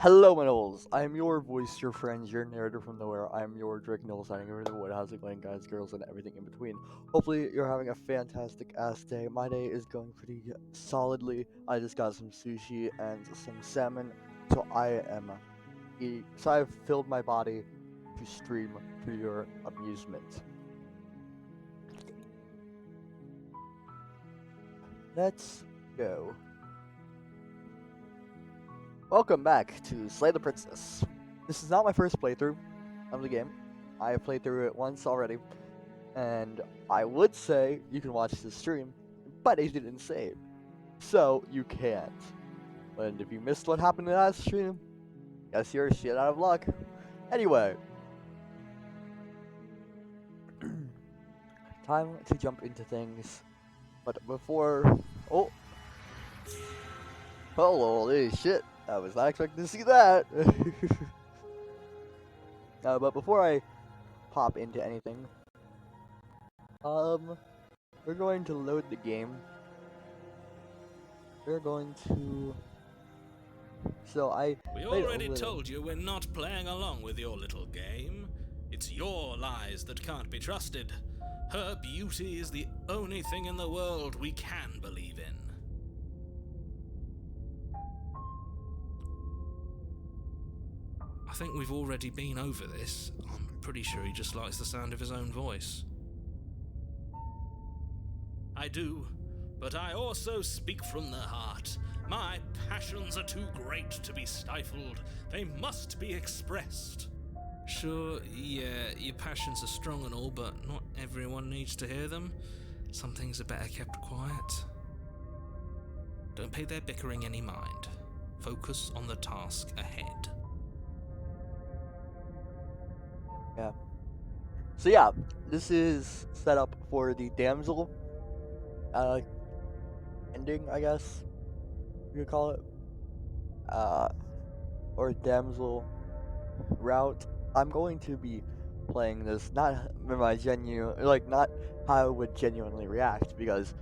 Hello, my Knowles. I am your voice, your friend, your narrator from nowhere. I am your Drake Knowles signing over the wood. How's it going, guys, girls, and everything in between? Hopefully, you're having a fantastic ass day. My day is going pretty solidly. I just got some sushi and some salmon, so I've filled my body to stream for your amusement. Let's go. Welcome back to Slay the Princess. This is not my first playthrough of the game. I have played through it once already, and I would say you can watch the stream, but it didn't save, so you can't. And if you missed what happened in that stream, guess you're shit out of luck. Anyway, time to jump into things, but before... Oh! Holy shit! I was not expecting to see that! But before I pop into anything, we're going to load the game. We're going to... We already told you we're not playing along with your little game. It's your lies that can't be trusted. Her beauty is the only thing in the world we can believe in. I think we've already been over this. I'm pretty sure he just likes the sound of his own voice. I do, but I also speak from the heart. My passions are too great to be stifled. They must be expressed. Sure, yeah, your passions are strong and all, but not everyone needs to hear them. Some things are better kept quiet. Don't pay their bickering any mind. Focus on the task ahead. Yeah. So yeah, this is set up for the damsel ending, I guess you could call it. Or damsel route. I'm going to be playing this not not how I would genuinely react, because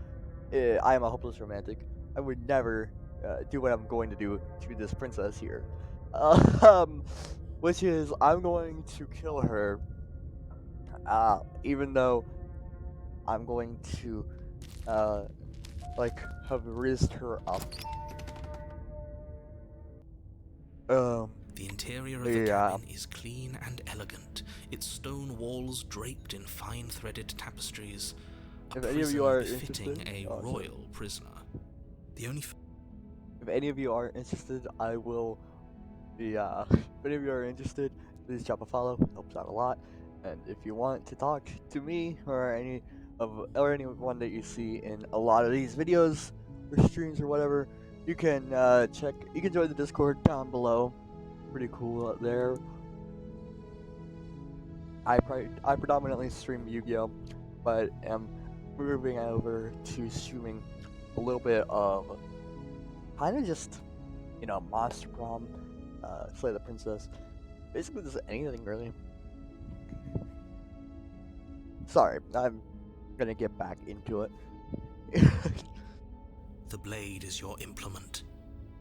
I am a hopeless romantic. I would never do what I'm going to do to this princess here. Which is, I'm going to kill her, even though I'm going to have raised her up. The interior of the cabin is clean and elegant, its stone walls draped in fine-threaded tapestries. If any of you are befitting interested, a royal prisoner. If any of you are interested, I will be. If any of you are interested, please drop a follow. It helps out a lot. And if you want to talk to me or anyone that you see in a lot of these videos or streams or whatever, you can You can join the Discord down below. Pretty cool out there. I predominantly stream Yu-Gi-Oh, but am moving over to streaming a little bit of kind of just, Monster Prom, Slay the Princess, basically just anything really. Sorry, I'm gonna get back into it. The blade is your implement.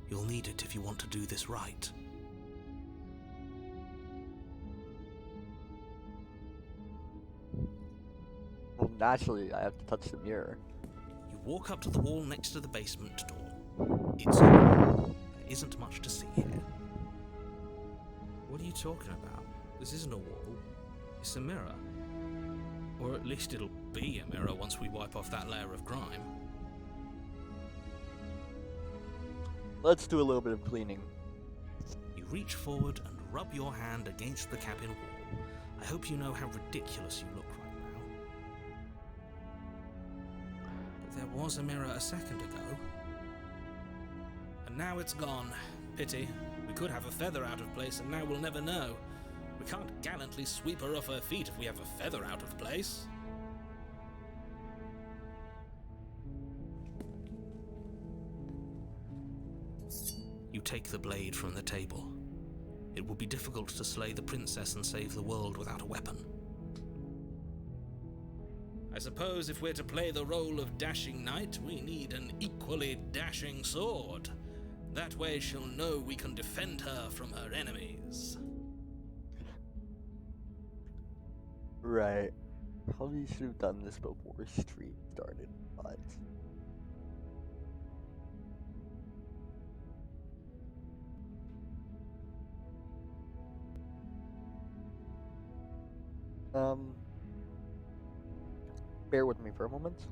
You'll need it if you want to do this right. Well, naturally, I have to touch the mirror. You walk up to the wall next to the basement door. It's a wall. There isn't much to see here. What are you talking about? This isn't a wall. It's a mirror. Or at least it'll be a mirror once we wipe off that layer of grime. Let's do a little bit of cleaning. You reach forward and rub your hand against the cabin wall. I hope you know how ridiculous you look right now. But there was a mirror a second ago. And now it's gone. Pity. We could have a feather out of place, and now we'll never know. We can't gallantly sweep her off her feet if we have a feather out of place. You take the blade from the table. It would be difficult to slay the princess and save the world without a weapon. I suppose if we're to play the role of dashing knight, we need an equally dashing sword. That way she'll know we can defend her from her enemies. Right. Probably should have done this before stream started, but bear with me for a moment.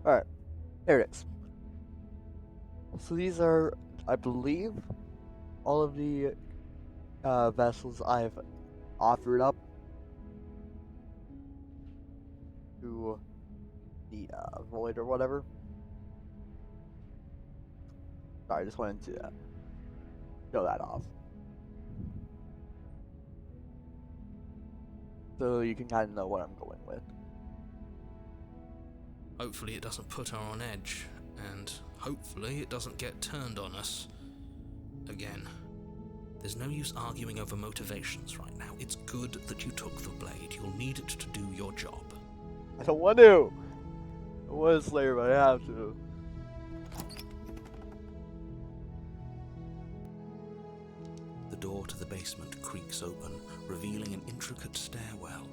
Alright, there it is. So these are, I believe, all of the vessels I've offered up to the void or whatever. Sorry, I just wanted to show that off. So you can kind of know what I'm going with. Hopefully it doesn't put her on edge, and hopefully it doesn't get turned on us again. There's no use arguing over motivations right now. It's good that you took the blade. You'll need it to do your job. I don't want to! I want to slay her, but I have to. The door to the basement creaks open, revealing an intricate stairwell.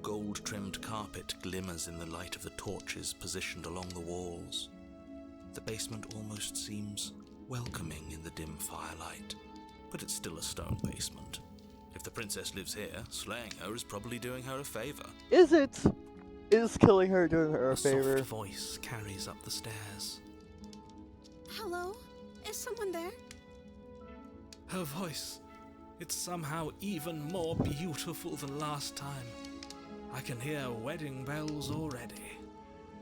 Gold-trimmed carpet glimmers in the light of the torches positioned along the walls. The basement almost seems welcoming in the dim firelight, but it's still a stone basement. If the princess lives here, slaying her is probably doing her a favor. Is it? Is killing her doing her a favor? A soft voice carries up the stairs. Hello? Is someone there? Her voice, it's somehow even more beautiful than last time. I can hear wedding bells already.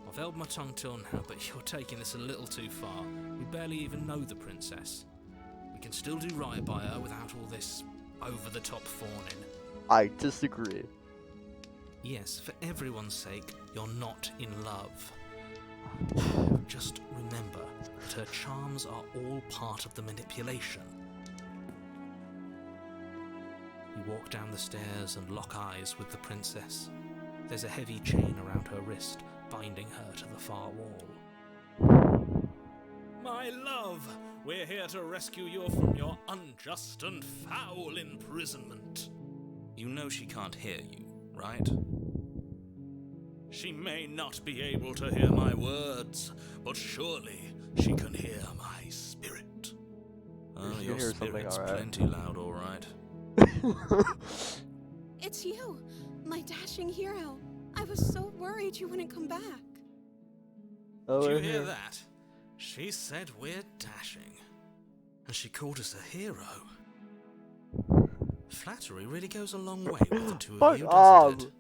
I've held my tongue till now, but you're taking this a little too far. We barely even know the princess. We can still do right by her without all this over-the-top fawning. I disagree. Yes, for everyone's sake, you're not in love. Just remember that her charms are all part of the manipulation. You walk down the stairs and lock eyes with the princess. There's a heavy chain around her wrist, binding her to the far wall. My love, We're here to rescue you from your unjust and foul imprisonment. You know she can't hear you, right? She may not be able to hear my words, but surely she can hear my spirit. She Your can hear something, spirit's alright. plenty loud, all right. It's you, my dashing hero. I was so worried you wouldn't come back. Oh, Did you we're hear here. that? She said we're dashing. And she called us a hero. Flattery really goes a long way with the two of Fuck you, off! doesn't it?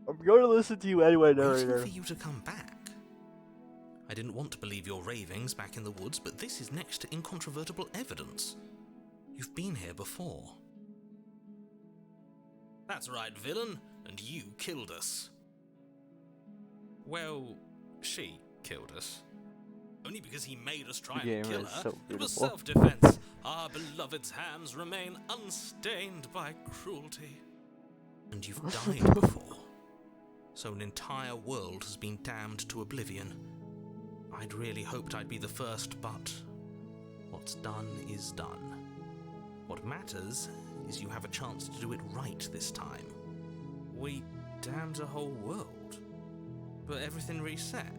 I'm going to listen to you anyway, Waiting narrator. for you to come back. I didn't want to believe your ravings back in the woods, but this is next to incontrovertible evidence. You've been here before. That's right, villain, and you killed us. Well, she killed us. Only because he made us try The and game kill is her. so It was beautiful. self-defense. Our beloved's hands remain unstained by cruelty. And you've died before. So an entire world has been damned to oblivion. I'd really hoped I'd be the first, but what's done is done. What matters is you have a chance to do it right this time. We damned a whole world, but everything reset.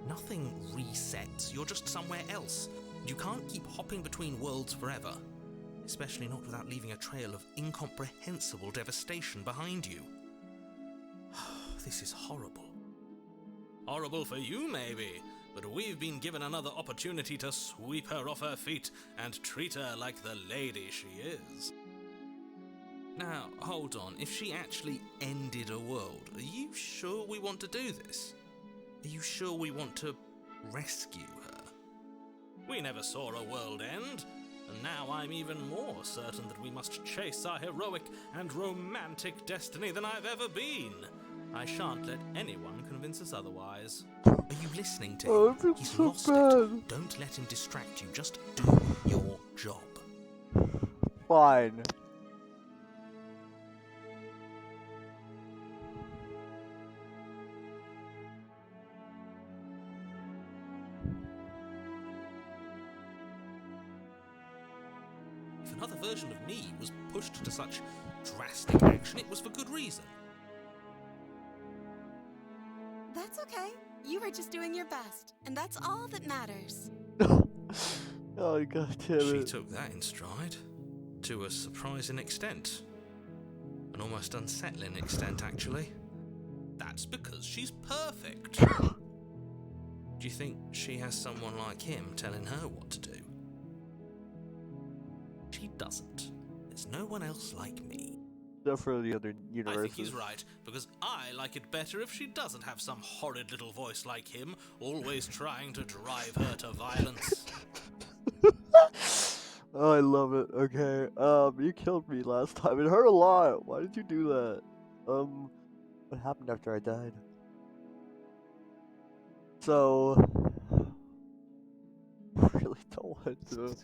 Nothing resets, you're just somewhere else. You can't keep hopping between worlds forever, especially not without leaving a trail of incomprehensible devastation behind you. This is horrible. Horrible for you, maybe, but we've been given another opportunity to sweep her off her feet and treat her like the lady she is. Now, hold on, if she actually ended a world, are you sure we want to do this? Are you sure we want to rescue her? We never saw a world end, and now I'm even more certain that we must chase our heroic and romantic destiny than I've ever been. I shan't let anyone convince us otherwise. Are you listening to him? Oh, I feel He's so lost bad. it. Don't let him distract you. Just do your job. Fine. If another version of me was pushed to such drastic action, it was for good reason. That's okay. You were just doing your best, and that's all that matters. Oh, god damn She it. took that in stride, to a surprising extent. An almost unsettling extent, actually. That's because she's perfect. Do you think she has someone like him telling her what to do? She doesn't. There's no one else like me. Except for the other I universes. think he's right, because I like it better if she doesn't have some horrid little voice like him, always trying to drive her to violence. Oh, I love it. Okay. You killed me last time. It hurt a lot. Why did you do that? What happened after I died? So, I really don't want to.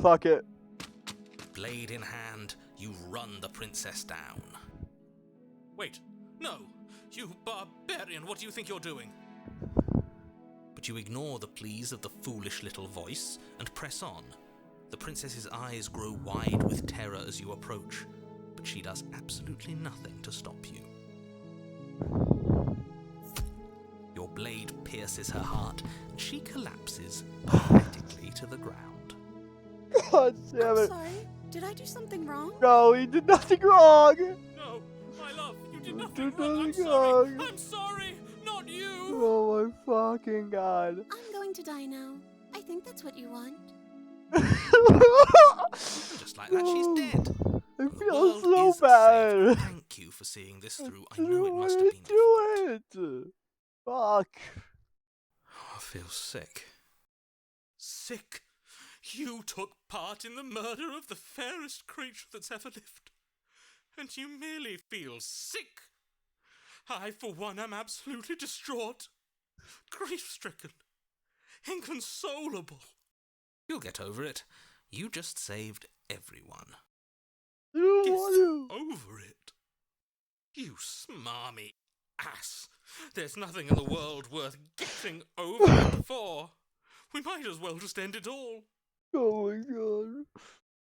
Fuck it. Blade in hand, you run the princess down. Wait, no! You barbarian, what do you think you're doing? But you ignore the pleas of the foolish little voice and press on. The princess's eyes grow wide with terror as you approach, but she does absolutely nothing to stop you. Your blade pierces her heart, and she collapses pathetically to the ground. God damn I'm it. sorry. Did I do something wrong? No, he did nothing wrong. No, my love, you did You nothing did wrong. I'm nothing sorry. wrong. I'm sorry, not you. Oh my fucking god. I'm going to die now. I think that's what you want. Just like that, she's dead. I The feel world so is bad. saved. Thank you for seeing this through. I know it must have been difficult. do it. Fuck. I feel sick. Sick? You took part in the murder of the fairest creature that's ever lived. And you merely feel sick. I, for one, am absolutely distraught. Grief-stricken. Inconsolable. You'll get over it. You just saved everyone. You Get want to. over it. You smarmy ass. There's nothing in the world worth getting starting over at 4. We might as well just end it all. Oh my god.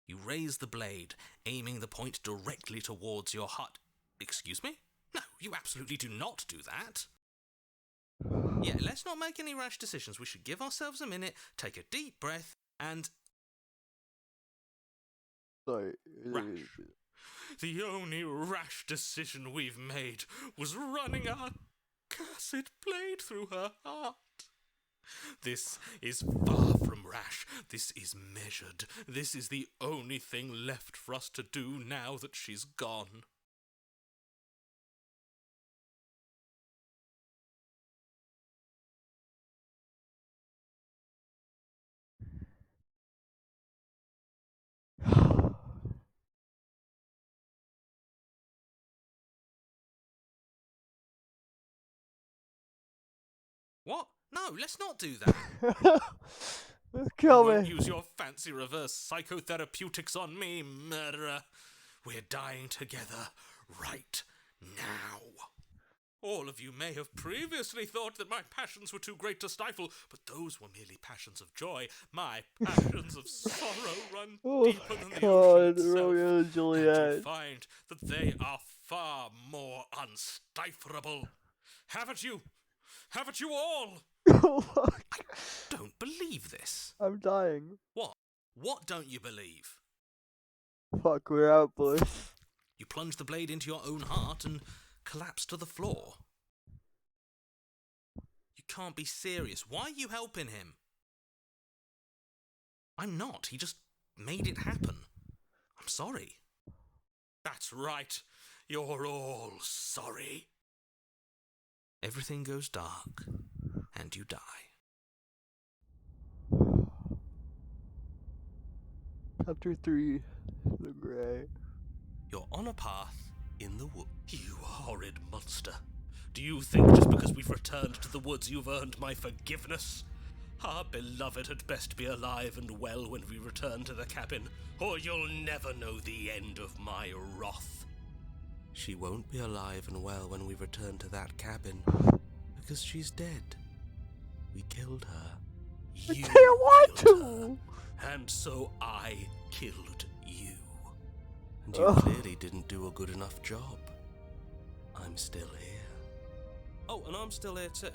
You raise the blade, aiming the point directly towards your heart. Excuse me? No, you absolutely do not do that. Yeah, let's not make any rash decisions. We should give ourselves a minute, take a deep breath, and... Sorry. Rash. The only rash decision we've made was running our cursed blade through her heart. This is far from rash. This is measured. This is the only thing left for us to do now that she's gone. What? No, let's not do that. Kill You won't me. use your fancy reverse psychotherapeutics on me, murderer. We're dying together right now. All of you may have previously thought that my passions were too great to stifle, but those were merely passions of joy. My passions of sorrow run Oh deeper than the god, ocean itself. Romeo and And you Juliet. find that they are far more unstifleable. Haven't you? Haven't you all? Oh fuck. Don't believe this. I'm dying. What? What don't you believe? Fuck, we're out, boys. You plunge the blade into your own heart and collapse to the floor. You can't be serious. Why are you helping him? I'm not. He just made it happen. I'm sorry. That's right. You're all sorry. Everything goes dark, and you die. Chapter 3, The Grey. You're on a path in the wood. You horrid monster. Do you think just because we've returned to the woods you've earned my forgiveness? Our beloved had best be alive and well when we return to the cabin, or you'll never know the end of my wrath. She won't be alive and well when we return to that cabin, because she's dead. We killed her. I You didn't want killed to! her, and so I killed you. And you Ugh. clearly didn't do a good enough job. I'm still here. Oh, and I'm still here too.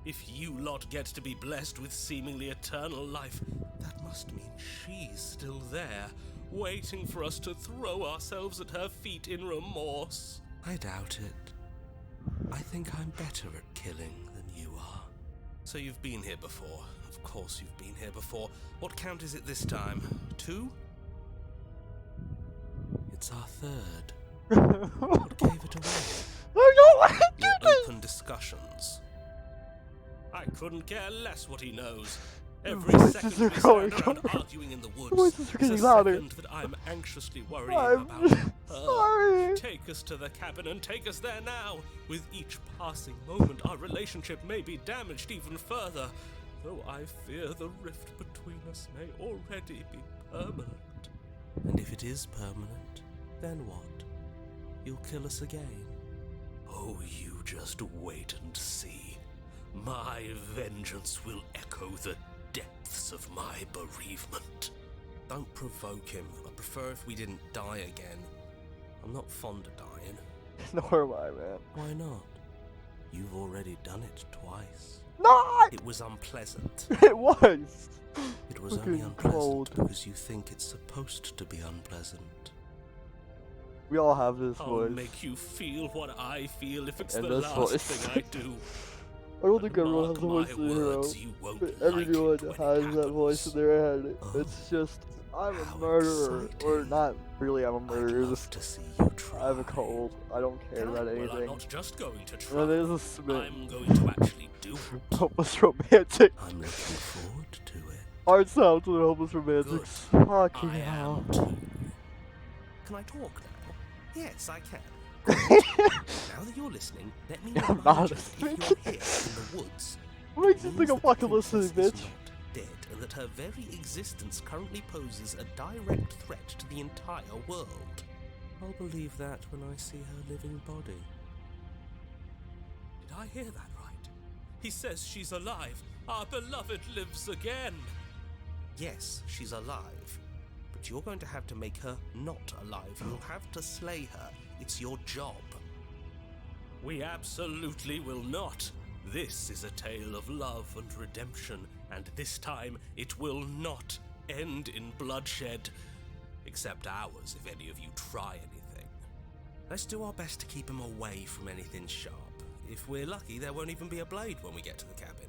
If you lot get to be blessed with seemingly eternal life, that must mean she's still there, waiting for us to throw ourselves at her feet in remorse. I doubt it. I think I'm better at killing than you are. So you've been here before. Of course you've been here before. What count is it this time? 2? It's our 3rd. What gave it away? I don't want to do Your this! open discussions. I couldn't care less what he knows. Your Every voices second are we stand going around down. arguing in the Your woods voices are is a getting louder. second that I'm anxiously worrying I'm about her. sorry. Take us to the cabin and take us there now. With each passing moment, our relationship may be damaged even further, though I fear the rift between us may already be permanent. And if it is permanent, then what? You'll kill us again? Oh, you just wait and see. My vengeance will echo the depths of my bereavement. Don't provoke him. I prefer if we didn't die again. I'm not fond of dying. Nor am I, man. Why not? You've already done it twice. Not! It was unpleasant. It was! It was only Fucking unpleasant cold. because you think it's supposed to be unpleasant. We all have this I'll voice. make you feel what I feel if it's And the this last voice. thing I do. I don't think everyone has Mark a voice my in the hero. words, you won't But like everyone it when it has that voice in happens. their head. Oh, It's just, I'm a how murderer. Or exciting. not really, I'm a I'd murderer. love Just, to see you try. I have a cold. I don't care Can I? about Well, I'm anything. not just going to try. That is a smith. I'm going to actually do it. Hopeless romantic. I'm looking forward to it. Art sounds with hopeless romantics. Fucking I hell. am too. Can I talk now? Yes, I can. Now that you're listening, let me I'm remind not you that if listening. you're here in the woods, What makes you means think I'm that the fucking listening, princess bitch? is not dead, and that her very existence currently poses a direct threat to the entire world. I'll believe that when I see her living body. Did I hear that right? He says she's alive. Our beloved lives again. Yes, she's alive. But you're going to have to make her not alive. You'll have to slay her. It's your job. We absolutely will not. This is a tale of love and redemption, and this time it will not end in bloodshed. Except ours, if any of you try anything. Let's do our best to keep him away from anything sharp. If we're lucky, there won't even be a blade when we get to the cabin.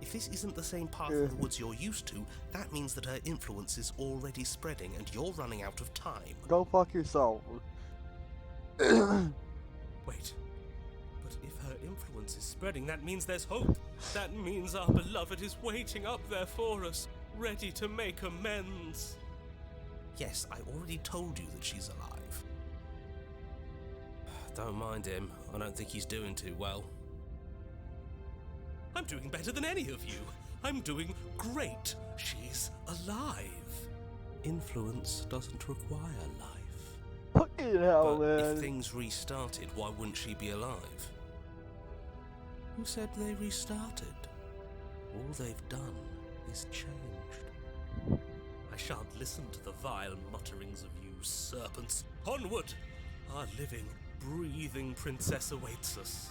If this isn't the same path of the woods you're used to, that means that her influence is already spreading and you're running out of time. Go fuck yourself. Wait. But if her influence is spreading, that means there's hope. That means our beloved is waiting up there for us, ready to make amends. Yes, I already told you that she's alive. Don't mind him. I don't think he's doing too well. I'm doing better than any of you. I'm doing great. She's alive. Influence doesn't require life. Fucking hell, But man. if things restarted, why wouldn't she be alive? Who said they restarted? All they've done is changed. I shan't listen to the vile mutterings of you serpents. Onward! Our living, breathing princess awaits us.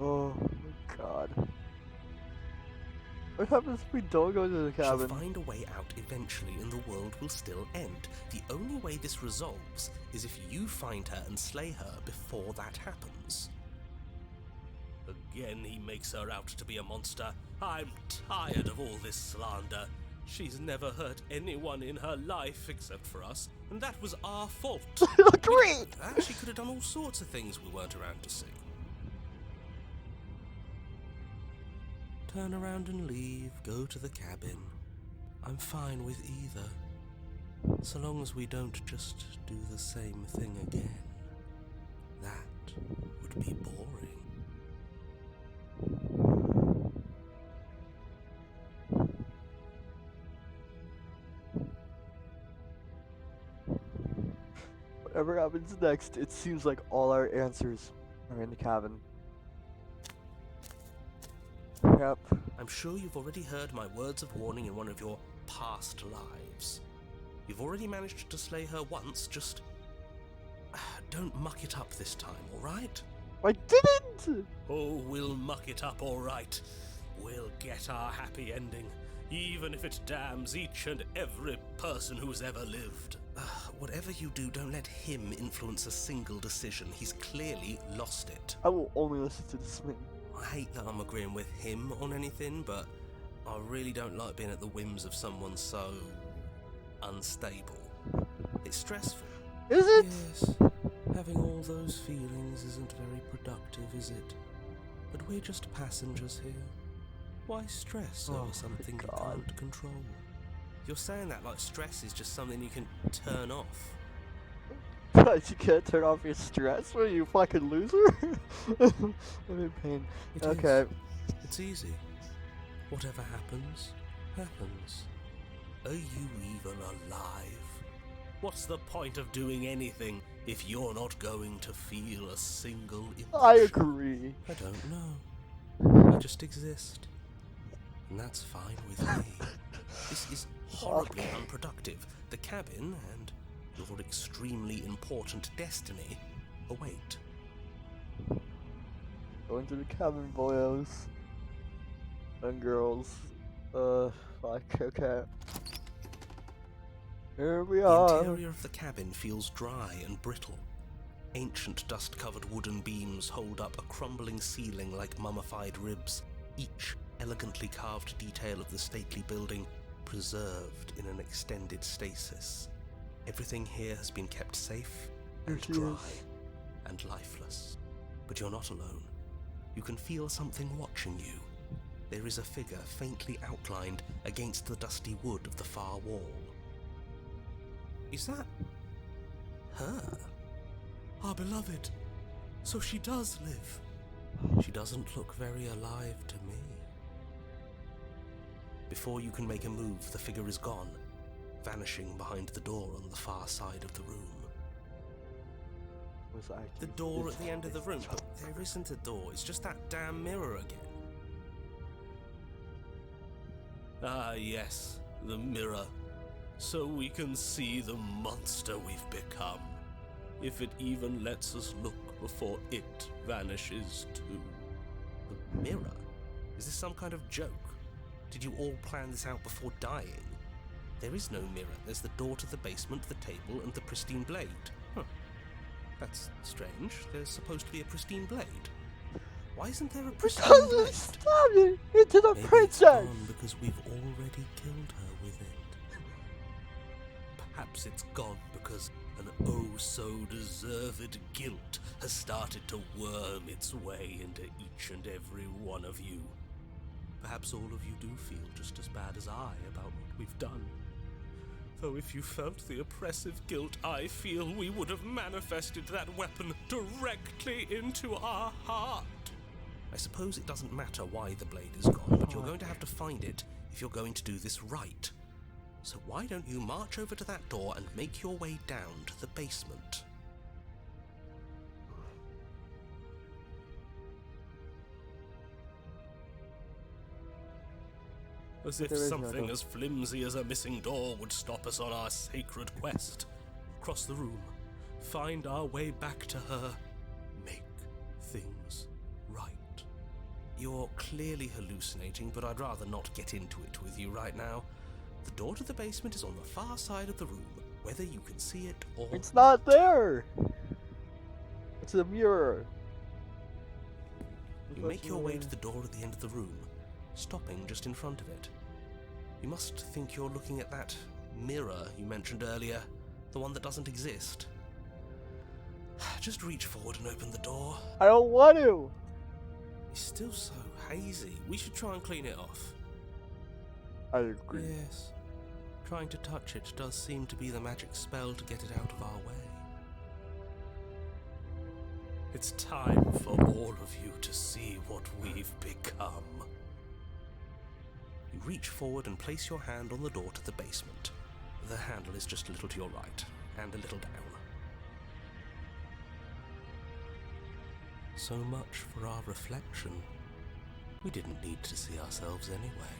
Oh my god. What happens if we don't go to the She'll cabin? find a way out eventually and the world will still end. The only way this resolves is if you find her and slay her before that happens. Again he makes her out to be a monster. I'm tired of all this slander. She's never hurt anyone in her life except for us, and that was our fault. Great! She could have done all sorts of things we weren't around to see. Turn around and leave, go to the cabin. I'm fine with either. So long as we don't just do the same thing again. That would be boring. Whatever happens next, it seems like all our answers are in the cabin. Yep. I'm sure you've already heard my words of warning in one of your past lives. You've already managed to slay her once, just don't muck it up this time, alright? I didn't! Oh, we'll muck it up all right. We'll get our happy ending, even if it damns each and every person who's ever lived. Whatever you do, don't let him influence a single decision. He's clearly lost it. I will only listen to this man. I hate that I'm agreeing with him on anything, but I really don't like being at the whims of someone so unstable. It's stressful. Is it? Yes, having all those feelings isn't very productive, is it? But we're just passengers here. Why stress Oh over my something you God. can't control? You're saying that like stress is just something you can turn off. But you can't turn off your stress? What are you, fucking loser? I'm in pain. It Okay. is. It's easy. Whatever happens, happens. Are you even alive? What's the point of doing anything if you're not going to feel a single emotion? I agree. I don't know. I just exist. And that's fine with me. This is horribly unproductive. The cabin and your extremely important destiny await. Going to the cabin, boyos. And girls. Fuck, okay. Here we The are. interior of the cabin feels dry and brittle. Ancient dust-covered wooden beams hold up a crumbling ceiling like mummified ribs, each elegantly carved detail of the stately building preserved in an extended stasis. Everything here has been kept safe Here and she dry is. and lifeless. But you're not alone. You can feel something watching you. There is a figure faintly outlined against the dusty wood of the far wall. Is that her? Our beloved. So she does live. She doesn't look very alive to me. Before you can make a move, the figure is gone, vanishing behind the door on the far side of the room. The door at the end of the room, but there isn't a door, it's just that damn mirror again. Ah yes, the mirror. So we can see the monster we've become. If it even lets us look before it vanishes too. The mirror? Is this some kind of joke? Did you all plan this out before dying? There is no mirror. There's the door to the basement, the table, and the pristine blade. Huh. That's strange. There's supposed to be a pristine blade. Why isn't there a pristine blade? Stab it into the Maybe princess! it's gone because we've already killed her with it. Perhaps it's gone because an oh-so-deserved guilt has started to worm its way into each and every one of you. Perhaps all of you do feel just as bad as I about what we've done. Though if you felt the oppressive guilt I feel, we would have manifested that weapon directly into our heart. I suppose it doesn't matter why the blade is gone, but you're going to have to find it if you're going to do this right. So why don't you march over to that door and make your way down to the basement? As if something as flimsy as a missing door would stop us on our sacred quest. Cross the room, find our way back to her, make things right. You're clearly hallucinating, but I'd rather not get into it with you right now. The door to the basement is on the far side of the room, whether you can see it or It's not there! It's a mirror. You make your way to the door at the end of the room, stopping just in front of it. You must think you're looking at that mirror you mentioned earlier, the one that doesn't exist. Just reach forward and open the door. I don't want to! It's still so hazy. We should try and clean it off. I agree. Yes. Trying to touch it does seem to be the magic spell to get it out of our way. It's time for all of you to see what we've become. You reach forward and place your hand on the door to the basement. The handle is just a little to your right, and a little down. So much for our reflection. We didn't need to see ourselves anyway.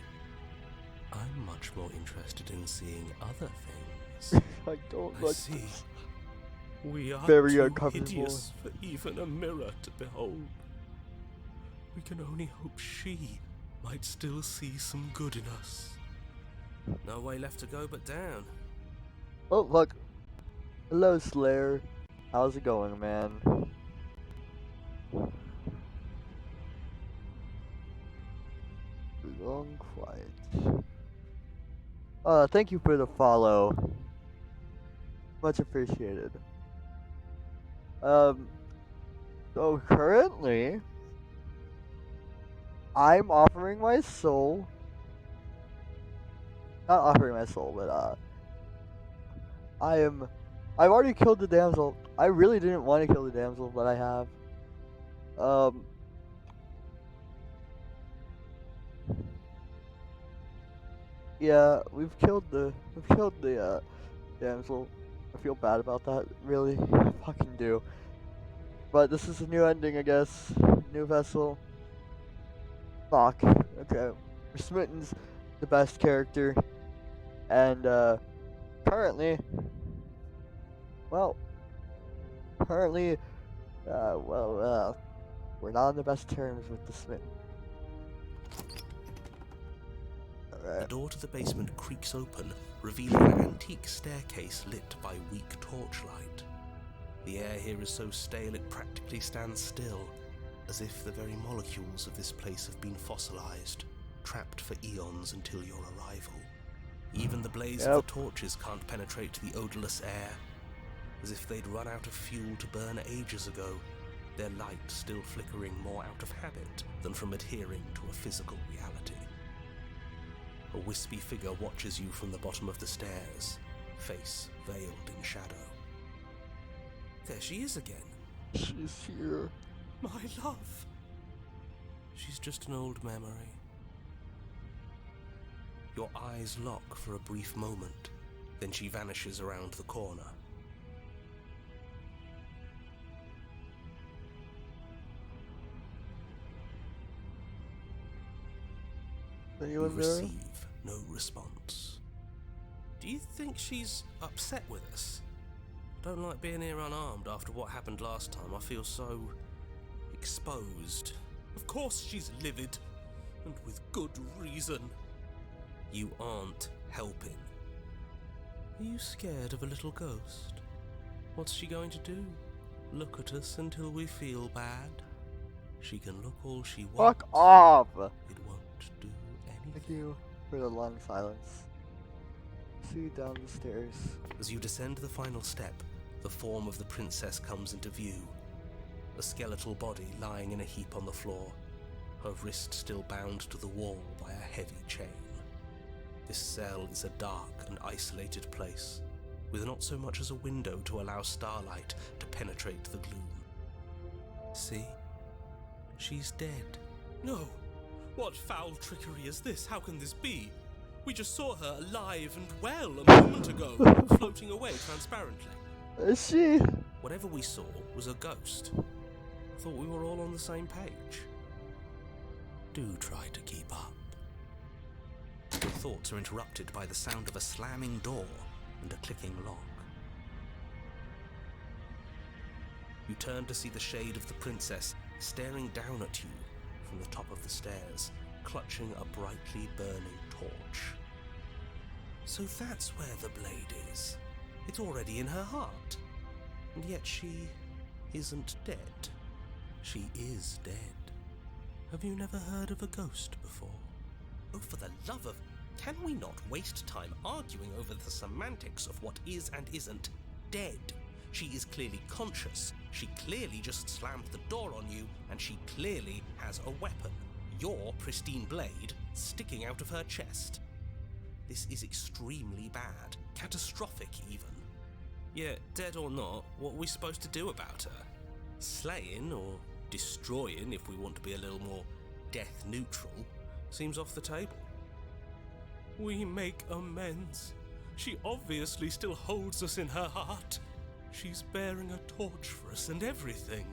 I'm much more interested in seeing other things. I don't I like see. this. We are Very too uncomfortable. hideous for even a mirror to behold. We can only hope she might still see some good in us. No way left to go but down. Oh, look. Hello, Slayer. How's it going, man? Long quiet. Thank you for the follow. Much appreciated. So currently, I'm offering my soul. Not offering my soul, but I've already killed the damsel. I really didn't want to kill the damsel, but I have. Yeah, we've killed the damsel. I feel bad about that, really. I fucking do. But this is a new ending, I guess. New vessel. Fuck. Okay. Smitten's the best character. And currently, we're not on the best terms with the Smitten. The door to the basement creaks open, revealing an antique staircase lit by weak torchlight. The air here is so stale it practically stands still, as if the very molecules of this place have been fossilized, trapped for eons until your arrival. Even the blaze of the torches can't penetrate the odorless air, as if they'd run out of fuel to burn ages ago, their light still flickering more out of habit than from adhering to a physical reality. A wispy figure watches you from the bottom of the stairs, face veiled in shadow. There she is again. She's here. My love! She's just an old memory. Your eyes lock for a brief moment, then she vanishes around the corner. You Anyone there? receive no response. Do you think she's upset with us? I don't like being here unarmed after what happened last time. I feel so exposed. Of course she's livid, and with good reason. You aren't helping. Are you scared of a little ghost? What's she going to do? Look at us until we feel bad? She can look all she wants. Fuck off! It won't do anything. Thank you for the long silence. See you down the stairs. As you descend the final step, the form of the princess comes into view. A skeletal body lying in a heap on the floor, her wrist still bound to the wall by a heavy chain. This cell is a dark and isolated place, with not so much as a window to allow starlight to penetrate the gloom. See? She's dead. No! What foul trickery is this? How can this be? We just saw her alive and well a moment ago, floating away transparently. Is she? Whatever we saw was a ghost. I thought we were all on the same page. Do try to keep up. Your thoughts are interrupted by the sound of a slamming door and a clicking lock. You turn to see the shade of the princess staring down at you from the top of the stairs, clutching a brightly burning torch. So that's where the blade is. It's already in her heart. And yet she isn't dead. She is dead. Have you never heard of a ghost before? Oh, for the love of... Can we not waste time arguing over the semantics of what is and isn't dead? She is clearly conscious. She clearly just slammed the door on you, and she clearly has a weapon. Your pristine blade sticking out of her chest. This is extremely bad. Catastrophic, even. Yeah, dead or not, what are we supposed to do about her? Slaying, or destroying, if we want to be a little more death neutral, seems off the table. We make amends. She obviously still holds us in her heart. She's bearing a torch for us and everything.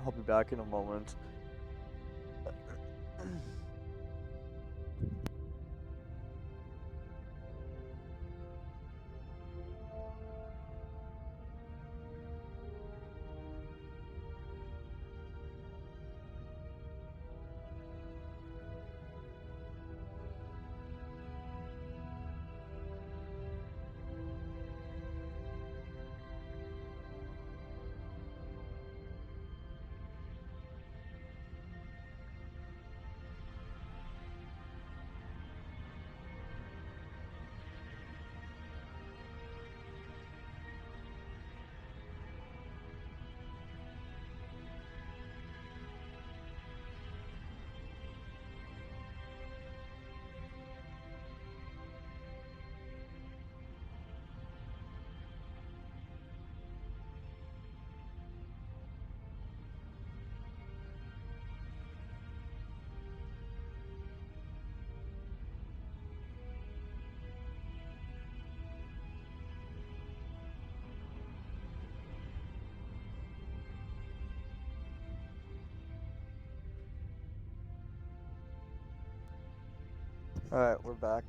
I'll be back in a moment. Alright, we're back.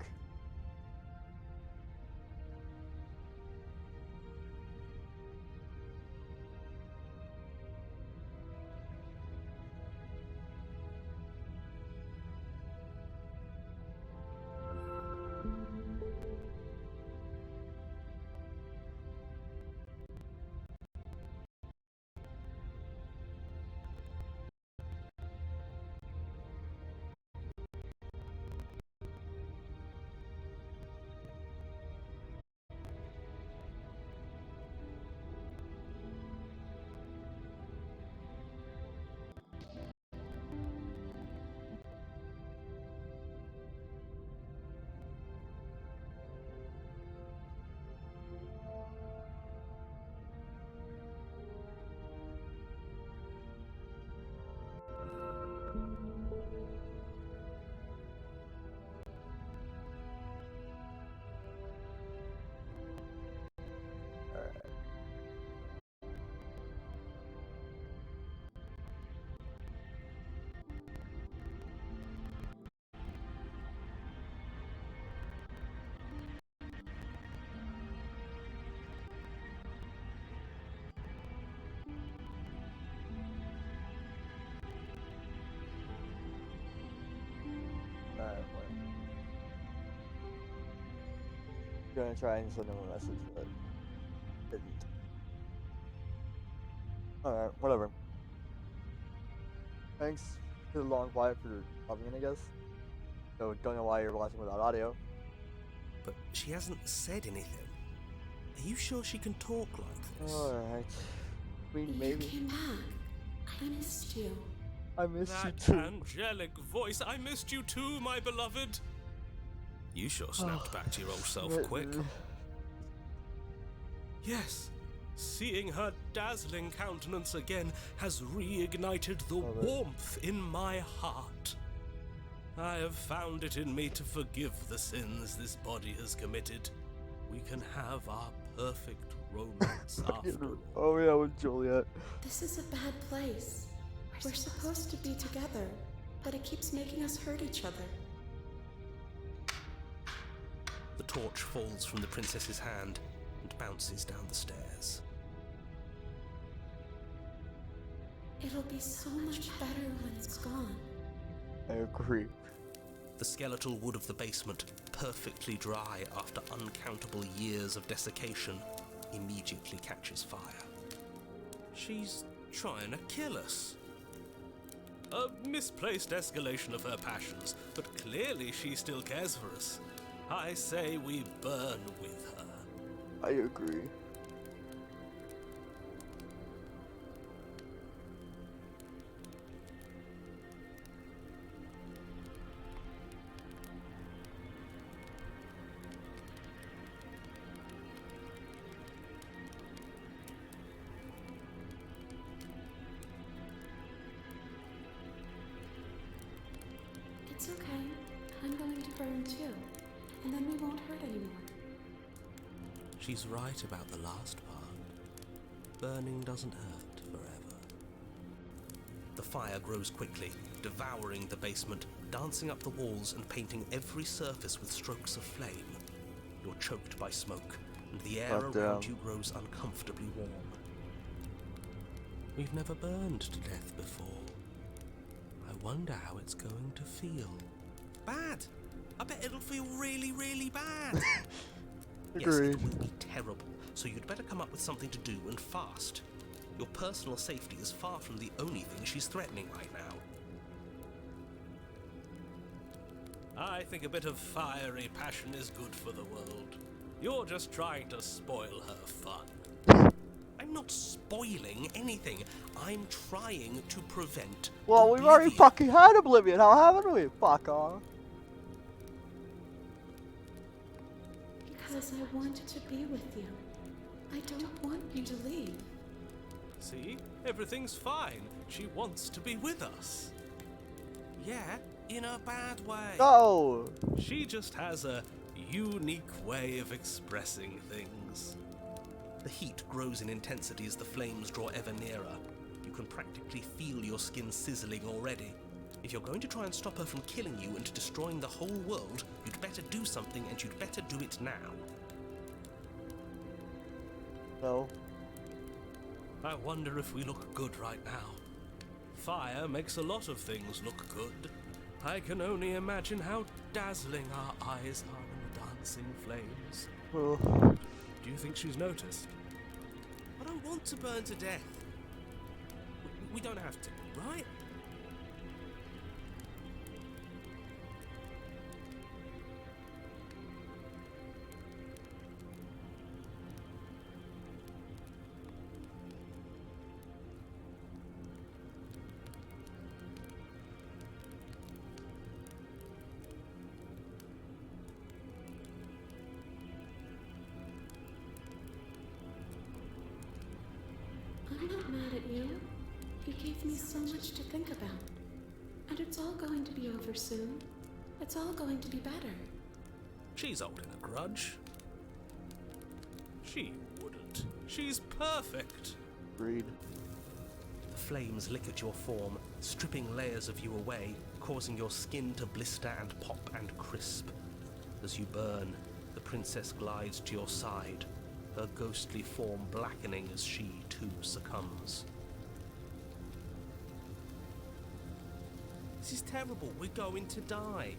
gonna try and send him a message, but didn't. Alright, whatever. Thanks to the long quiet for coming in, I guess. So don't know why you're watching without audio. But she hasn't said anything. Are you sure she can talk like this? Alright. I mean, You maybe. came back. I missed you. I missed you That too. angelic voice. I missed you too, my beloved. You sure snapped back to your old self quick. Yes, seeing her dazzling countenance again has reignited the Love it. warmth in my heart. I have found it in me to forgive the sins this body has committed. We can have our perfect romance after all. Oh yeah, with Juliet. This is a bad place. We're supposed to be together, but it keeps making us hurt each other. The torch falls from the princess's hand and bounces down the stairs. It'll be so much better when it's gone. I agree. The skeletal wood of the basement, perfectly dry after uncountable years of desiccation, immediately catches fire. She's trying to kill us. A misplaced escalation of her passions, but clearly she still cares for us. I say we burn with her. I agree. It's okay. I'm going to burn too. And then we won't hurt anymore. She's right about the last part. Burning doesn't hurt forever. The fire grows quickly, devouring the basement, dancing up the walls and painting every surface with strokes of flame. You're choked by smoke, and the air God around damn. you grows uncomfortably warm. We've never burned to death before. I wonder how it's going to feel. Bad. I bet it'll feel really, really bad. Yes, Agreed. it will be terrible, so you'd better come up with something to do and fast. Your personal safety is far from the only thing she's threatening right now. I think a bit of fiery passion is good for the world. You're just trying to spoil her fun. I'm not spoiling anything. I'm trying to prevent Well, we've already oblivion. fucking had Oblivion, now haven't we? Fuck off. Because I wanted to be with you. I don't want you to leave. See? Everything's fine. She wants to be with us. Yeah, in a bad way. No! She just has a unique way of expressing things. The heat grows in intensity as the flames draw ever nearer. You can practically feel your skin sizzling already. If you're going to try and stop her from killing you and destroying the whole world, you'd better do something, and you'd better do it now. No. I wonder if we look good right now. Fire makes a lot of things look good. I can only imagine how dazzling our eyes are in the dancing flames. Oh. Do you think she's noticed? I don't want to burn to death. We don't have to, right? I'm not mad at you. You gave me so much to think about. And it's all going to be over soon. It's all going to be better. She's holding a grudge. She wouldn't. She's perfect. Agreed. The flames lick at your form, stripping layers of you away, causing your skin to blister and pop and crisp. As you burn, the princess glides to your side, her ghostly form blackening as she too succumbs. This is terrible. We're going to die.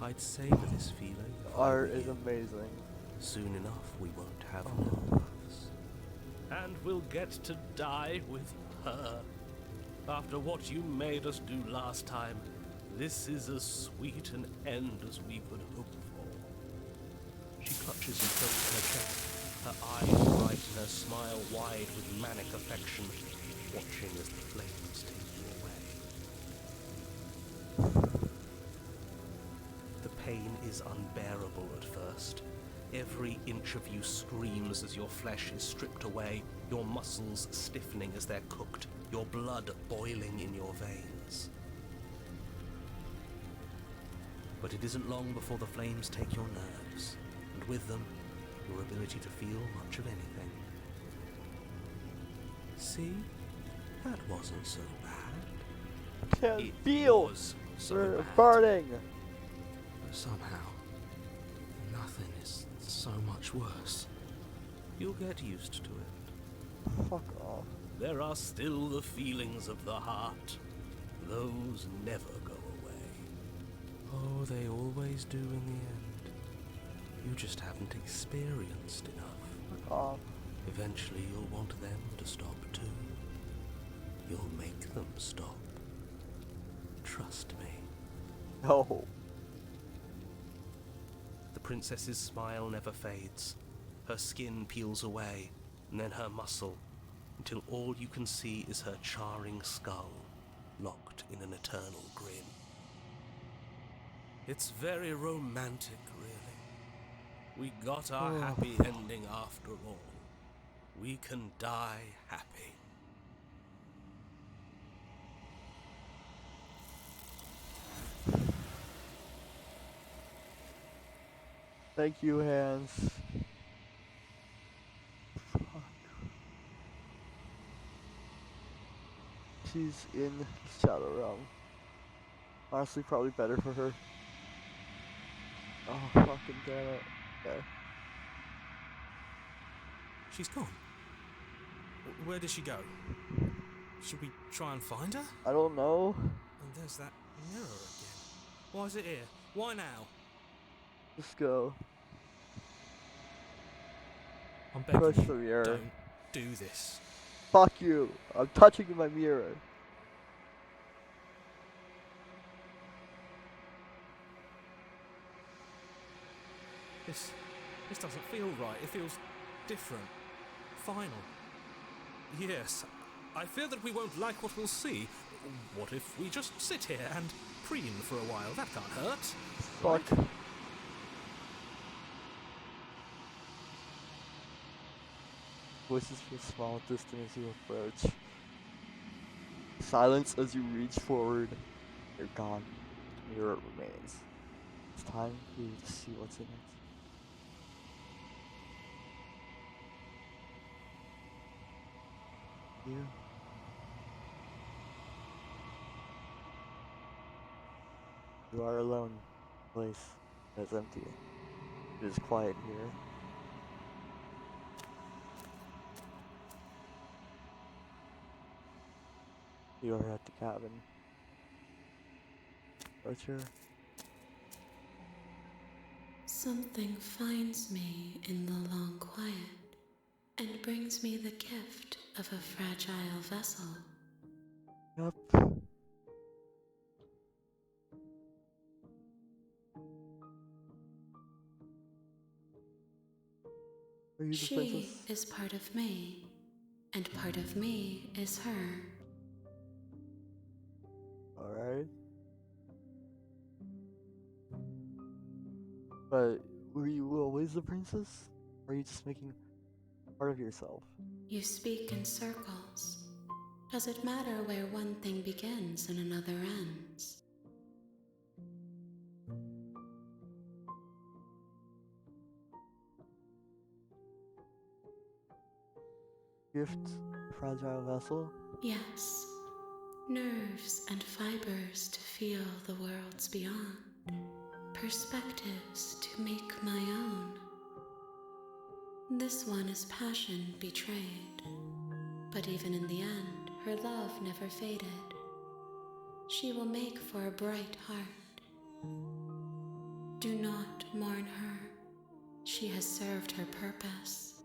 I'd savor this feeling. if I were Art is you. amazing. Soon enough, we won't have nerves. And we'll get to die with her. After what you made us do last time, this is as sweet an end as we could hope for. She clutches you close to her chest, her eyes bright and her smile wide with manic affection, watching as the flames take you away. The pain is unbearable at first. Every inch of you screams as your flesh is stripped away, your muscles stiffening as they're cooked, your blood boiling in your veins. But it isn't long before the flames take your nerves, and with them, your ability to feel much of anything. See? That wasn't so bad. Can't It feel. was so We're bad. burning. Somehow, nothing is so much worse. You'll get used to it. Fuck off. There are still the feelings of the heart. Those never go away. Oh, they always do in the end. You just haven't experienced enough. Fuck off. Eventually you'll want them to stop too. You'll make them stop. Trust me. No. The princess's smile never fades. Her skin peels away, and then her muscle, until all you can see is her charring skull, locked in an eternal grin. It's very romantic, really. We got our Oh. happy ending after all. We can die happy. Thank you, Hans. Fuck. She's in the Shadow Realm. Honestly, probably better for her. Oh, fucking damn it. Okay. She's gone. Where did she go? Should we try and find her? I don't know. And there's that mirror again. Why is it here? Why now? Just go. I'm begging Push you, the mirror. don't do this. Fuck you. I'm touching my mirror. This doesn't feel right. It feels different. Final. Yes, I fear that we won't like what we'll see. What if we just sit here and preen for a while? That can't hurt. Fuck. Voices feel small, distant as you approach. Silence as you reach forward. You're gone. The mirror remains. It's time for you to see what's in it. You. You are alone. The place is empty. It is quiet here. You are at the cabin. Archer. Something finds me in the long quiet and brings me the gift of a fragile vessel. Yup. Are you the She princess? is part of me, and part of me is her. Alright. But were you always the princess? Or are you just making part of yourself? You speak in circles. Does it matter where one thing begins and another ends? Gift, fragile vessel? Yes. Nerves and fibers to feel the worlds beyond. Perspectives to make my own. This one is passion betrayed. But even in the end, her love never faded. She will make for a bright heart. Do not mourn her. She has served her purpose.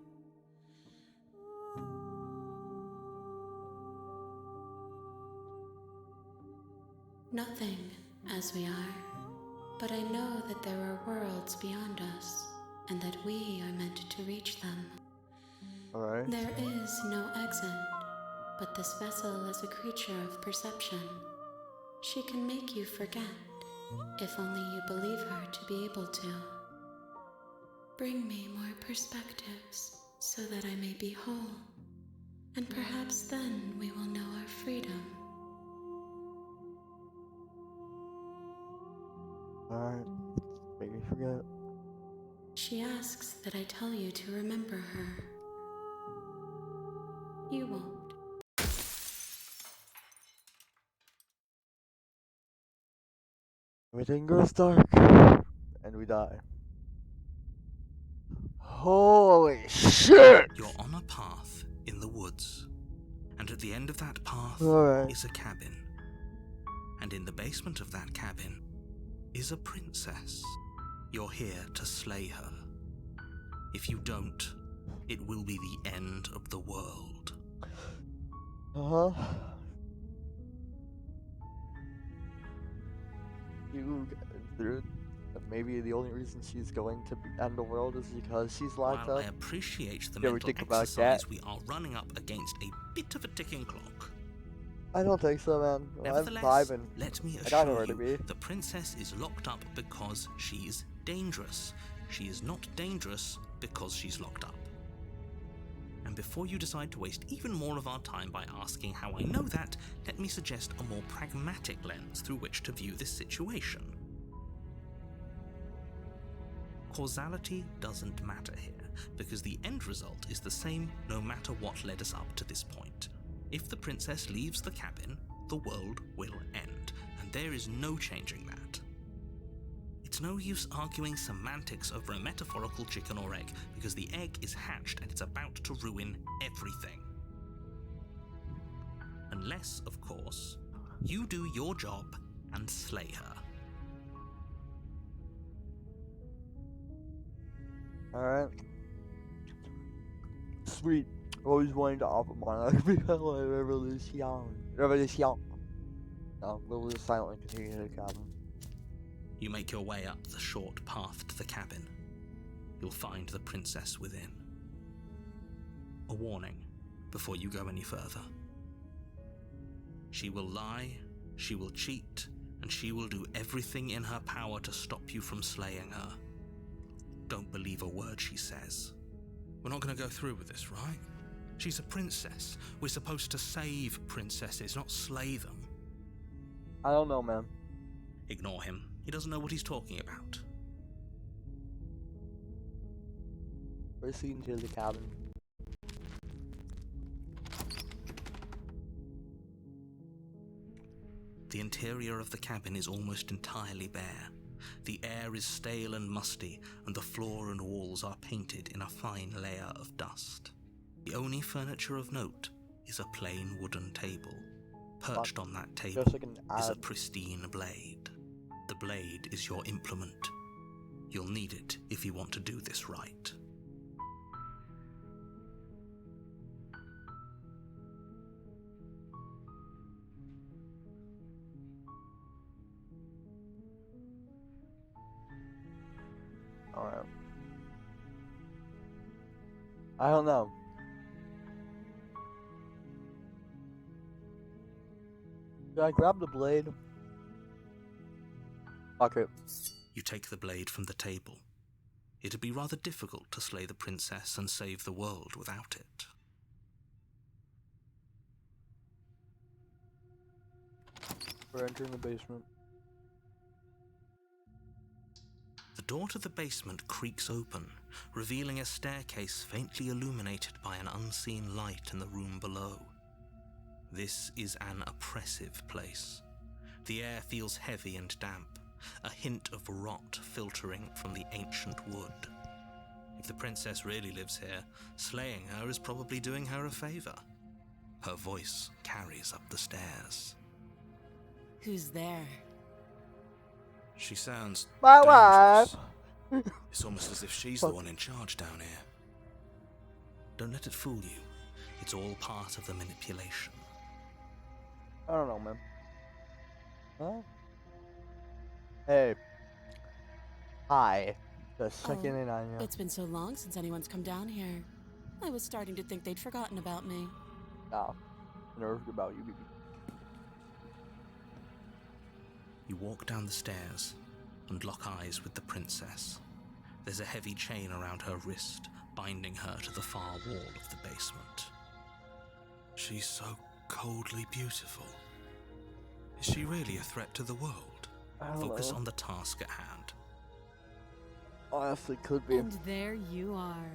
Nothing as we are, but I know that there are worlds beyond us, and that we are meant to reach them. Alright. There is no exit, but this vessel is a creature of perception. She can make you forget, if only you believe her to be able to. Bring me more perspectives, so that I may be whole, and perhaps then we will know our freedom. Alright. Make me forget. She asks that I tell you to remember her. You won't. Everything goes dark. And we die. Holy shit! You're on a path in the woods, and at the end of that path Alright. is a cabin. And in the basement of that cabin is a princess. You're here to slay her. If you don't, it will be the end of the world. Uh-huh. You considered that maybe the only reason she's going to end the world is because she's locked While up? I appreciate the You ever mental think about exercise, that? we are running up against a bit of a ticking clock. I don't think so, man. I'm Nevertheless, vibing. let me I got assure nowhere to you, be. the princess is locked up because she's dangerous. She is not dangerous because she's locked up. And before you decide to waste even more of our time by asking how I know that, let me suggest a more pragmatic lens through which to view this situation. Causality doesn't matter here, because the end result is the same no matter what led us up to this point. If the princess leaves the cabin, the world will end, and there is no changing that. It's no use arguing semantics over a metaphorical chicken or egg, because the egg is hatched and it's about to ruin everything. Unless, of course, you do your job and slay her. Alright. Sweet. I've always wanted to offer monarch because of revolution. Revolution. No, we'll just silently continue to the cabin. You make your way up the short path to the cabin. You'll find the princess within. A warning before you go any further. She will lie, she will cheat, and she will do everything in her power to stop you from slaying her. Don't believe a word she says. We're not going to go through with this, right? She's a princess. We're supposed to save princesses, not slay them. I don't know, man. Ignore him. He doesn't know what he's talking about. Proceed to the cabin. The interior of the cabin is almost entirely bare. The air is stale and musty, and the floor and walls are painted in a fine layer of dust. The only furniture of note is a plain wooden table. Perched on that table Just like an is a ad. pristine blade. The blade is your implement. You'll need it if you want to do this right. Alright. I don't know. Should I grab the blade? Fuck it. You take the blade from the table. It'd be rather difficult to slay the princess and save the world without it. We're entering the basement. The door to the basement creaks open, revealing a staircase faintly illuminated by an unseen light in the room below. This is an oppressive place. The air feels heavy and damp, a hint of rot filtering from the ancient wood. If the princess really lives here, slaying her is probably doing her a favor. Her voice carries up the stairs. Who's there? She sounds My dangerous. wife. It's almost as if she's the Fuck. one in charge down here. Don't let it fool you. It's all part of the manipulation. I don't know, man. Huh? Hey. Hi. Just checking in on you. It's been so long since anyone's come down here. I was starting to think they'd forgotten about me. No. Nerved about you, baby. You walk down the stairs and lock eyes with the princess. There's a heavy chain around her wrist, binding her to the far wall of the basement. She's so coldly beautiful. Is she really a threat to the world? I don't Focus know. on the task at hand. Honestly, could be. And there you are.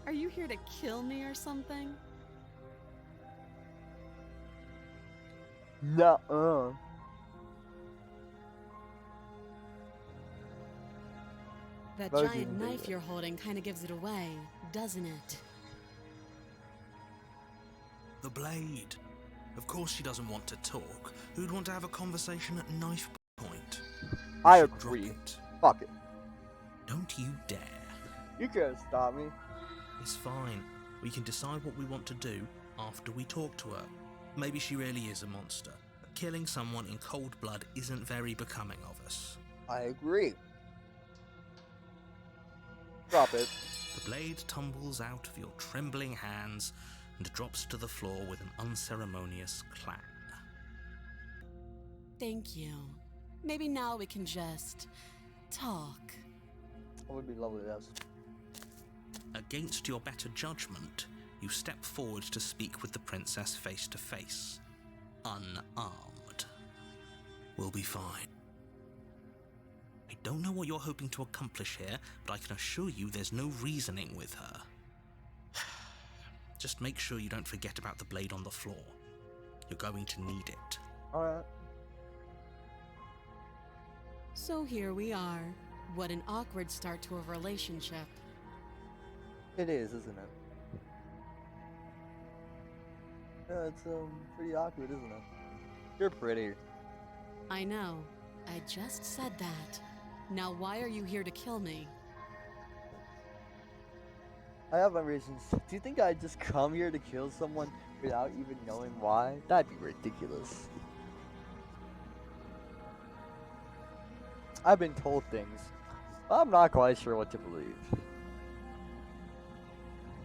Are you here to kill me or something? No. That That was giant even knife bigger. you're holding kind of gives it away, doesn't it? The blade. Of course she doesn't want to talk. Who'd want to have a conversation at knife point? I should drop agree. it. Fuck it. Don't you dare. You can't stop me. It's fine. We can decide what we want to do after we talk to her. Maybe she really is a monster. But killing someone in cold blood isn't very becoming of us. I agree. Drop it. The blade tumbles out of your trembling hands and drops to the floor with an unceremonious clang. Thank you. Maybe now we can just talk. That would be lovely, yes. Against your better judgment, you step forward to speak with the princess face to face, unarmed. We'll be fine. I don't know what you're hoping to accomplish here, but I can assure you there's no reasoning with her. Just make sure you don't forget about the blade on the floor. You're going to need it. Alright. So here we are. What an awkward start to a relationship. It is, isn't it? Yeah, it's pretty awkward, isn't it? You're pretty. I know. I just said that. Now why are you here to kill me? I have my reasons. Do you think I'd just come here to kill someone without even knowing why? That'd be ridiculous. I've been told things. I'm not quite sure what to believe.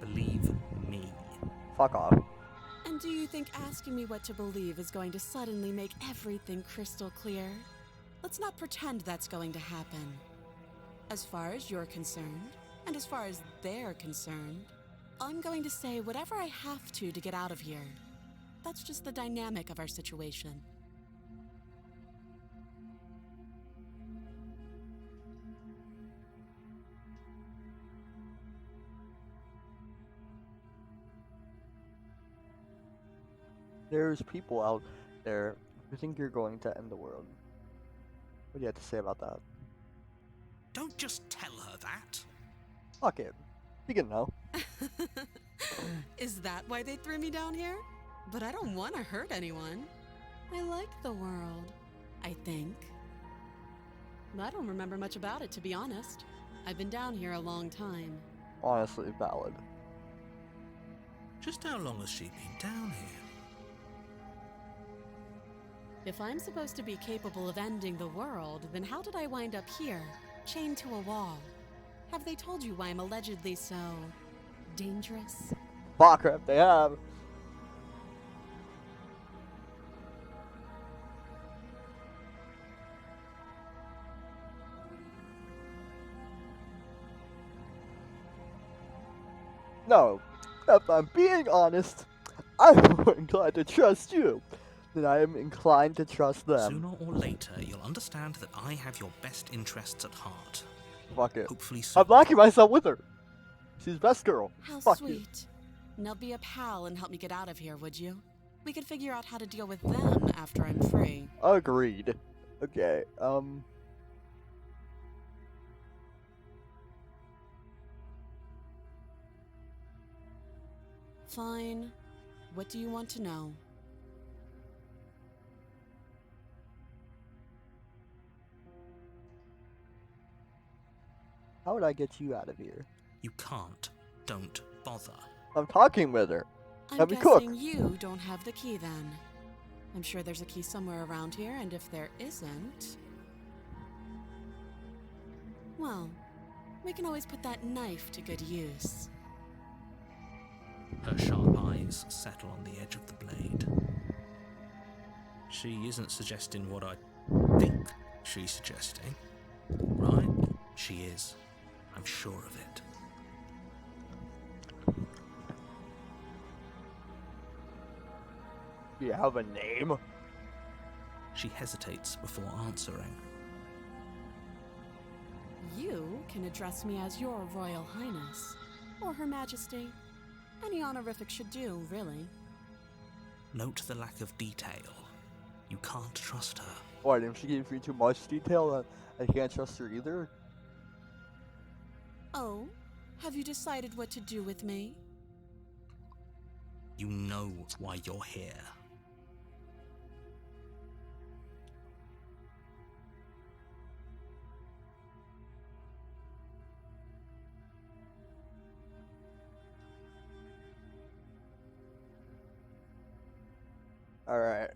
Believe me. Fuck off. And do you think asking me what to believe is going to suddenly make everything crystal clear? Let's not pretend that's going to happen. As far as you're concerned, and as far as they're concerned, I'm going to say whatever I have to get out of here. That's just the dynamic of our situation. There's people out there who think you're going to end the world. What do you have to say about that? Don't just tell her that. Fuck it. You can know. Is that why they threw me down here? But I don't want to hurt anyone. I like the world, I think. I don't remember much about it, to be honest. I've been down here a long time. Honestly, valid. Just how long has she been down here? If I'm supposed to be capable of ending the world, then how did I wind up here, chained to a wall? Have they told you why I'm allegedly so dangerous? Fuck crap, they have. No, if I'm being honest, I'm more inclined to trust you than I am inclined to trust them. Sooner or later, you'll understand that I have your best interests at heart. Fuck it. Hopefully soon. I'm locking myself with her. She's best girl. How Fuck you. sweet. Now be a pal and help me get out of here, would you? We could figure out how to deal with them after I'm free. Agreed. Okay, Fine. What do you want to know? How would I get you out of here? You can't. Don't bother. I'm talking with her. I'm Let me cook. guessing you don't have the key then. I'm sure there's a key somewhere around here, and if there isn't... well, we can always put that knife to good use. Her sharp eyes settle on the edge of the blade. She isn't suggesting what I think she's suggesting, right? She is. I'm sure of it. Do you have a name? She hesitates before answering. You can address me as Your Royal Highness, or Her Majesty. Any honorific should do, really. Note the lack of detail. You can't trust her. Why, didn't she give me too much detail that I can't trust her either? Oh, have you decided what to do with me? You know why you're here. Alright.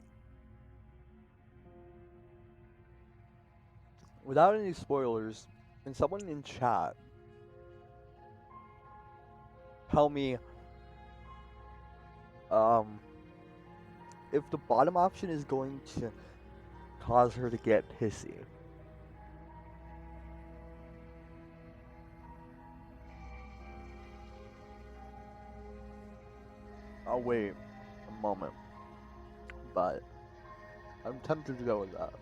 Without any spoilers, can someone in chat tell me if the bottom option is going to cause her to get pissy? I'll wait a moment, but I'm tempted to go with that.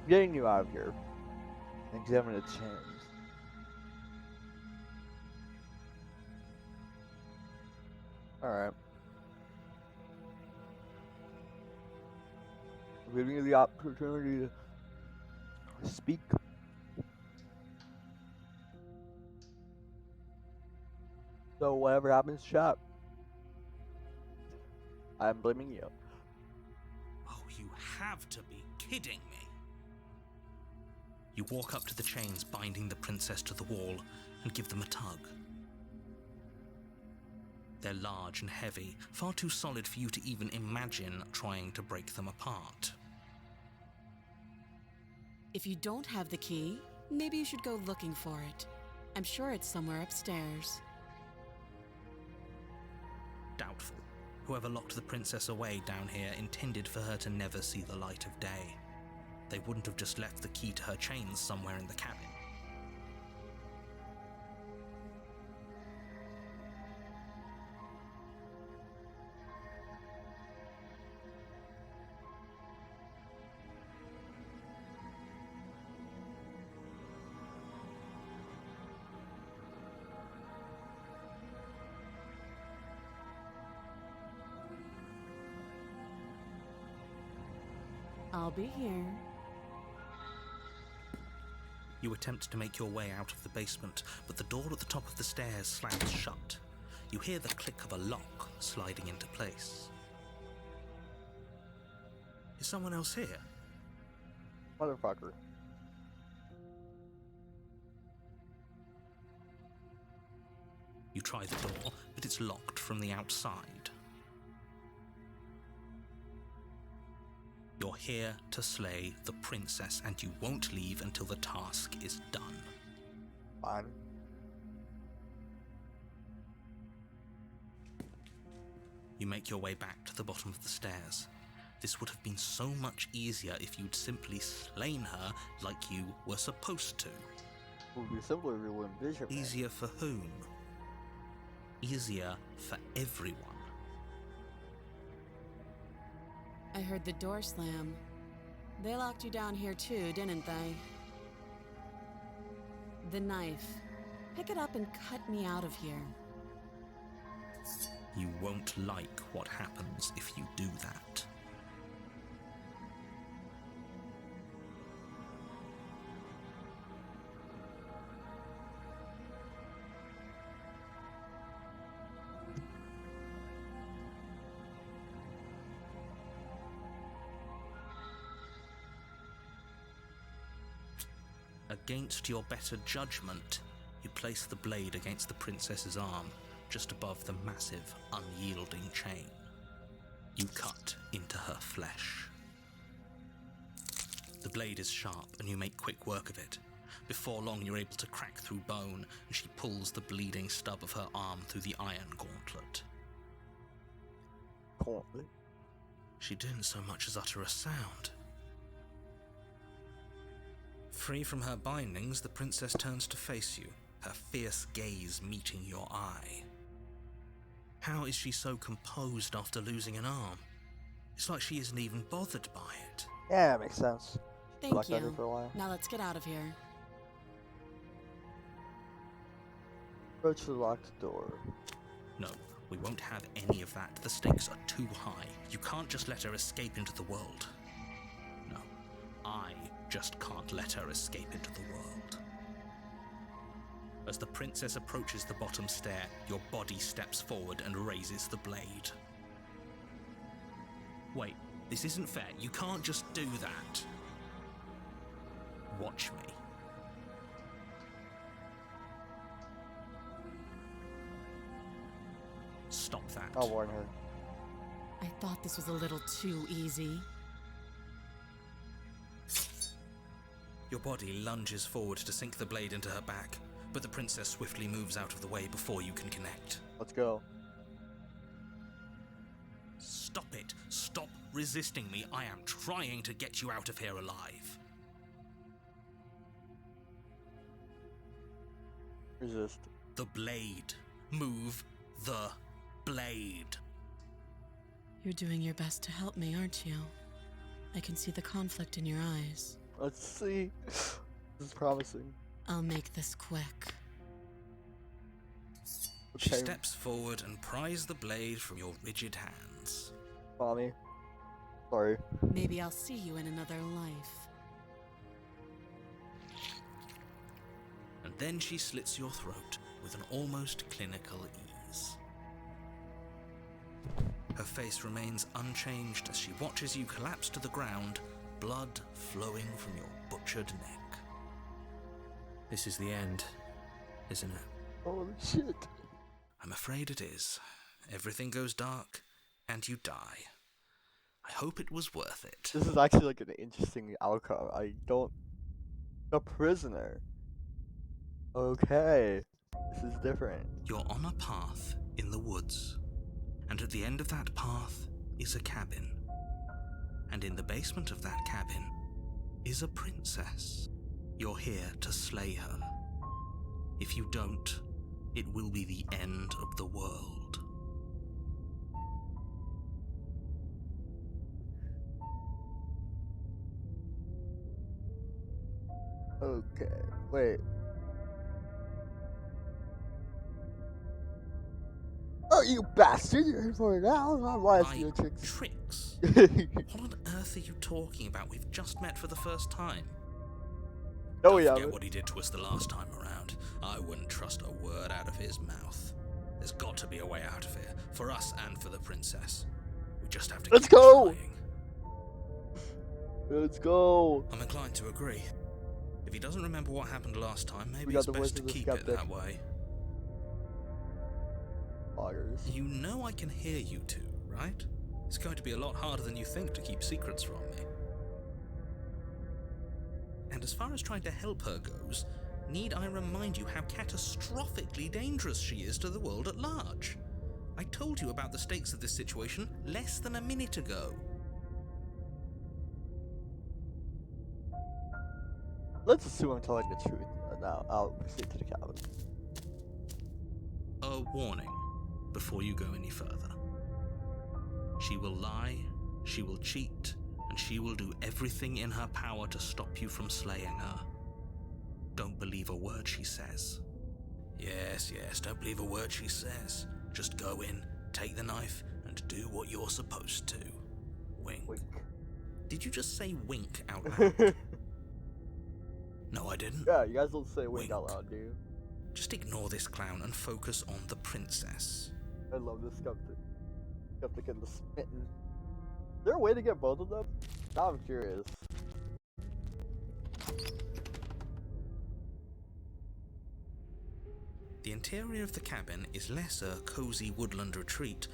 Getting you out of here and giving it a chance. Alright. Giving you the opportunity to speak. So whatever happens, chat, I'm blaming you. Oh, you have to be kidding me. You walk up to the chains binding the princess to the wall and give them a tug. They're large and heavy, far too solid for you to even imagine trying to break them apart. If you don't have the key, maybe you should go looking for it. I'm sure it's somewhere upstairs. Doubtful. Whoever locked the princess away down here intended for her to never see the light of day. They wouldn't have just left the key to her chains somewhere in the cabin. I'll be here. You attempt to make your way out of the basement, but the door at the top of the stairs slams shut. You hear the click of a lock sliding into place. Is someone else here? Motherfucker. You try the door, but it's locked from the outside. You're here to slay the princess, and you won't leave until the task is done. Fine. You make your way back to the bottom of the stairs. This would have been so much easier if you'd simply slain her like you were supposed to. It would be simpler if you were invisible. Easier for whom? Easier for everyone. I heard the door slam. They locked you down here too, didn't they? The knife. Pick it up and cut me out of here. You won't like what happens if you do that. Against your better judgment, you place the blade against the princess's arm, just above the massive, unyielding chain. You cut into her flesh. The blade is sharp, and you make quick work of it. Before long, you're able to crack through bone, and she pulls the bleeding stub of her arm through the iron gauntlet. Gauntlet? She didn't so much as utter a sound. Free from her bindings, the princess turns to face you, her fierce gaze meeting your eye. How is she so composed after losing an arm? It's like she isn't even bothered by it. Yeah, that makes sense. Thank Blacked out here you. for a while. Now let's get out of here. Approach the locked door. No, we won't have any of that. The stakes are too high. You can't just let her escape into the world. No, I just can't let her escape into the world. As the princess approaches the bottom stair, your body steps forward and raises the blade. Wait, this isn't fair. You can't just do that. Watch me. Stop that. I'll warn her. I thought this was a little too easy. Your body lunges forward to sink the blade into her back, but the princess swiftly moves out of the way before you can connect. Let's go. Stop it! Stop resisting me! I am trying to get you out of here alive. Resist. The blade. Move the blade. You're doing your best to help me, aren't you? I can see the conflict in your eyes. Let's see. This is promising. I'll make this quick. She Okay, steps forward and pries the blade from your rigid hands. mommy. Sorry. Maybe I'll see you in another life. And then she slits your throat with an almost clinical ease. Her face remains unchanged as she watches you collapse to the ground, blood flowing from your butchered neck. This is the end, isn't it? Holy shit. I'm afraid it is. Everything goes dark, and you die. I hope it was worth it. This is actually like an interesting outcome. I don't. A prisoner. Okay. This is different. You're on a path in the woods, and at the end of that path is a cabin. And in the basement of that cabin is a princess. You're here to slay her. If you don't, it will be the end of the world. Okay. Wait. Oh, you bastard! You're in for it now. Why is My your tricks? tricks? What on earth are you talking about? We've just met for the first time. No, Don't we forget haven't. what he did to us the last time around. I wouldn't trust a word out of his mouth. There's got to be a way out of here, for us and for the princess. We just have to Let's keep go! trying. Let's go. I'm inclined to agree. If he doesn't remember what happened last time, maybe got it's the voice best to of the keep it skeptic. that way. Loggers. You know I can hear you two, right? It's going to be a lot harder than you think to keep secrets from me. And as far as trying to help her goes, need I remind you how catastrophically dangerous she is to the world at large? I told you about the stakes of this situation less than a minute ago. Let's assume I'm telling the truth. Now I'll proceed to the cabin. A warning before you go any further. She will lie, she will cheat, and she will do everything in her power to stop you from slaying her. Don't believe a word she says. Yes, don't believe a word she says. Just go in, take the knife, and do what you're supposed to. Wink. Wink. Did you just say wink out loud? No, I didn't. Yeah, you guys don't say wink Wink. out loud, do you? Just ignore this clown and focus on the princess. I love this skeptic. Skeptic and the smitten. Is there a way to get both of them? Now I'm curious. The interior of the cabin is less a cozy woodland retreat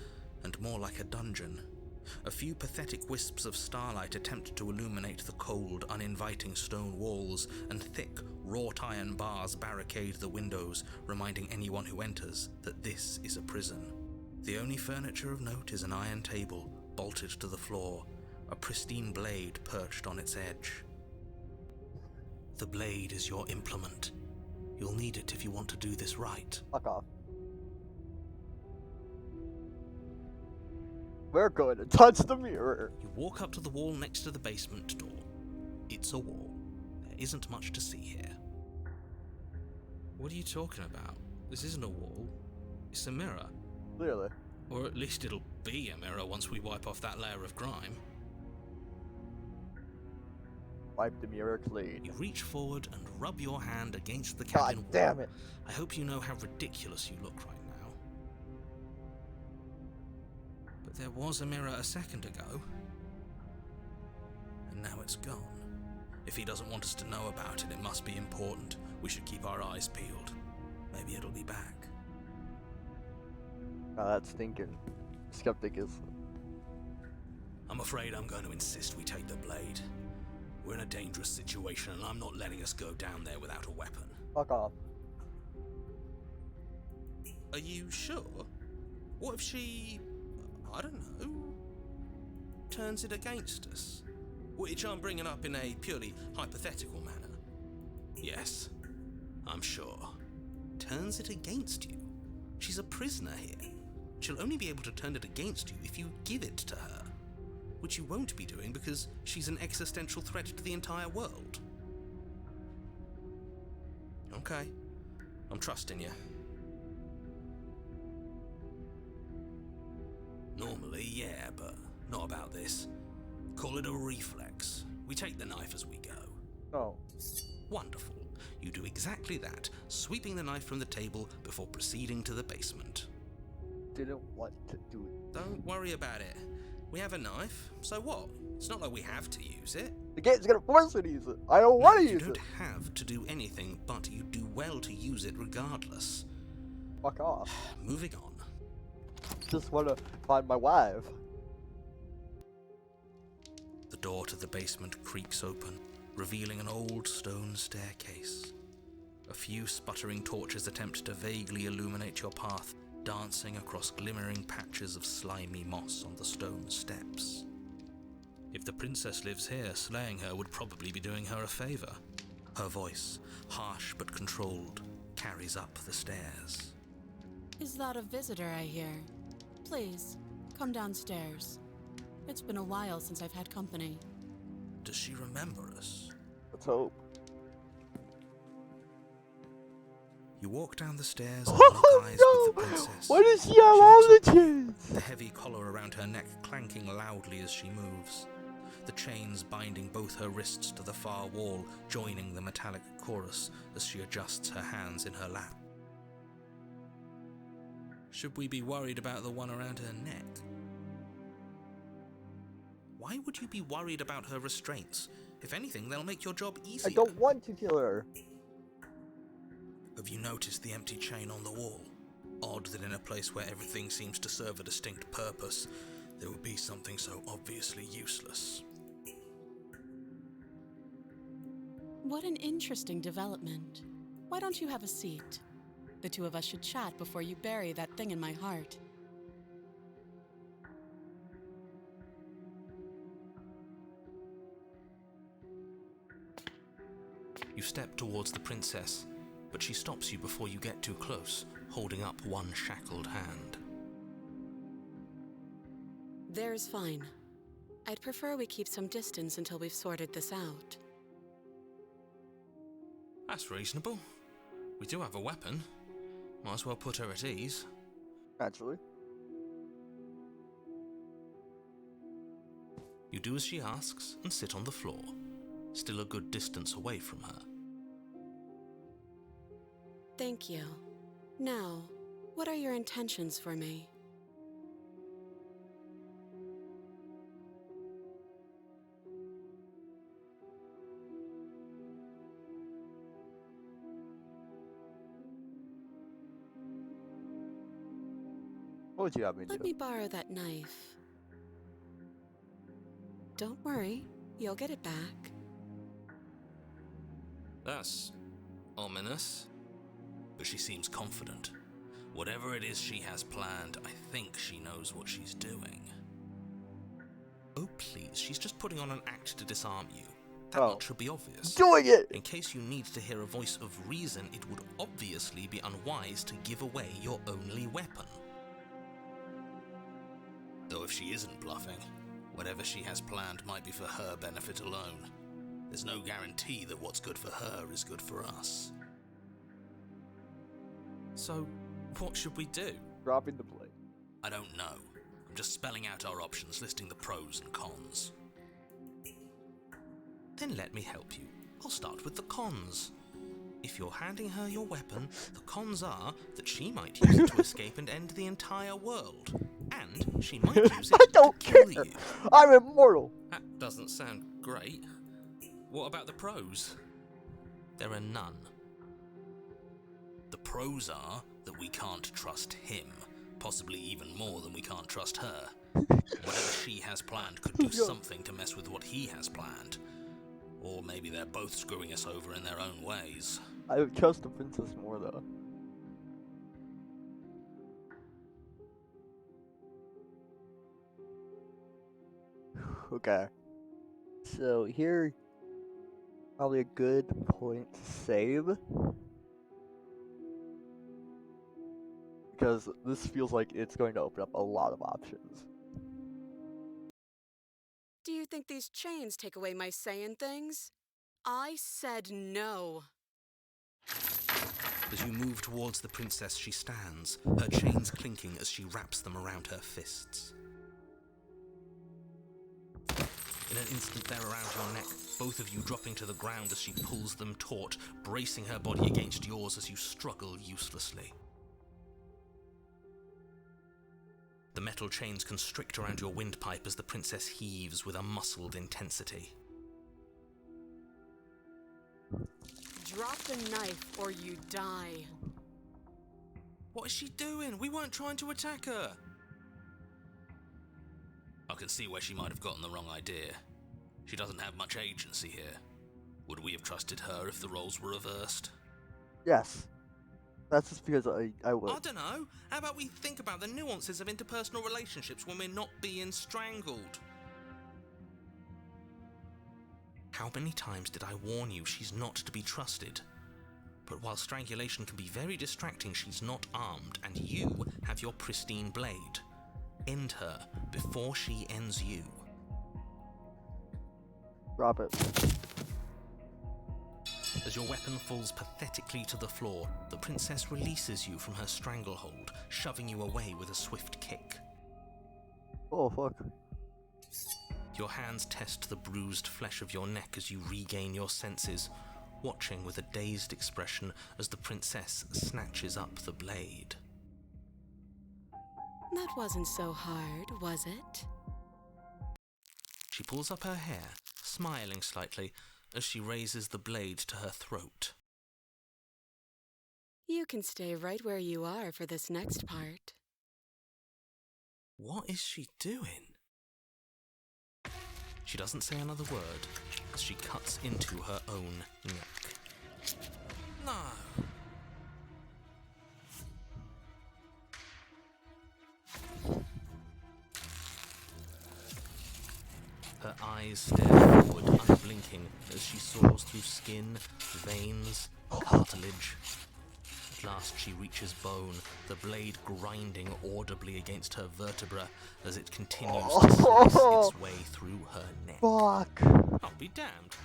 and more like a dungeon. A few pathetic wisps of starlight attempt to illuminate the cold, uninviting stone walls, and thick, wrought iron bars barricade the windows, reminding anyone who enters that this is a prison. The only furniture of note is an iron table, bolted to the floor, a pristine blade perched on its edge. The blade is your implement. You'll need it if you want to do this right. Fuck off. We're going to touch the mirror. You walk up to the wall next to the basement door. It's a wall. There isn't much to see here. What are you talking about? This isn't a wall. It's a mirror. Clearly. Or at least it'll be a mirror once we wipe off that layer of grime. Wipe the mirror clean. You reach forward and rub your hand against the God cabin wall. damn it. I hope you know how ridiculous you look right now. But there was a mirror a second ago. And now it's gone. If he doesn't want us to know about it, it must be important. We should keep our eyes peeled. Maybe it'll be back. Now that's thinking. Skeptic is. I'm afraid I'm going to insist we take the blade. We're in a dangerous situation, and I'm not letting us go down there without a weapon. Fuck off. Are you sure? What if she, I don't know, turns it against us? Which I'm bringing up in a purely hypothetical manner. Yes, I'm sure. Turns it against you? She's a prisoner here. She'll only be able to turn it against you if you give it to her. Which you won't be doing because she's an existential threat to the entire world. Okay, I'm trusting you. Normally, yeah, but not about this. Call it a reflex. We take the knife as we go. No. Wonderful. You do exactly that, sweeping the knife from the table before proceeding to the basement. Didn't want to do it. Don't worry about it. We have a knife, so what? It's not like we have to use it. The game's gonna force me to use it. I don't want to You use don't it. have to do anything, but you do well to use it regardless. Fuck off. Moving on. Just want to find my wife. The door to the basement creaks open, revealing an old stone staircase. A few sputtering torches attempt to vaguely illuminate your path, dancing across glimmering patches of slimy moss on the stone steps. If the princess lives here, slaying her would probably be doing her a favor. Her voice, harsh but controlled, carries up the stairs. Is that a visitor I hear? Please, come downstairs. It's been a while since I've had company. Does she remember us? Let's hope. You walk down the stairs and lock Oh eyes no! with the princess. Why does she have all the looks up, chains? the heavy collar around her neck clanking loudly as she moves. The chains binding both her wrists to the far wall, joining the metallic chorus as she adjusts her hands in her lap. Should we be worried about the one around her neck? Why would you be worried about her restraints? If anything, they'll make your job easier. I don't want to kill her. Have you noticed the empty chain on the wall? Odd that in a place where everything seems to serve a distinct purpose, there would be something so obviously useless. What an interesting development. Why don't you have a seat? The two of us should chat before you bury that thing in my heart. You step towards the princess, but she stops you before you get too close, holding up one shackled hand. There's fine. I'd prefer we keep some distance until we've sorted this out. That's reasonable. We do have a weapon. Might as well put her at ease. Naturally. You do as she asks and sit on the floor, still a good distance away from her. Thank you. Now, what are your intentions for me? What would you have me Let do? me borrow that knife. Don't worry, you'll get it back. That's ominous. But she seems confident. Whatever it is she has planned, I think she knows what she's doing. Oh, please, she's just putting on an act to disarm you. That Oh. much should be obvious. Doing it! In case you need to hear a voice of reason, it would obviously be unwise to give away your only weapon. Though if she isn't bluffing, whatever she has planned might be for her benefit alone. There's no guarantee that what's good for her is good for us. So, what should we do? Dropping the blade. I don't know. I'm just spelling out our options, listing the pros and cons. Then let me help you. I'll start with the cons. If you're handing her your weapon, the cons are that she might use it to escape and end the entire world. And she might use it I don't to kill care! you. I'm immortal! That doesn't sound great. What about the pros? There are none. The pros are that we can't trust him, possibly even more than we can't trust her. Whatever she has planned could do something to mess with what he has planned. Or maybe they're both screwing us over in their own ways. I would trust the princess more, though. Okay. So here, probably a good point to save. Because this feels like it's going to open up a lot of options. Do you think these chains take away my saying things? I said no. As you move towards the princess, she stands, her chains clinking as she wraps them around her fists. In an instant, they're around your neck, both of you dropping to the ground as she pulls them taut, bracing her body against yours as you struggle uselessly. The metal chains constrict around your windpipe as the princess heaves with a muscled intensity. Drop the knife or you die. What is she doing? We weren't trying to attack her. I can see where she might have gotten the wrong idea. She doesn't have much agency here. Would we have trusted her if the roles were reversed? Yes. That's just because I would. I don't know. How about we think about the nuances of interpersonal relationships when we're not being strangled? How many times did I warn you she's not to be trusted? But while strangulation can be very distracting, she's not armed, and you have your pristine blade. End her before she ends you. Drop it. As your weapon falls pathetically to the floor, the princess releases you from her stranglehold, shoving you away with a swift kick. Oh, fuck. Your hands test the bruised flesh of your neck as you regain your senses, watching with a dazed expression as the princess snatches up the blade. That wasn't so hard, was it? She pulls up her hair, smiling slightly, as she raises the blade to her throat. You can stay right where you are for this next part. What is she doing? She doesn't say another word as she cuts into her own neck. No. Her eyes stare forward, unblinking, as she saws through skin, veins, cartilage. At last she reaches bone, the blade grinding audibly against her vertebra as it continues to slice its way through her neck. Fuck. I'll be damned.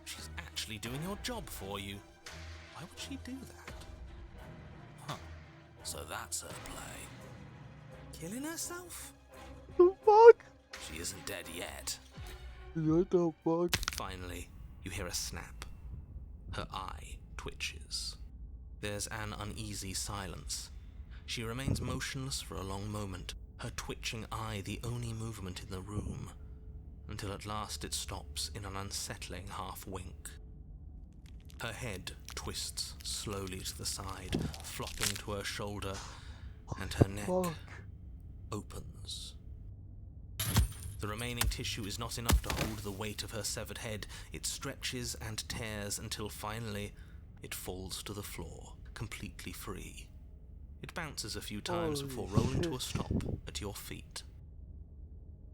She's actually doing your job for you. Why would she do that? Huh. So that's her play. Killing herself? The fuck? She isn't dead yet. What the fuck? Finally, you hear a snap. Her eye twitches. There's an uneasy silence. She remains motionless for a long moment, her twitching eye the only movement in the room, until at last it stops in an unsettling half-wink. Her head twists slowly to the side, flopping to her shoulder, and her neck Fuck. opens. The remaining tissue is not enough to hold the weight of her severed head. It stretches and tears until finally it falls to the floor, completely free. It bounces a few times before rolling to a stop at your feet.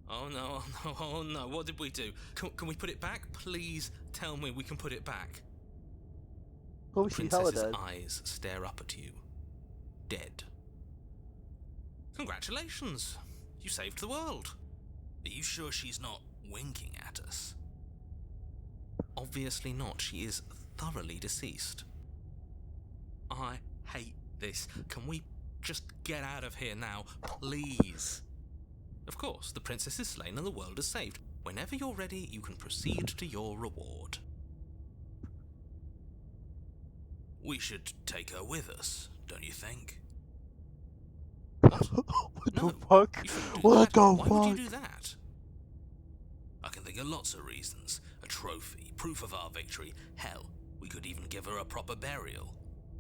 Oh no, oh no, oh no, what did we do? Can we put it back? Please tell me we can put it back. Oh, The she hella princess's dead. eyes stare up at you. Dead. Congratulations! You saved the world. Are you sure she's not winking at us? Obviously not. She is thoroughly deceased. I hate this. Can we just get out of here now, please? Of course, the princess is slain and the world is saved. Whenever you're ready, you can proceed to your reward. We should take her with us, don't you think? What? What No, the fuck? you shouldn't do What that. the Why would you fuck? do that? I can think of lots of reasons. A trophy, proof of our victory. Hell, we could even give her a proper burial.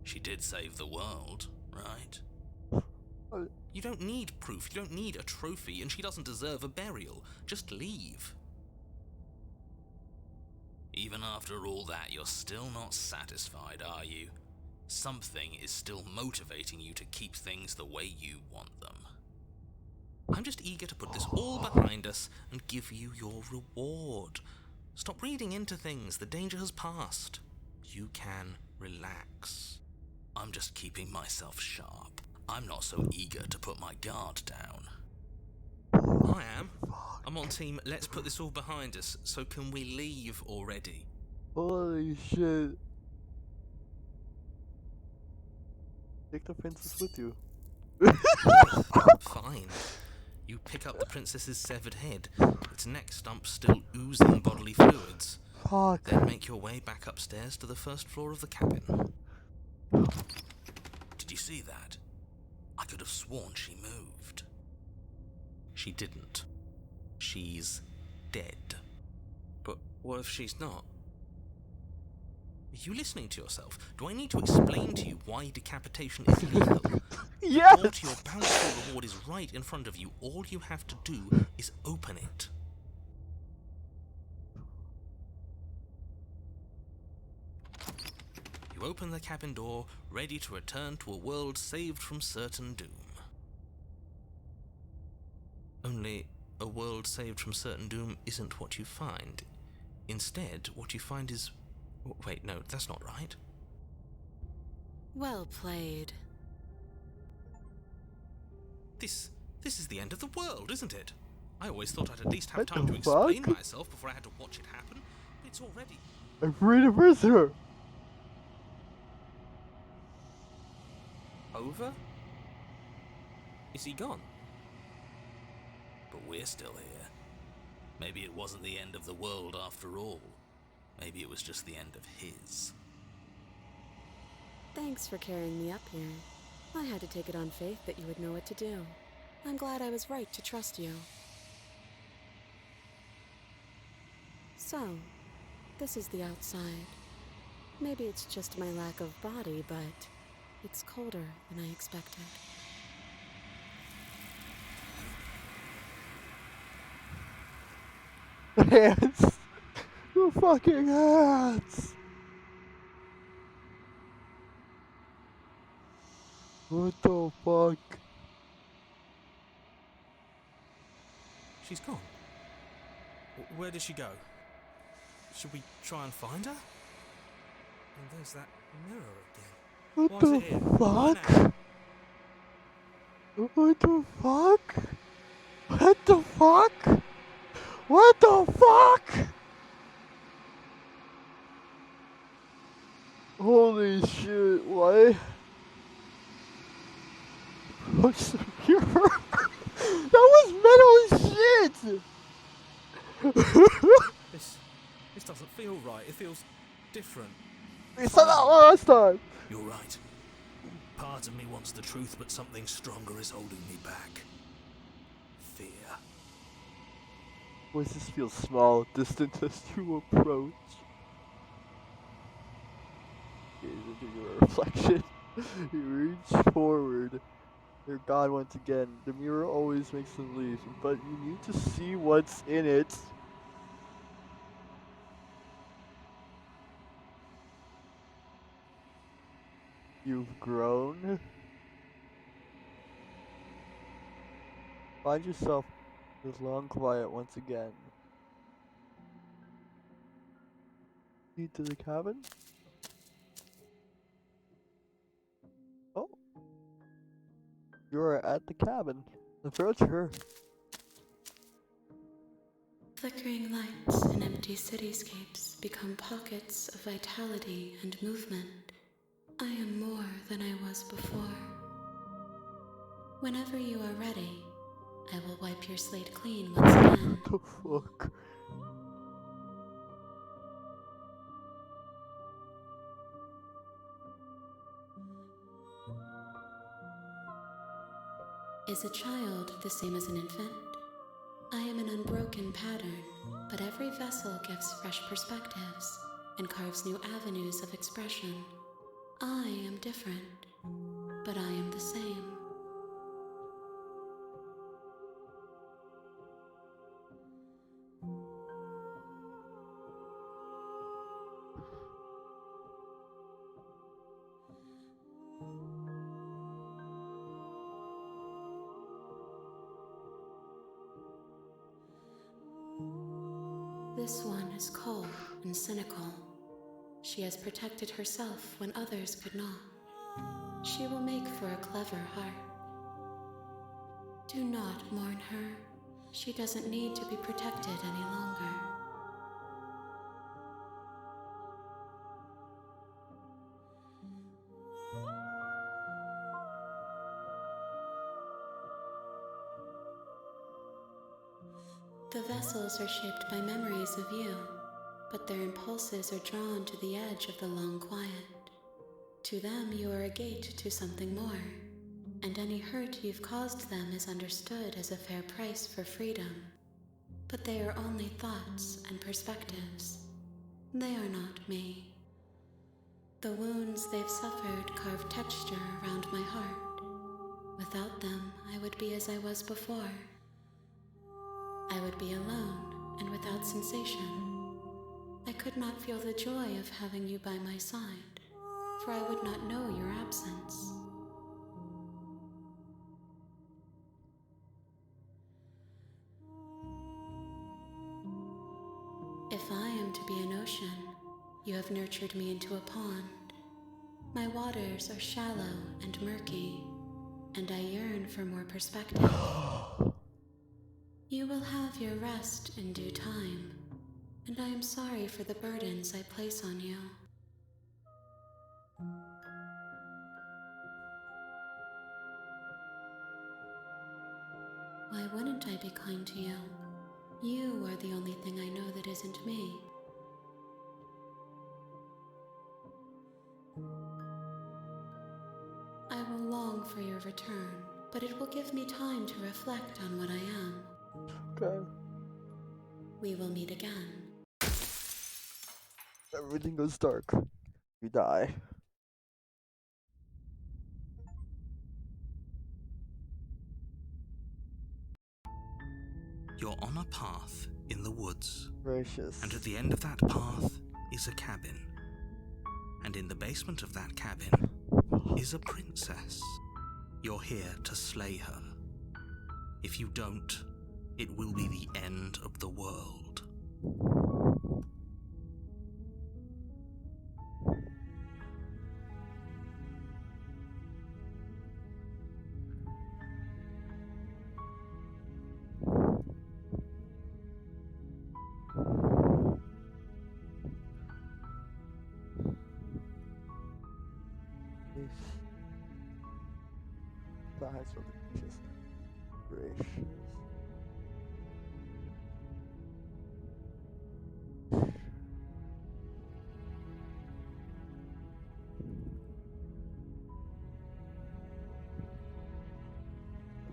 She did save the world, right? You don't need proof, you don't need a trophy, and she doesn't deserve a burial. Just leave. Even after all that, you're still not satisfied, are you? Something is still motivating you to keep things the way you want them. I'm just eager to put this all behind us and give you your reward. Stop reading into things. The danger has passed. You can relax. I'm just keeping myself sharp. I'm not so eager to put my guard down. I am. I'm on team, let's put this all behind us, so can we leave already? Holy shit. Take the princess with you. Fine. You pick up the princess's severed head, its neck stump still oozing bodily fluids. Fuck. Then make your way back upstairs to the first floor of the cabin. Did you see that? I could have sworn she moved. She didn't. She's dead. But what if she's not? Are you listening to yourself? Do I need to explain to you why decapitation is legal? Yes! The door to your bountiful reward is right in front of you. All you have to do is open it. You open the cabin door, ready to return to a world saved from certain doom. Only, a world saved from certain doom isn't what you find. Instead, what you find is... Wait, no, that's not right. Well played. This is the end of the world, isn't it? I always thought I'd at least have What time the to explain fuck? myself before I had to watch it happen. But it's already... I freed a prisoner! Over? Is he gone? But we're still here. Maybe it wasn't the end of the world after all. Maybe it was just the end of his. Thanks for carrying me up here. I had to take it on faith that you would know what to do. I'm glad I was right to trust you. So, this is the outside. Maybe it's just my lack of body, but it's colder than I expected. Hands! The fucking hands! What the fuck? She's gone. Where did she go? Should we try and find her? And there's that mirror again. What Why's the it here? Why fuck? now? What the fuck? What the fuck? What the fuck? Holy shit, what? What's the mirror? That was metal as shit! This doesn't feel right. It feels different. We said that last time! You're right. Part of me wants the truth, but something stronger is holding me back. Fear. Voices feel small, distant as you approach. Gaze into your reflection. You reach forward You're God once again. The mirror always makes them leave, but you need to see what's in it. You've grown. Find yourself with long quiet once again. Lead to the cabin? Oh, you are at the cabin. Approach her. Flickering lights and empty cityscapes become pockets of vitality and movement. I am more than I was before. Whenever you are ready, I will wipe your slate clean once again. The fuck? Is a child the same as an infant? I am an unbroken pattern, but every vessel gives fresh perspectives and carves new avenues of expression. I am different, but I am the same. This one is cold and cynical. She has protected herself when others could not. She will make for a clever heart. Do not mourn her. She doesn't need to be protected any longer. The vessels are shaped by memories of you, but their impulses are drawn to the edge of the long quiet. To them, you are a gate to something more, and any hurt you've caused them is understood as a fair price for freedom. But they are only thoughts and perspectives. They are not me. The wounds they've suffered carve texture around my heart. Without them, I would be as I was before. I would be alone and without sensation. I could not feel the joy of having you by my side, for I would not know your absence. If I am to be an ocean, you have nurtured me into a pond. My waters are shallow and murky, and I yearn for more perspective. You will have your rest in due time, and I am sorry for the burdens I place on you. Why wouldn't I be kind to you? You are the only thing I know that isn't me. I will long for your return, but it will give me time to reflect on what I am. Okay. We will meet again. Everything goes dark. You die. You're on a path in the woods, Gracious. and at the end of that path is a cabin. And in the basement of that cabin is a princess. You're here to slay her. If you don't, it will be the end of the world. The eyes of the gracious. Gracious.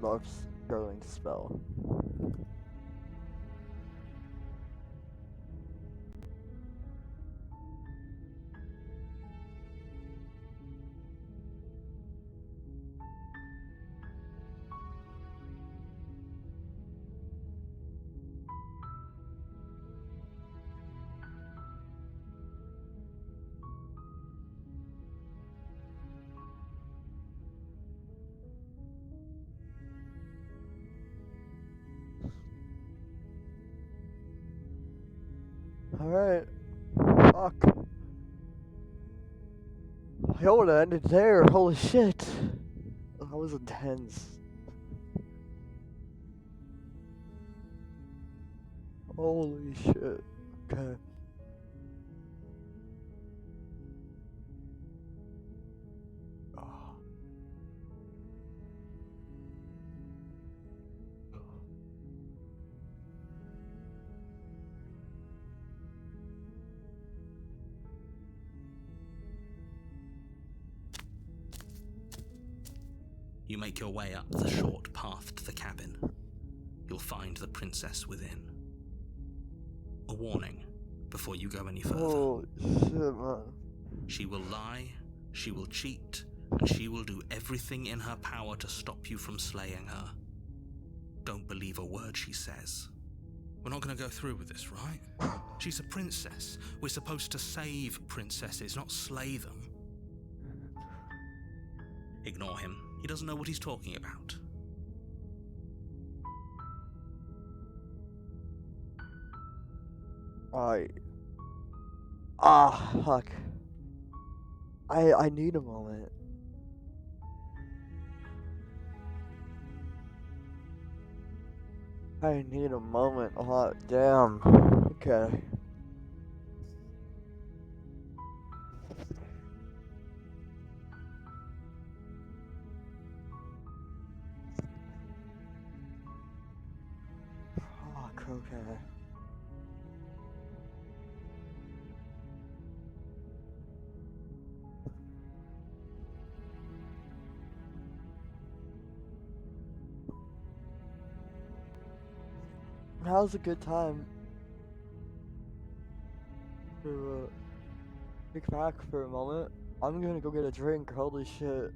Love's struggling to spell. show would have ended there. Holy shit. That was intense. Holy shit. Okay. Ah. You make your way up the short path to the cabin. You'll find the princess within. A warning before you go any further. Holy shit, man. She will lie, she will cheat, and she will do everything in her power to stop you from slaying her. Don't believe a word she says. We're not going to go through with this, right? She's a princess. We're supposed to save princesses, not slay them. Ignore him. He doesn't know what he's talking about. Fuck. I need a moment. I need a moment. Oh, damn. Okay. Fuck, okay. Now's a good time to kick back for a moment. I'm gonna go get a drink. Holy shit.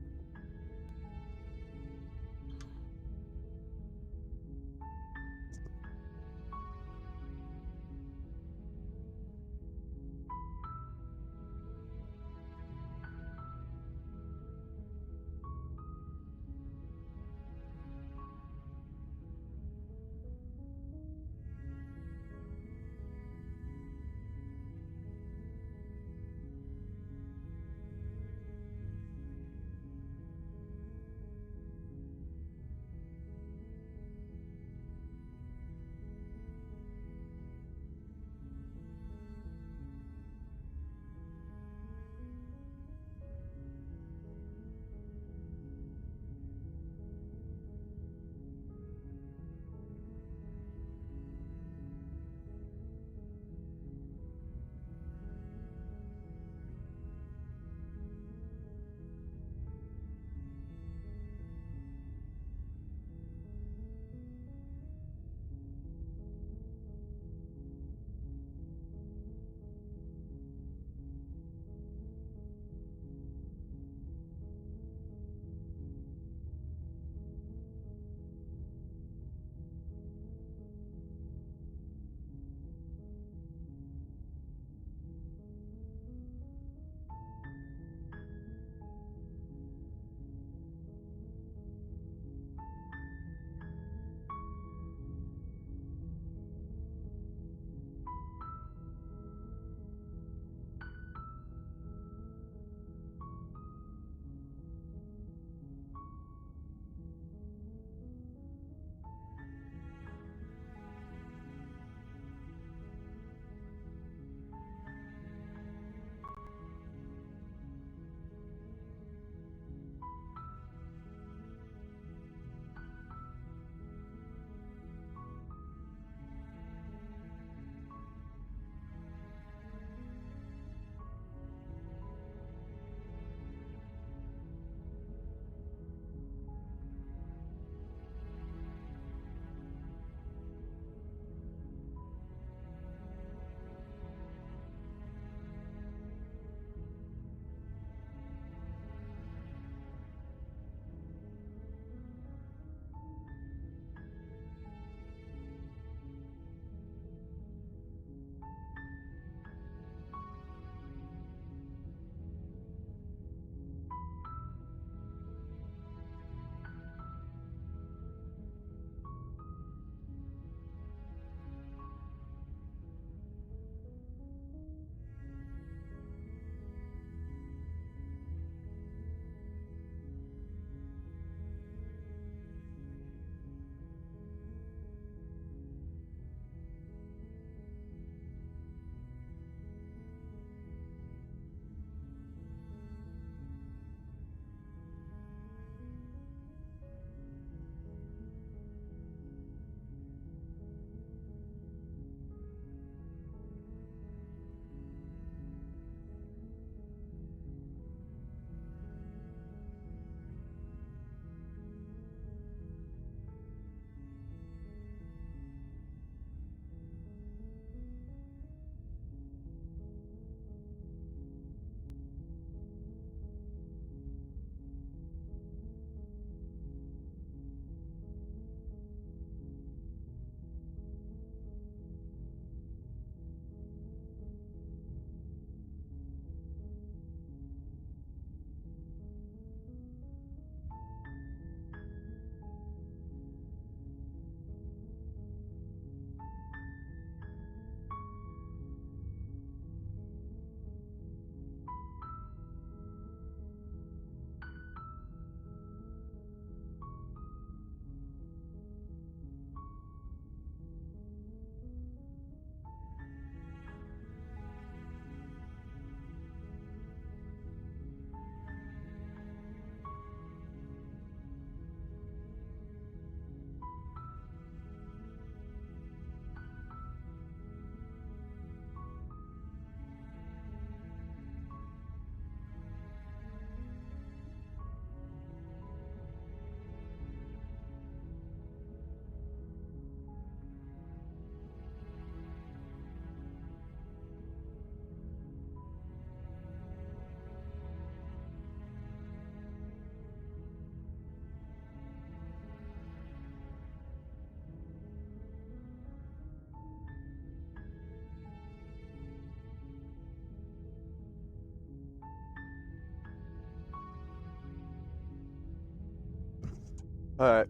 Alright,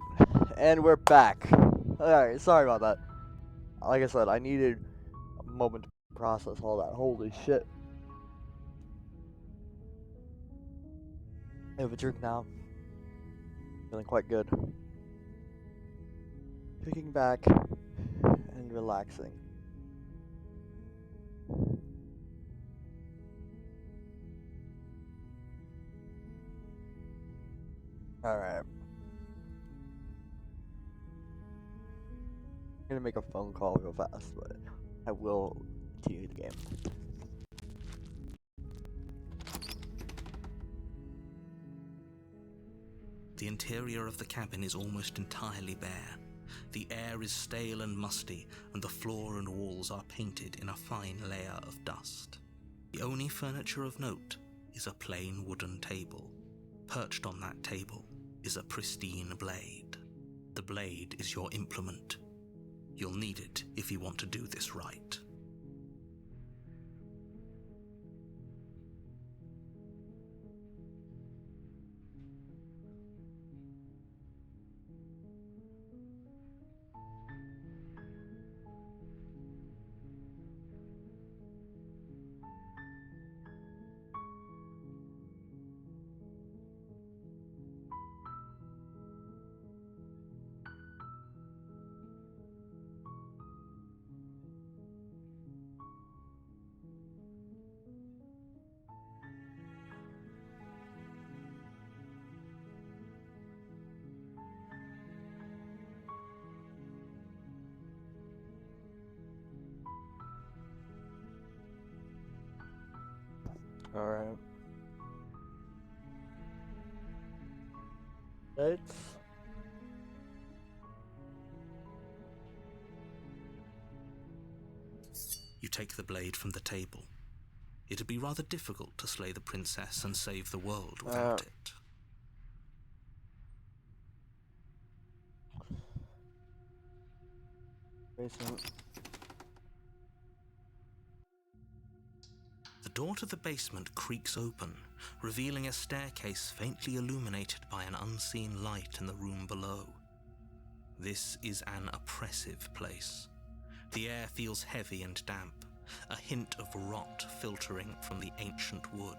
and we're back. Alright, sorry about that. Like I said, I needed a moment to process all that. Holy shit. I have a drink now. Feeling quite good. Kicking back and relaxing. Alright. I'm gonna make a phone call real fast, but I will continue the game. The interior of the cabin is almost entirely bare. The air is stale and musty, and the floor and walls are painted in a fine layer of dust. The only furniture of note is a plain wooden table. Perched on that table is a pristine blade. The blade is your implement. You'll need it if you want to do this right. Alright. Let's... You take the blade from the table. It'd be rather difficult to slay the princess and save the world without it. Basement. The door to the basement creaks open, revealing a staircase faintly illuminated by an unseen light in the room below. This is an oppressive place. The air feels heavy and damp, a hint of rot filtering from the ancient wood.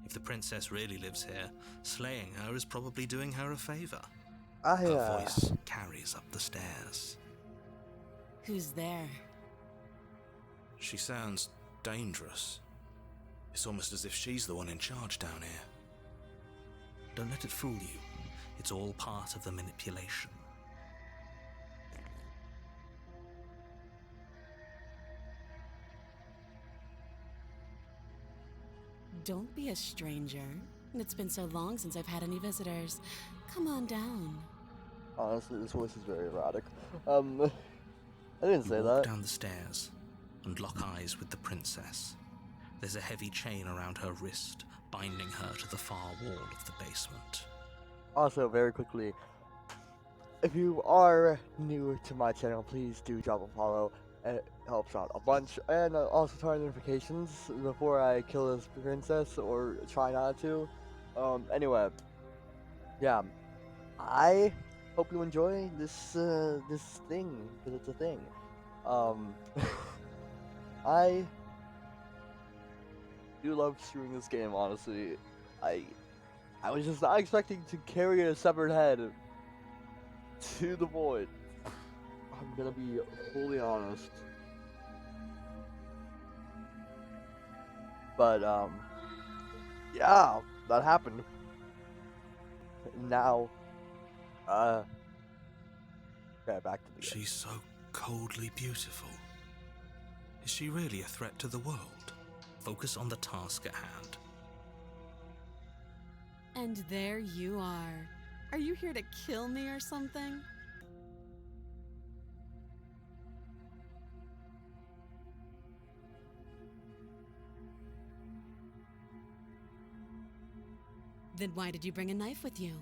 If the princess really lives here, slaying her is probably doing her a favor. Her voice carries up the stairs. Who's there? She sounds dangerous. It's almost as if she's the one in charge down here. Don't let it fool you. It's all part of the manipulation. Don't be a stranger. It's been so long since I've had any visitors. Come on down. Honestly, this voice is very erotic. I didn't say You walk that. down the stairs and lock eyes with the princess. There's a heavy chain around her wrist, binding her to the far wall of the basement. Also, very quickly, if you are new to my channel, please do drop a follow. It helps out a bunch. And also turn on notifications before I kill this princess, or try not to. Anyway, yeah. I hope you enjoy this this thing, because it's a thing. I do love streaming this game, honestly. I was just not expecting to carry a severed head to the void. I'm gonna be fully honest. But yeah, that happened. Now okay, back to the game. She's so coldly beautiful. Is she really a threat to the world? Focus on the task at hand. And there you are. Are you here to kill me or something? Then why did you bring a knife with you?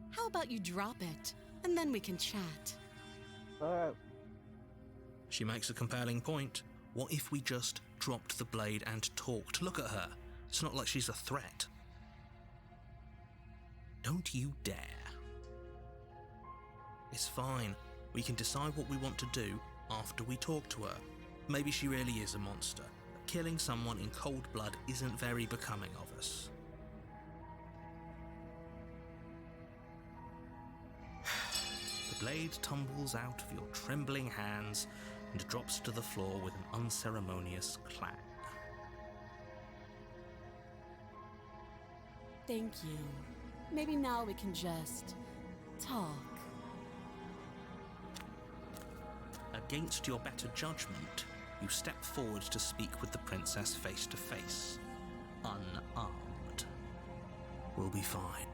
How about you drop it, and then we can chat. Alright. She makes a compelling point. What if we just dropped the blade and talked? Look at her. It's not like she's a threat. Don't you dare. It's fine. We can decide what we want to do after we talk to her. Maybe she really is a monster. Killing someone in cold blood isn't very becoming of us. The blade tumbles out of your trembling hands and drops to the floor with an unceremonious clang. Thank you. Maybe now we can just talk. Against your better judgment, you step forward to speak with the princess face to face, unarmed. We'll be fine.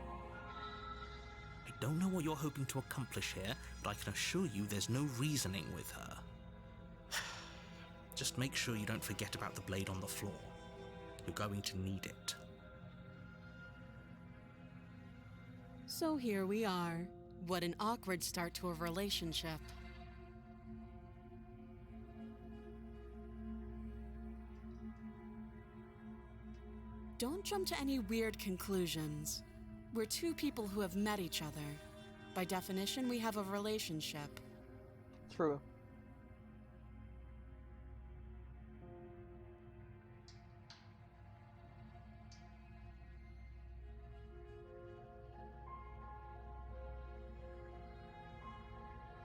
I don't know what you're hoping to accomplish here, but I can assure you there's no reasoning with her. Just make sure you don't forget about the blade on the floor. You're going to need it. So here we are. What an awkward start to a relationship. Don't jump to any weird conclusions. We're two people who have met each other. By definition, we have a relationship. True.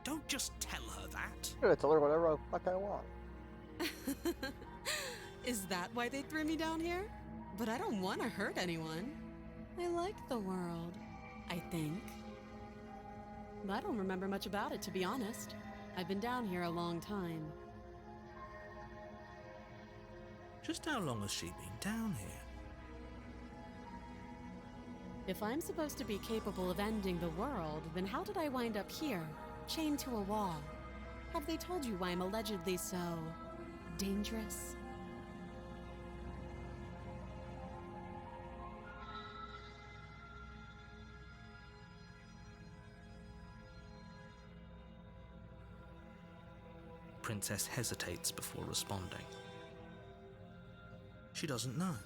Don't just tell her that. I'm gonna tell her whatever the fuck I want. Is that why they threw me down here? But I don't want to hurt anyone. I like the world, I think. I don't remember much about it, to be honest. I've been down here a long time. Just how long has she been down here? If I'm supposed to be capable of ending the world, then how did I wind up here, chained to a wall? Have they told you why I'm allegedly so dangerous? Princess hesitates before responding. She doesn't know.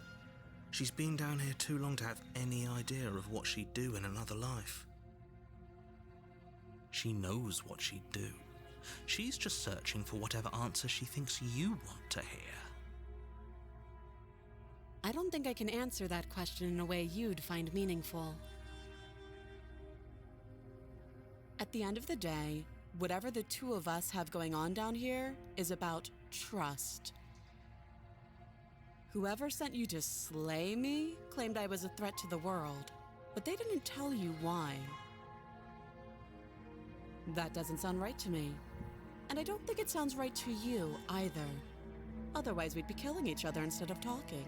She's been down here too long to have any idea of what she'd do in another life. She knows what she'd do. She's just searching for whatever answer she thinks you want to hear. I don't think I can answer that question in a way you'd find meaningful. At the end of the day, whatever the two of us have going on down here is about trust. Whoever sent you to slay me claimed I was a threat to the world, but they didn't tell you why. That doesn't sound right to me. And I don't think it sounds right to you either. Otherwise, we'd be killing each other instead of talking.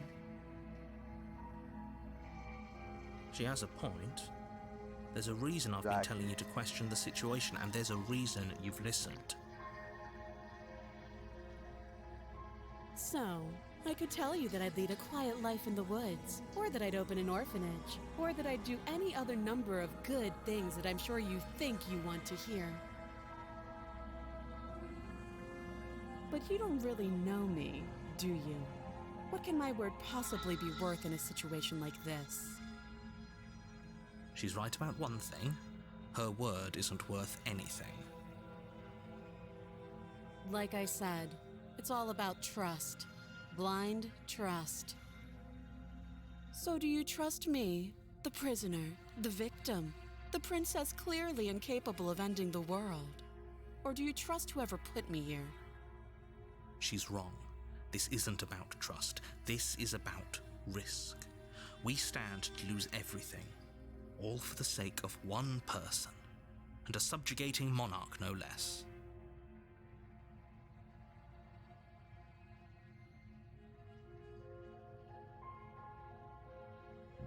She has a point. There's a reason I've been Right. telling you to question the situation, and there's a reason you've listened. So, I could tell you that I'd lead a quiet life in the woods, or that I'd open an orphanage, or that I'd do any other number of good things that I'm sure you think you want to hear. But you don't really know me, do you? What can my word possibly be worth in a situation like this? She's right about one thing. Her word isn't worth anything. Like I said, it's all about trust. Blind trust. So do you trust me, the prisoner, the victim, the princess clearly incapable of ending the world? Or do you trust whoever put me here? She's wrong. This isn't about trust. This is about risk. We stand to lose everything, all for the sake of one person, and a subjugating monarch no less.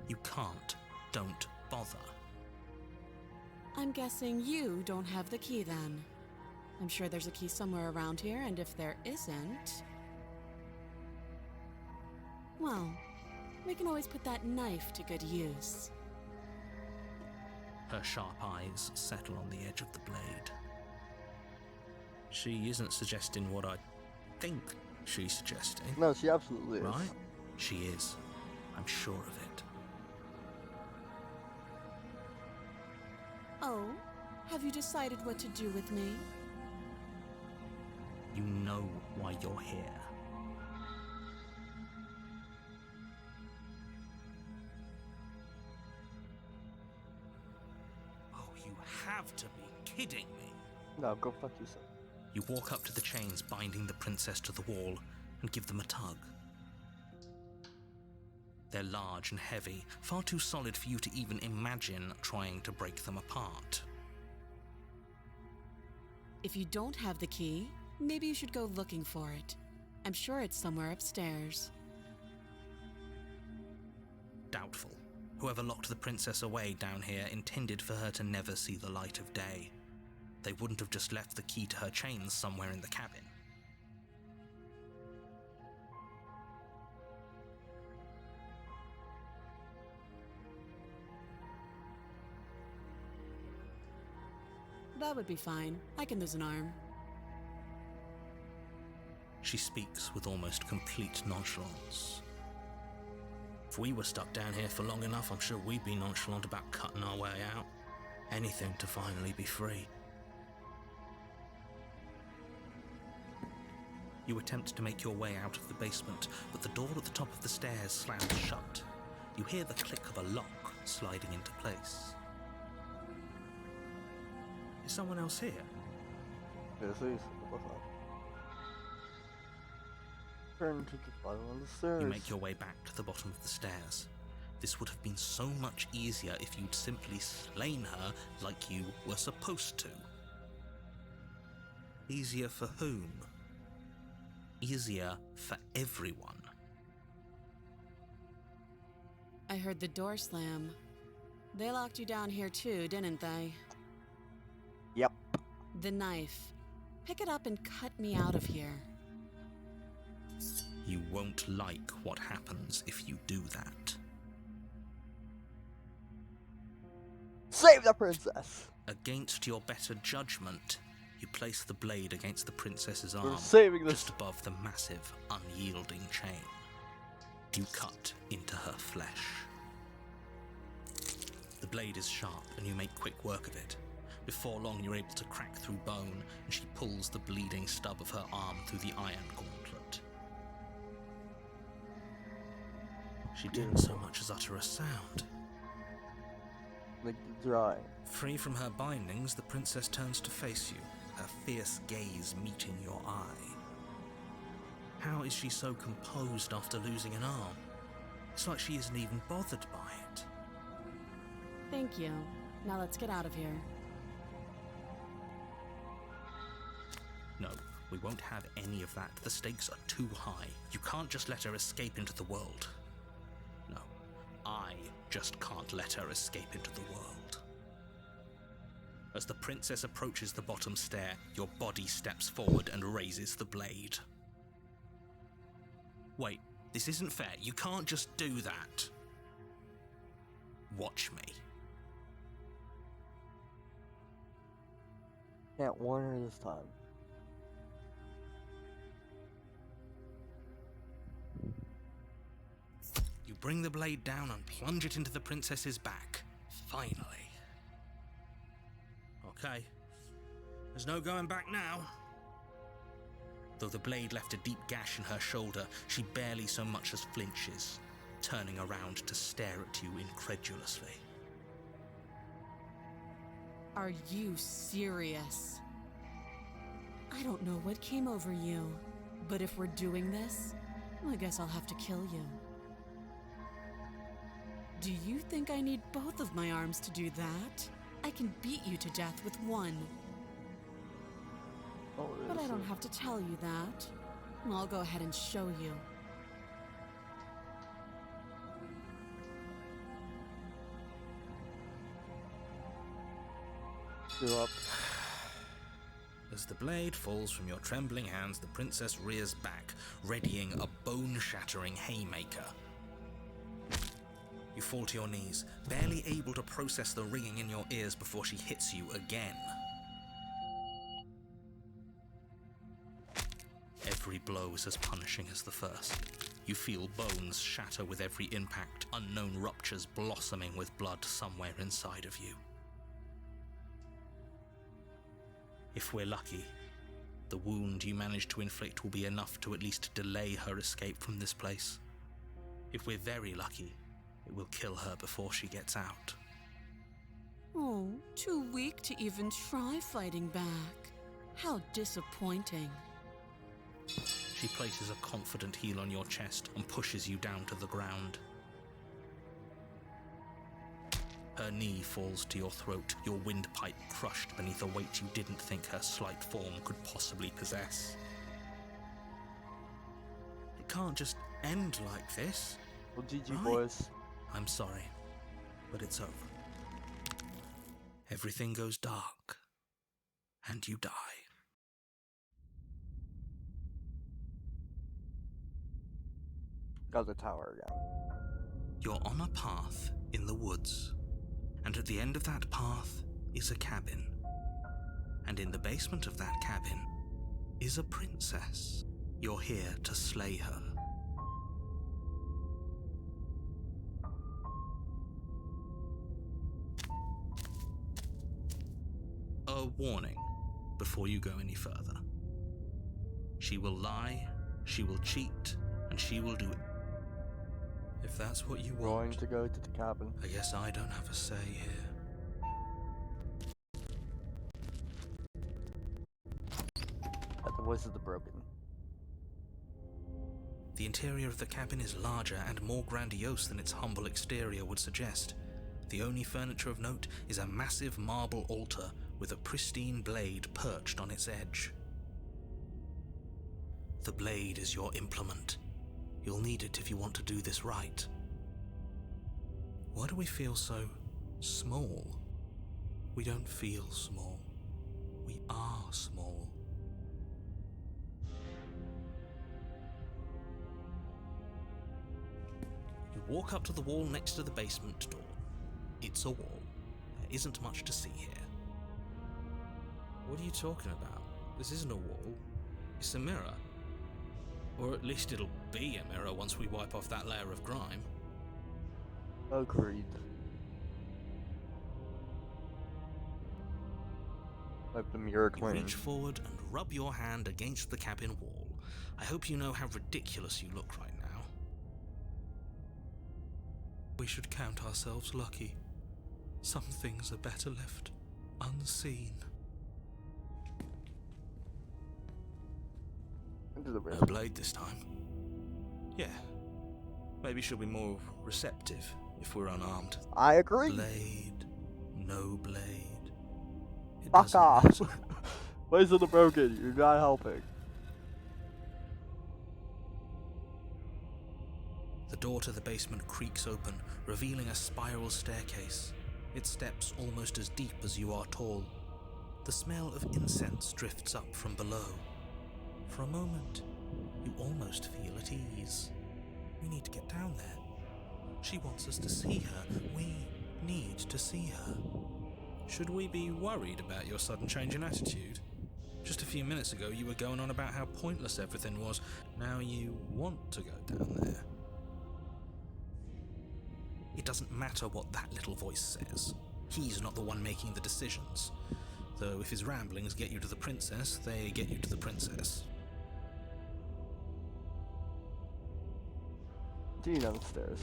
You can't. Don't bother. I'm guessing you don't have the key then. I'm sure there's a key somewhere around here, and if there isn't... well, we can always put that knife to good use. Her sharp eyes settle on the edge of the blade. She isn't suggesting what I think she's suggesting. No, she absolutely is. Right? She is. I'm sure of it. Oh, have you decided what to do with me? You know why you're here. Oh, you have to be kidding me. No, go fuck yourself. You walk up to the chains binding the princess to the wall and give them a tug. They're large and heavy, far too solid for you to even imagine trying to break them apart. If you don't have the key, maybe you should go looking for it. I'm sure it's somewhere upstairs. Doubtful. Whoever locked the princess away down here intended for her to never see the light of day. They wouldn't have just left the key to her chains somewhere in the cabin. That would be fine. I can lose an arm. She speaks with almost complete nonchalance. If we were stuck down here for long enough, I'm sure we'd be nonchalant about cutting our way out. Anything to finally be free. You attempt to make your way out of the basement, but the door at the top of the stairs slams shut. You hear the click of a lock sliding into place. Is someone else here? This is what the fuck. Turn to the bottom of the stairs. You make your way back to the bottom of the stairs. This would have been so much easier if you'd simply slain her like you were supposed to. Easier for whom? Easier for everyone. I heard the door slam. They locked you down here too, didn't they? Yep. The knife. Pick it up and cut me out of here. You won't like what happens if you do that. Save the princess! Against your better judgment, you place the blade against the princess's We're arm, saving this. just above the massive, unyielding chain. You cut into her flesh. The blade is sharp, and you make quick work of it. Before long, you're able to crack through bone, and she pulls the bleeding stub of her arm through the iron gauntlet. She didn't so much as utter a sound. Like dry. Free from her bindings, the princess turns to face you, her fierce gaze meeting your eye. How is she so composed after losing an arm? It's like she isn't even bothered by it. Thank you. Now let's get out of here. No, we won't have any of that. The stakes are too high. You can't just let her escape into the world. No, I just can't let her escape into the world. As the princess approaches the bottom stair, your body steps forward and raises the blade. Wait, this isn't fair. You can't just do that. Watch me. Can't warn her this time. You bring the blade down and plunge it into the princess's back. Finally. Okay. There's no going back now. Though the blade left a deep gash in her shoulder, she barely so much as flinches, turning around to stare at you incredulously. Are you serious? I don't know what came over you, but if we're doing this, I guess I'll have to kill you. Do you think I need both of my arms to do that? I can beat you to death with one. Oh, But I don't have to tell you that. I'll go ahead and show you. Give up. As the blade falls from your trembling hands, the princess rears back, readying a bone-shattering haymaker. You fall to your knees, barely able to process the ringing in your ears before she hits you again. Every blow is as punishing as the first. You feel bones shatter with every impact, unknown ruptures blossoming with blood somewhere inside of you. If we're lucky, the wound you manage to inflict will be enough to at least delay her escape from this place. If we're very lucky, it will kill her before she gets out. Oh, too weak to even try fighting back. How disappointing. She places a confident heel on your chest and pushes you down to the ground. Her knee falls to your throat, your windpipe crushed beneath a weight you didn't think her slight form could possibly possess. It can't just end like this. Well, GG, Right. boys. I'm sorry, but it's over. Everything goes dark, and you die. Got the tower again. You're on a path in the woods, and at the end of that path is a cabin. And in the basement of that cabin is a princess. You're here to slay her. A warning before you go any further. She will lie, she will cheat, and she will do it. If that's what you Going want, to go to the cabin. I guess I don't have a say here. At the voice of the broken. The interior of the cabin is larger and more grandiose than its humble exterior would suggest. The only furniture of note is a massive marble altar with a pristine blade perched on its edge. The blade is your implement. You'll need it if you want to do this right. Why do we feel so small? We don't feel small. We are small. You walk up to the wall next to the basement door. It's a wall. There isn't much to see here. What are you talking about? This isn't a wall. It's a mirror. Or at least it'll be a mirror once we wipe off that layer of grime. Agreed. Wipe the mirror You clean. reach forward and rub your hand against the cabin wall. I hope you know how ridiculous you look right now. We should count ourselves lucky. Some things are better left unseen. Into the No basement. blade this time. Yeah. Maybe she'll be more receptive if we're unarmed. I agree. Blade, no blade. It Fuck doesn't off. matter. Voice of the broken. You're not helping. The door to the basement creaks open, revealing a spiral staircase. Its steps almost as deep as you are tall. The smell of incense drifts up from below. For a moment, you almost feel at ease. We need to get down there. She wants us to see her. We need to see her. Should we be worried about your sudden change in attitude? Just a few minutes ago you were going on about how pointless everything was. Now you want to go down there. It doesn't matter what that little voice says. He's not the one making the decisions. Though if his ramblings get you to the princess, they get you to the princess. Continue down the stairs.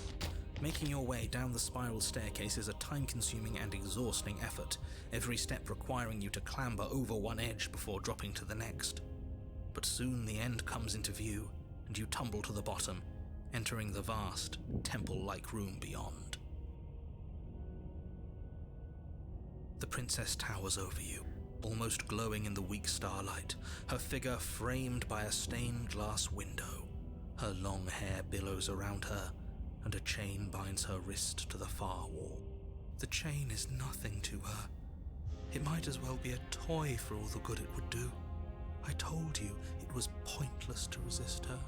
Making your way down the spiral staircase is a time-consuming and exhausting effort, every step requiring you to clamber over one edge before dropping to the next. But soon the end comes into view, and you tumble to the bottom, entering the vast, temple-like room beyond. The princess towers over you, almost glowing in the weak starlight, her figure framed by a stained glass window. Her long hair billows around her, and a chain binds her wrist to the far wall. The chain is nothing to her. It might as well be a toy for all the good it would do. I told you it was pointless to resist her.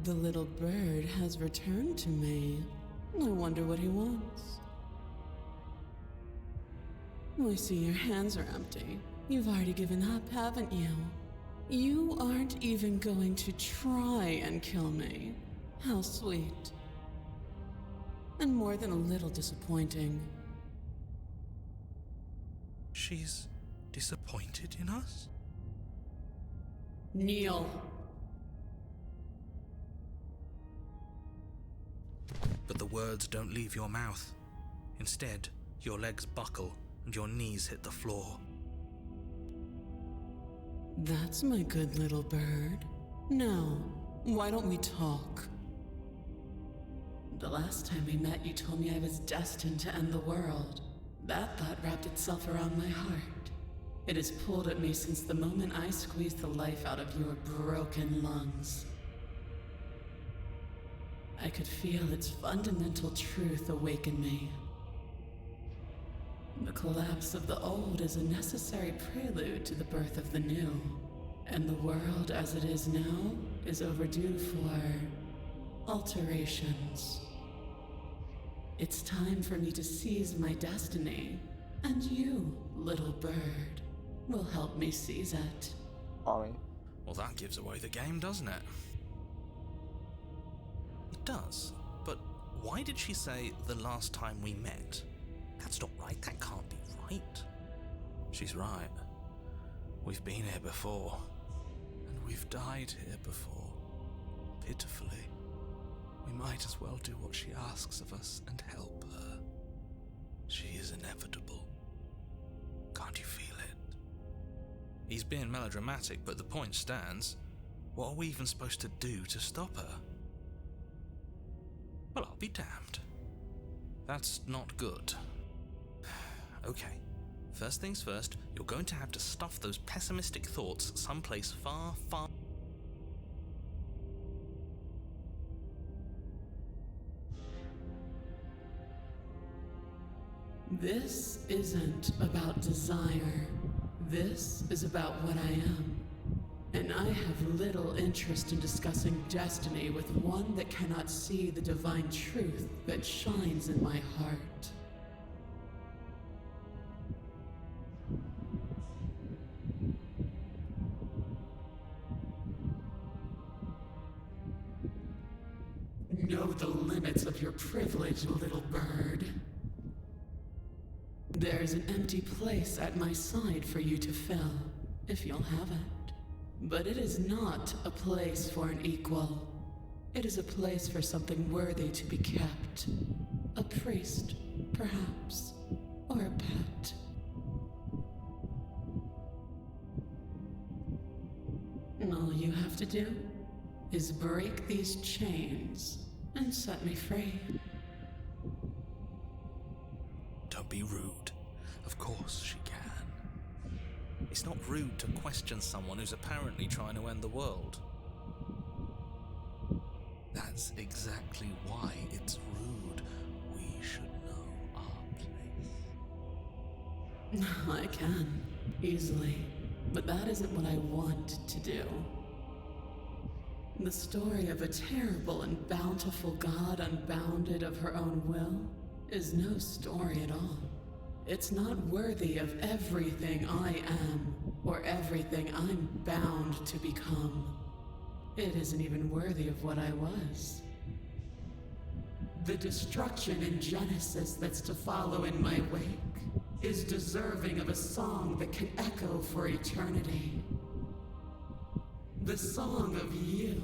The little bird has returned to me. I wonder what he wants. I see your hands are empty. You've already given up, haven't you? You aren't even going to try and kill me. How sweet. And more than a little disappointing. She's Disappointed in us? Kneel. But the words don't leave your mouth. Instead, your legs buckle and your knees hit the floor. That's my good little bird. Now, why don't we talk? The last time we met, you told me I was destined to end the world. That thought wrapped itself around my heart. It has pulled at me since the moment I squeezed the life out of your broken lungs. I could feel its fundamental truth awaken me. The collapse of the old is a necessary prelude to the birth of the new, and the world as it is now is overdue for alterations. It's time for me to seize my destiny, and you, little bird, will help me seize it. Mommy. Well, that gives away the game, doesn't it? It does. But why did she say the last time we met? That's not right. That can't be right. She's right. We've been here before. And we've died here before. Pitifully. We might as well do what she asks of us and help her. She is inevitable. Can't you feel it? He's being melodramatic, but the point stands. What are we even supposed to do to stop her? Well, I'll be damned. That's not good. Okay, first things first, you're going to have to stuff those pessimistic thoughts someplace far, far... This isn't about desire. This is about what I am. And I have little interest in discussing destiny with one that cannot see the divine truth that shines in my heart. Know the limits of your privilege, little bird. There's an empty place at my side for you to fill, if you'll have it. But it is not a place for an equal. It is a place for something worthy to be kept. A priest, perhaps, or a pet. All you have to do is break these chains and set me free. Don't be rude. Of course she can. It's not rude to question someone who's apparently trying to end the world. That's exactly why it's rude. We should know our place. I can, easily. But that isn't what I want to do. The story of a terrible and bountiful god unbounded of her own will is no story at all. It's not worthy of everything I am, or everything I'm bound to become. It isn't even worthy of what I was. The destruction in Genesis that's to follow in my wake is deserving of a song that can echo for eternity. The song of you,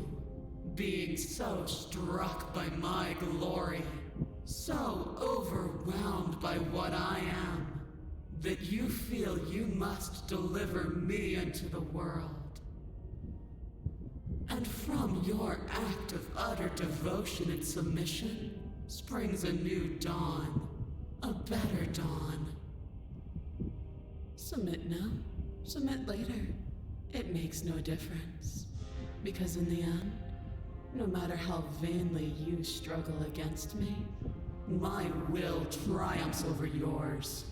being so struck by my glory, so overwhelmed by what I am, that you feel you must deliver me into the world. And from your act of utter devotion and submission springs a new dawn, a better dawn. Submit now, submit later. It makes no difference. Because in the end, no matter how vainly you struggle against me, my will triumphs over yours.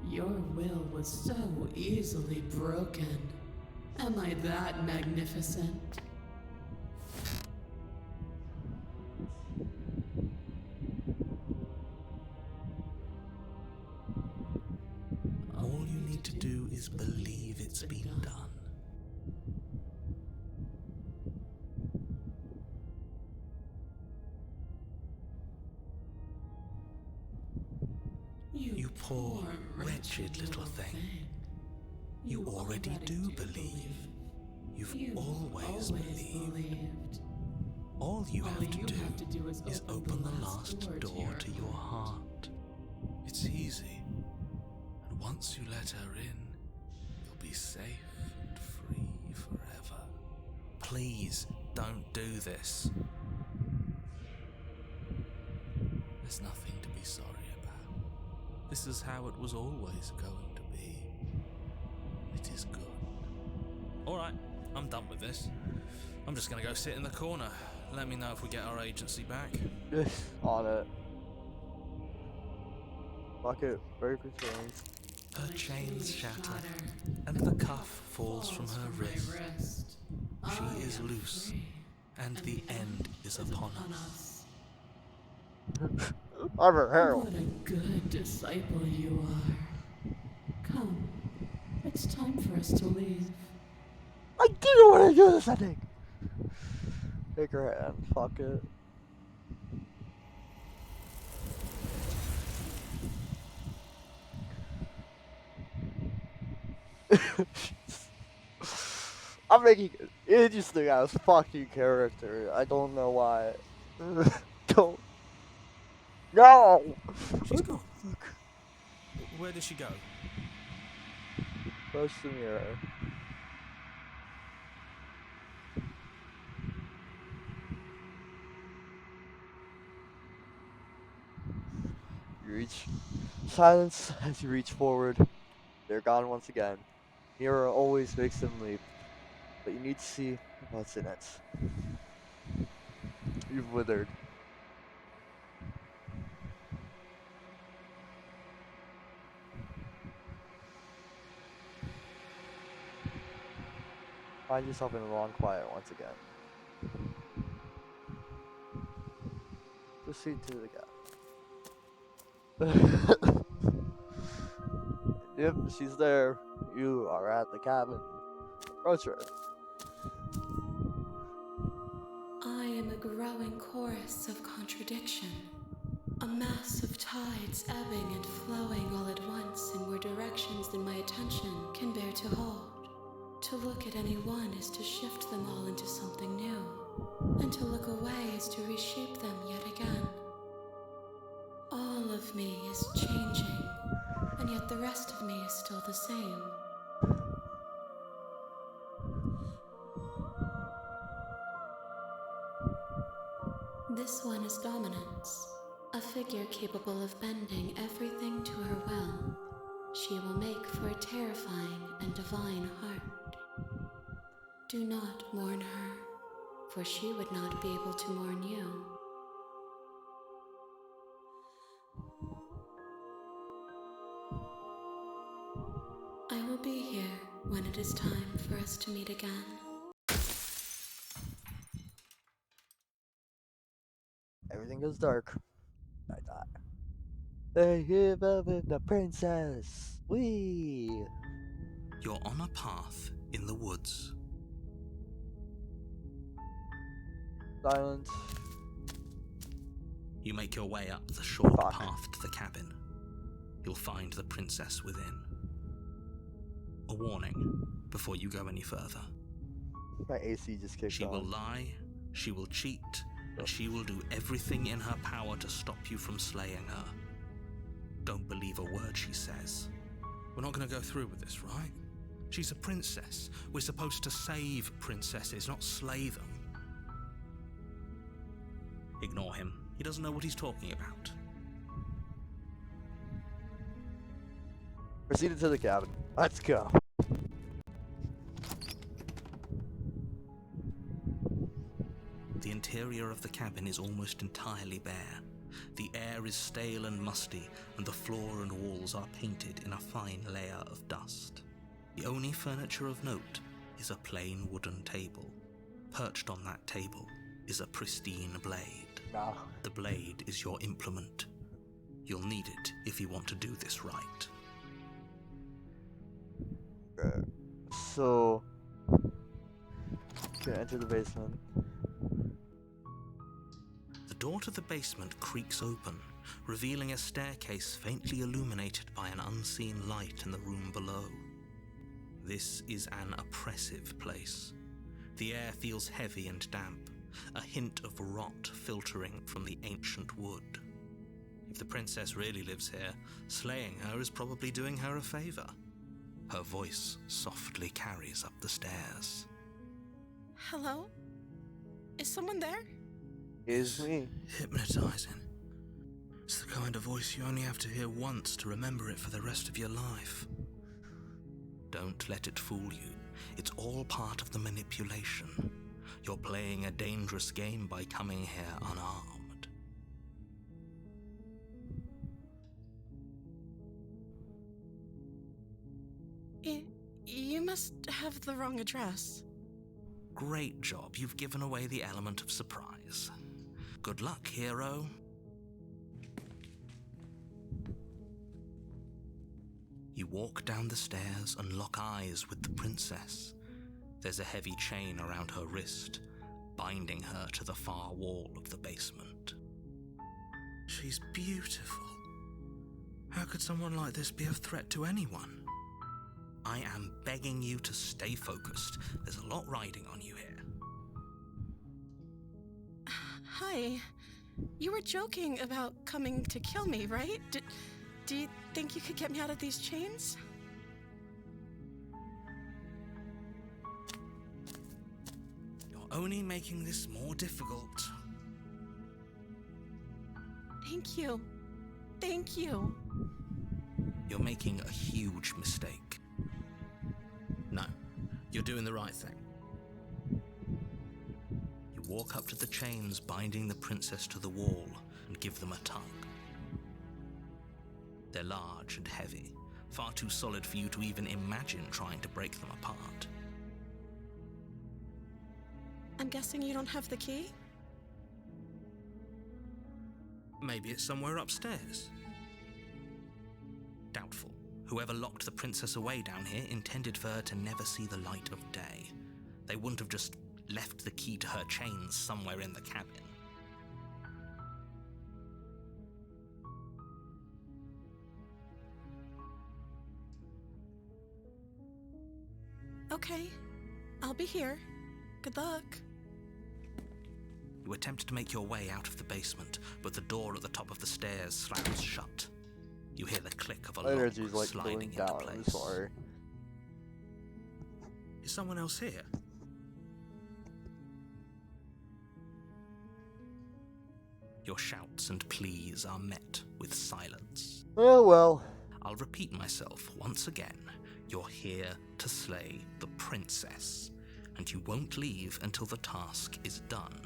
Your will was so easily broken. Am I that magnificent? All you need to do is believe it's been done. You poor, wretched little thing. You already do believe. You've always believed. All you have to do is open the last door to your heart. It's easy. And once you let her in, you'll be safe and free forever. Please don't do this. There's nothing to be sorry about. This is how it was always going to be. It is good. Alright, I'm done with this. I'm just gonna go sit in the corner. Let me know if we get our agency back. On it. Fuck it. Break her chains. Her chains shatter, and the cuff falls from her wrist. She is loose, and the end is upon us. I'm her herald. What a good disciple you are. Come, it's time for us to leave. I didn't want to do this, I think. Take her hand. Fuck it. I'm making an interesting ass fucking character. I don't know why. Don't. No! She's gone. Where did she go? Push the mirror. You reach. Silence as you reach forward. They're gone once again. Mirror always makes them leap. But you need to see what's in it. You've withered. Find yourself in the long quiet once again. Proceed to the gap. Yep, she's there. You are at the cabin. Approach her. I am a growing chorus of contradiction. A mass of tides ebbing and flowing all at once in more directions than my attention can bear to hold. To look at any one is to shift them all into something new, and to look away is to reshape them yet again. All of me is changing, and yet the rest of me is still the same. This one is dominance, a figure capable of bending everything to her will. She will make for a terrifying and divine heart. Do not mourn her, for she would not be able to mourn you. I will be here when it is time for us to meet again. Everything goes dark. I die. They give up in the princess. Wee. You're on a path in the woods. Silence. You make your way up the short Fuck. path to the cabin. You'll find the princess within. A warning before you go any further. My AC just kicked She on. will lie, she will cheat, and she will do everything in her power to stop you from slaying her. Don't believe a word she says. We're not going to go through with this, right? She's a princess. We're supposed to save princesses, not slay them. Ignore him. He doesn't know what he's talking about. Proceeded to the cabin. Let's go. The interior of the cabin is almost entirely bare. The air is stale and musty, and the floor and walls are painted in a fine layer of dust. The only furniture of note is a plain wooden table. Perched on that table is a pristine blade. Nah. The blade is your implement. You'll need it if you want to do this right. So, can enter the basement. The door to the basement creaks open, revealing a staircase faintly illuminated by an unseen light in the room below. This is an oppressive place. The air feels heavy and damp, a hint of rot filtering from the ancient wood. If the princess really lives here, slaying her is probably doing her a favor. Her voice softly carries up the stairs. Hello? Is someone there? Is me. Hypnotizing. It's the kind of voice you only have to hear once to remember it for the rest of your life. Don't let it fool you. It's all part of the manipulation. You're playing a dangerous game by coming here unarmed. You must have the wrong address. Great job, you've given away the element of surprise. Good luck, hero. You walk down the stairs and lock eyes with the princess. There's a heavy chain around her wrist, binding her to the far wall of the basement. She's beautiful. How could someone like this be a threat to anyone? I am begging you to stay focused. There's a lot riding on you here. Hi. You were joking about coming to kill me, right? Do you think you could get me out of these chains? You're only making this more difficult. Thank you. Thank you. You're making a huge mistake. No, you're doing the right thing. You walk up to the chains binding the princess to the wall and give them a tug. They're large and heavy, far too solid for you to even imagine trying to break them apart. I'm guessing you don't have the key? Maybe it's somewhere upstairs. Doubtful. Whoever locked the princess away down here intended for her to never see the light of day. They wouldn't have just left the key to her chains somewhere in the cabin. Okay. I'll be here. Good luck. You attempt to make your way out of the basement, but the door at the top of the stairs slams shut. You hear the click of a lock Energy's like sliding going into down. place. I'm sorry. Is someone else here? Your shouts and pleas are met with silence. Oh well. I'll repeat myself once again. You're here to slay the princess, and you won't leave until the task is done.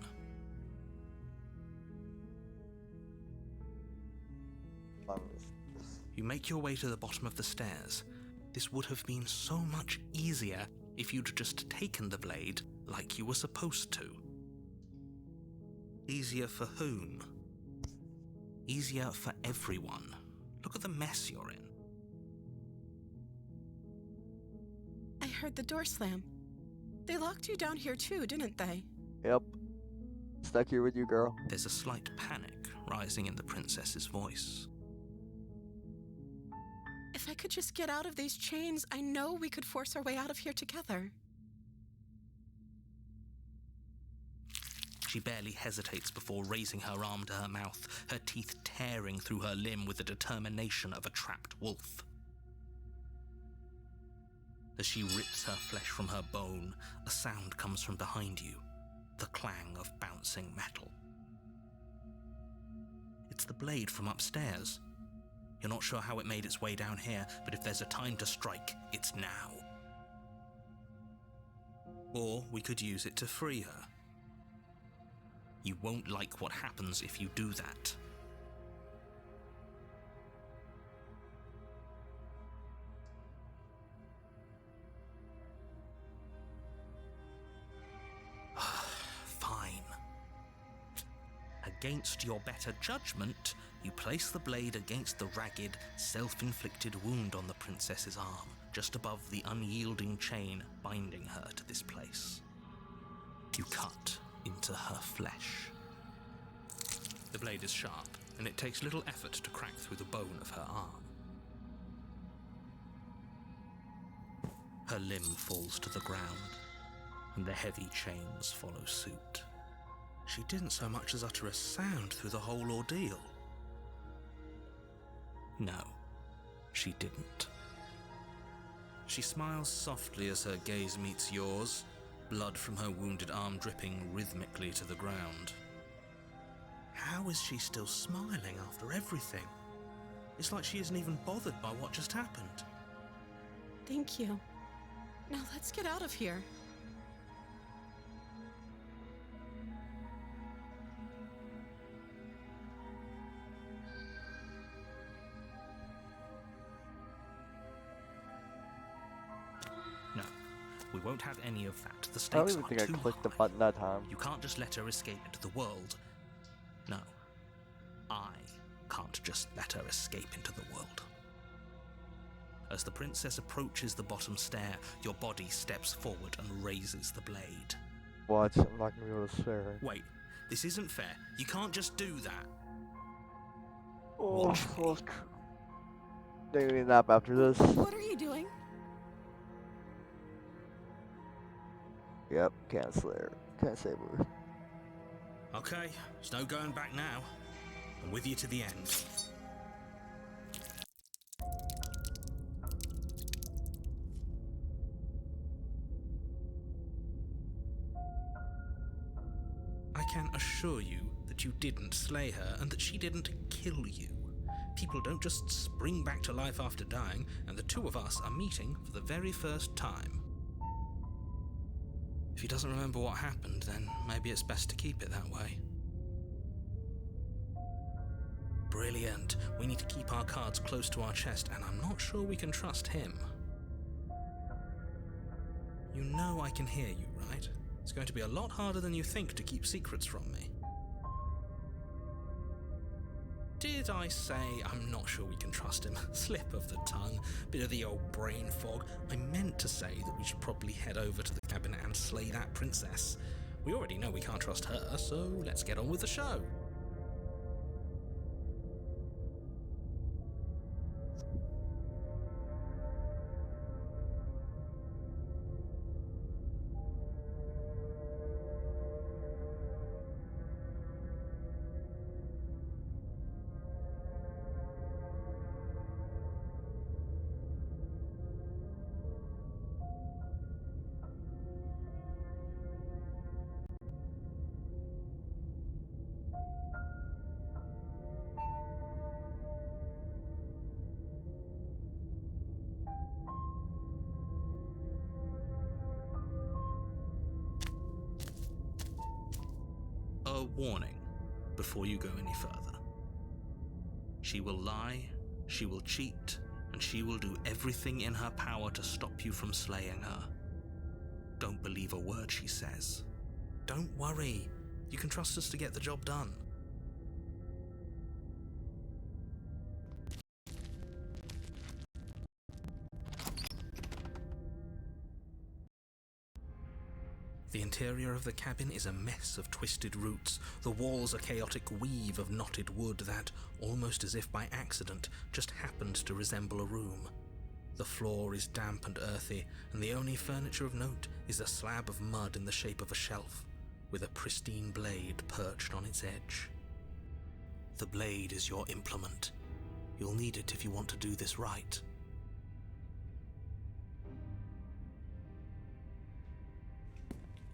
You make your way to the bottom of the stairs. This would have been so much easier if you'd just taken the blade like you were supposed to. Easier for whom? Easier for everyone. Look at the mess you're in. I heard the door slam. They locked you down here too, didn't they? Yep. Stuck here with you, girl. There's a slight panic rising in the princess's voice. If I could just get out of these chains, I know we could force our way out of here together. She barely hesitates before raising her arm to her mouth, her teeth tearing through her limb with the determination of a trapped wolf. As she rips her flesh from her bone, a sound comes from behind you, the clang of bouncing metal. It's the blade from upstairs. You're not sure how it made its way down here, but if there's a time to strike, it's now. Or we could use it to free her. You won't like what happens if you do that. Fine. Against your better judgment, you place the blade against the ragged, self-inflicted wound on the princess's arm, just above the unyielding chain binding her to this place. You cut into her flesh. The blade is sharp, and it takes little effort to crack through the bone of her arm. Her limb falls to the ground, and the heavy chains follow suit. She didn't so much as utter a sound through the whole ordeal. No, she didn't. She smiles softly as her gaze meets yours, blood from her wounded arm dripping rhythmically to the ground. How is she still smiling after everything? It's like she isn't even bothered by what just happened. Thank you. Now let's get out of here. No, we won't have any of that. The I don't stakes even are think I too clicked the high. button that time. You can't just let her escape into the world. No, I can't just let her escape into the world. As the princess approaches the bottom stair, your body steps forward and raises the blade. What? I'm not gonna be able to spare her. Wait, this isn't fair. You can't just do that. Oh, Watch me. fuck. Taking a nap after this. What are you doing? Yep, can't slay her. Can't save her. Okay, there's no going back now. I'm with you to the end. I can assure you that you didn't slay her and that she didn't kill you. People don't just spring back to life after dying, and the two of us are meeting for the very first time. If he doesn't remember what happened, then maybe it's best to keep it that way. Brilliant. We need to keep our cards close to our chest, and I'm not sure we can trust him. You know I can hear you, right? It's going to be a lot harder than you think to keep secrets from me. Did I say I'm not sure we can trust him? Slip of the tongue, bit of the old brain fog. I meant to say that we should probably head over to the cabin and slay that princess. We already know we can't trust her, so let's get on with the show. A warning before you go any further. She will lie, she will cheat, and she will do everything in her power to stop you from slaying her. Don't believe a word she says. Don't worry, you can trust us to get the job done. The interior of the cabin is a mess of twisted roots. The walls a chaotic weave of knotted wood that, almost as if by accident, just happened to resemble a room. The floor is damp and earthy, and the only furniture of note is a slab of mud in the shape of a shelf, with a pristine blade perched on its edge. The blade is your implement. You'll need it if you want to do this right.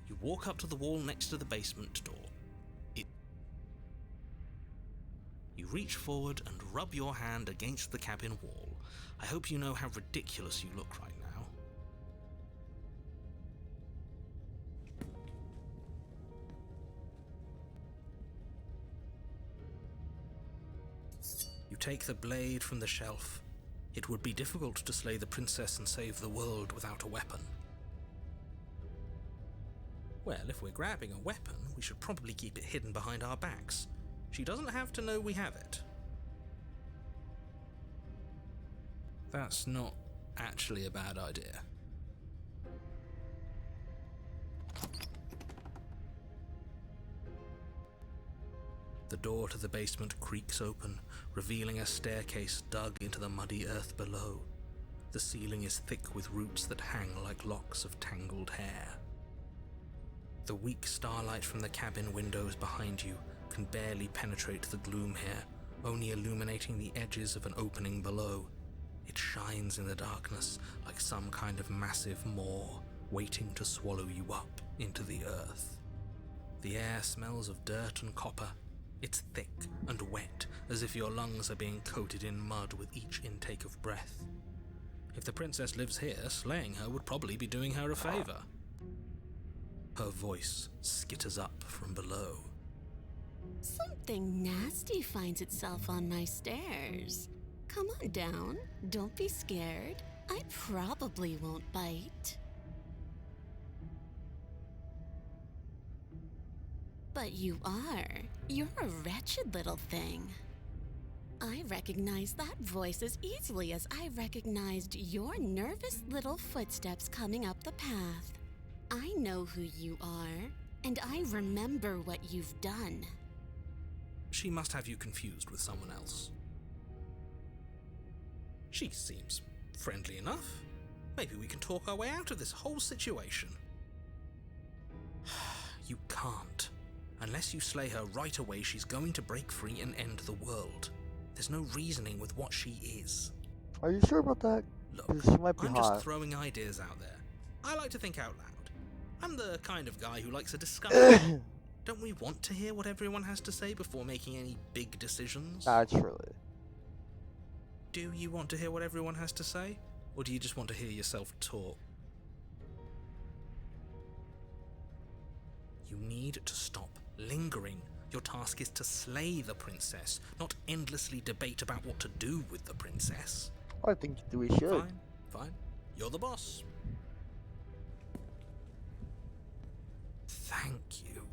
You walk up to the wall next to the basement door. You reach forward and rub your hand against the cabin wall. I hope you know how ridiculous you look right now. You take the blade from the shelf. It would be difficult to slay the princess and save the world without a weapon. Well, if we're grabbing a weapon, we should probably keep it hidden behind our backs. She doesn't have to know we have it. That's not actually a bad idea. The door to the basement creaks open, revealing a staircase dug into the muddy earth below. The ceiling is thick with roots that hang like locks of tangled hair. The weak starlight from the cabin windows behind you can barely penetrate the gloom here, only illuminating the edges of an opening below. It shines in the darkness like some kind of massive maw waiting to swallow you up into the earth. The air smells of dirt and copper. It's thick and wet, as if your lungs are being coated in mud with each intake of breath. If the princess lives here, slaying her would probably be doing her a favor. Her voice skitters up from below. Something nasty finds itself on my stairs. Come on down. Don't be scared. I probably won't bite. But you are. You're a wretched little thing. I recognize that voice as easily as I recognized your nervous little footsteps coming up the path. I know who you are, and I remember what you've done. She must have you confused with someone else. She seems friendly enough. Maybe we can talk our way out of this whole situation. You can't. Unless you slay her right away, she's going to break free and end the world. There's no reasoning with what she is. Are you sure about that? Look, 'Cause she might be I'm hot. just throwing ideas out there. I like to think out loud. I'm the kind of guy who likes a discussion. Don't we want to hear what everyone has to say before making any big decisions? Naturally. Do you want to hear what everyone has to say? Or do you just want to hear yourself talk? You need to stop lingering. Your task is to slay the princess, not endlessly debate about what to do with the princess. I think we should. Fine. You're the boss. Thank you.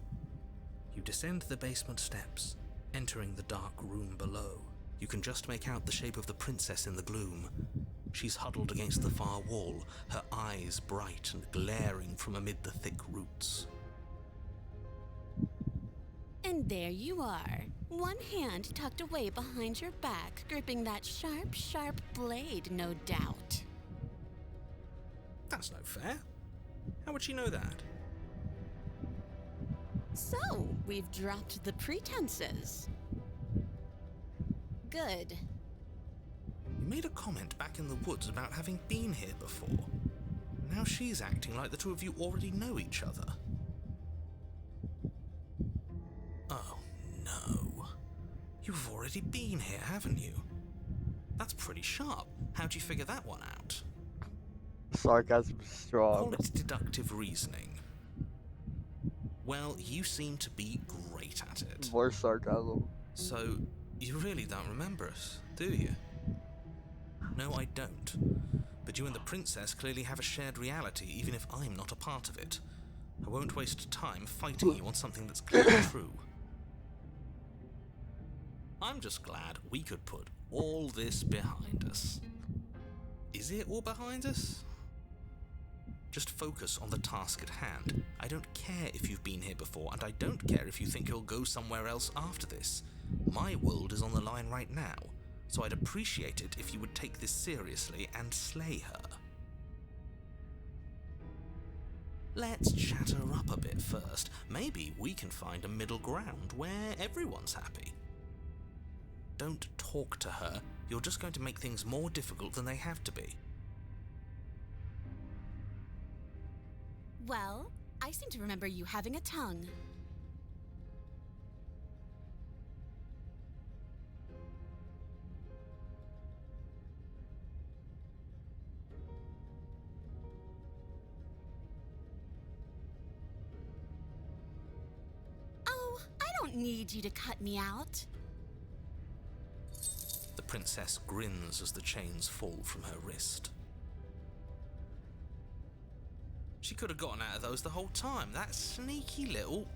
You descend the basement steps, entering the dark room below. You can just make out the shape of the princess in the gloom. She's huddled against the far wall, her eyes bright and glaring from amid the thick roots. And there you are, one hand tucked away behind your back, gripping that sharp, sharp blade, no doubt. That's no fair. How would she know that? So, we've dropped the pretenses. Good. You made a comment back in the woods about having been here before. Now she's acting like the two of you already know each other. Oh, no. You've already been here, haven't you? That's pretty sharp. How'd you figure that one out? Sarcasm Call strong. it deductive reasoning. Well, you seem to be great at it. More sarcasm. So, you really don't remember us, do you? No, I don't. But you and the princess clearly have a shared reality, even if I'm not a part of it. I won't waste time fighting you on something that's clearly true. I'm just glad we could put all this behind us. Is it all behind us? Just focus on the task at hand. I don't care if you've been here before, and I don't care if you think you'll go somewhere else after this. My world is on the line right now, so I'd appreciate it if you would take this seriously and slay her. Let's chat her up a bit first. Maybe we can find a middle ground where everyone's happy. Don't talk to her. You're just going to make things more difficult than they have to be. Well, I seem to remember you having a tongue. Oh, I don't need you to cut me out. The princess grins as the chains fall from her wrist. She could have gotten out of those the whole time. That sneaky little...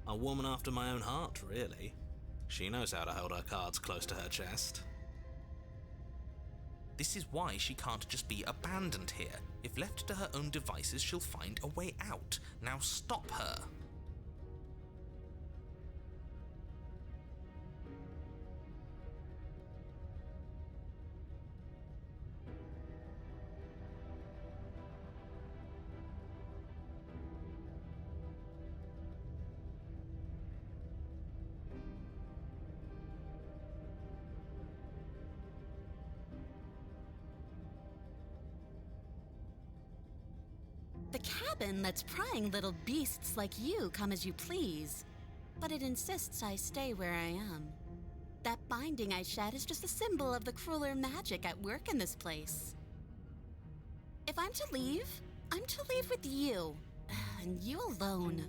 A woman after my own heart, really. She knows how to hold her cards close to her chest. This is why she can't just be abandoned here. If left to her own devices, she'll find a way out. Now stop her. The cabin lets prying little beasts like you come as you please, but it insists I stay where I am. That binding I shed is just a symbol of the crueler magic at work in this place. If I'm to leave, I'm to leave with you, and you alone.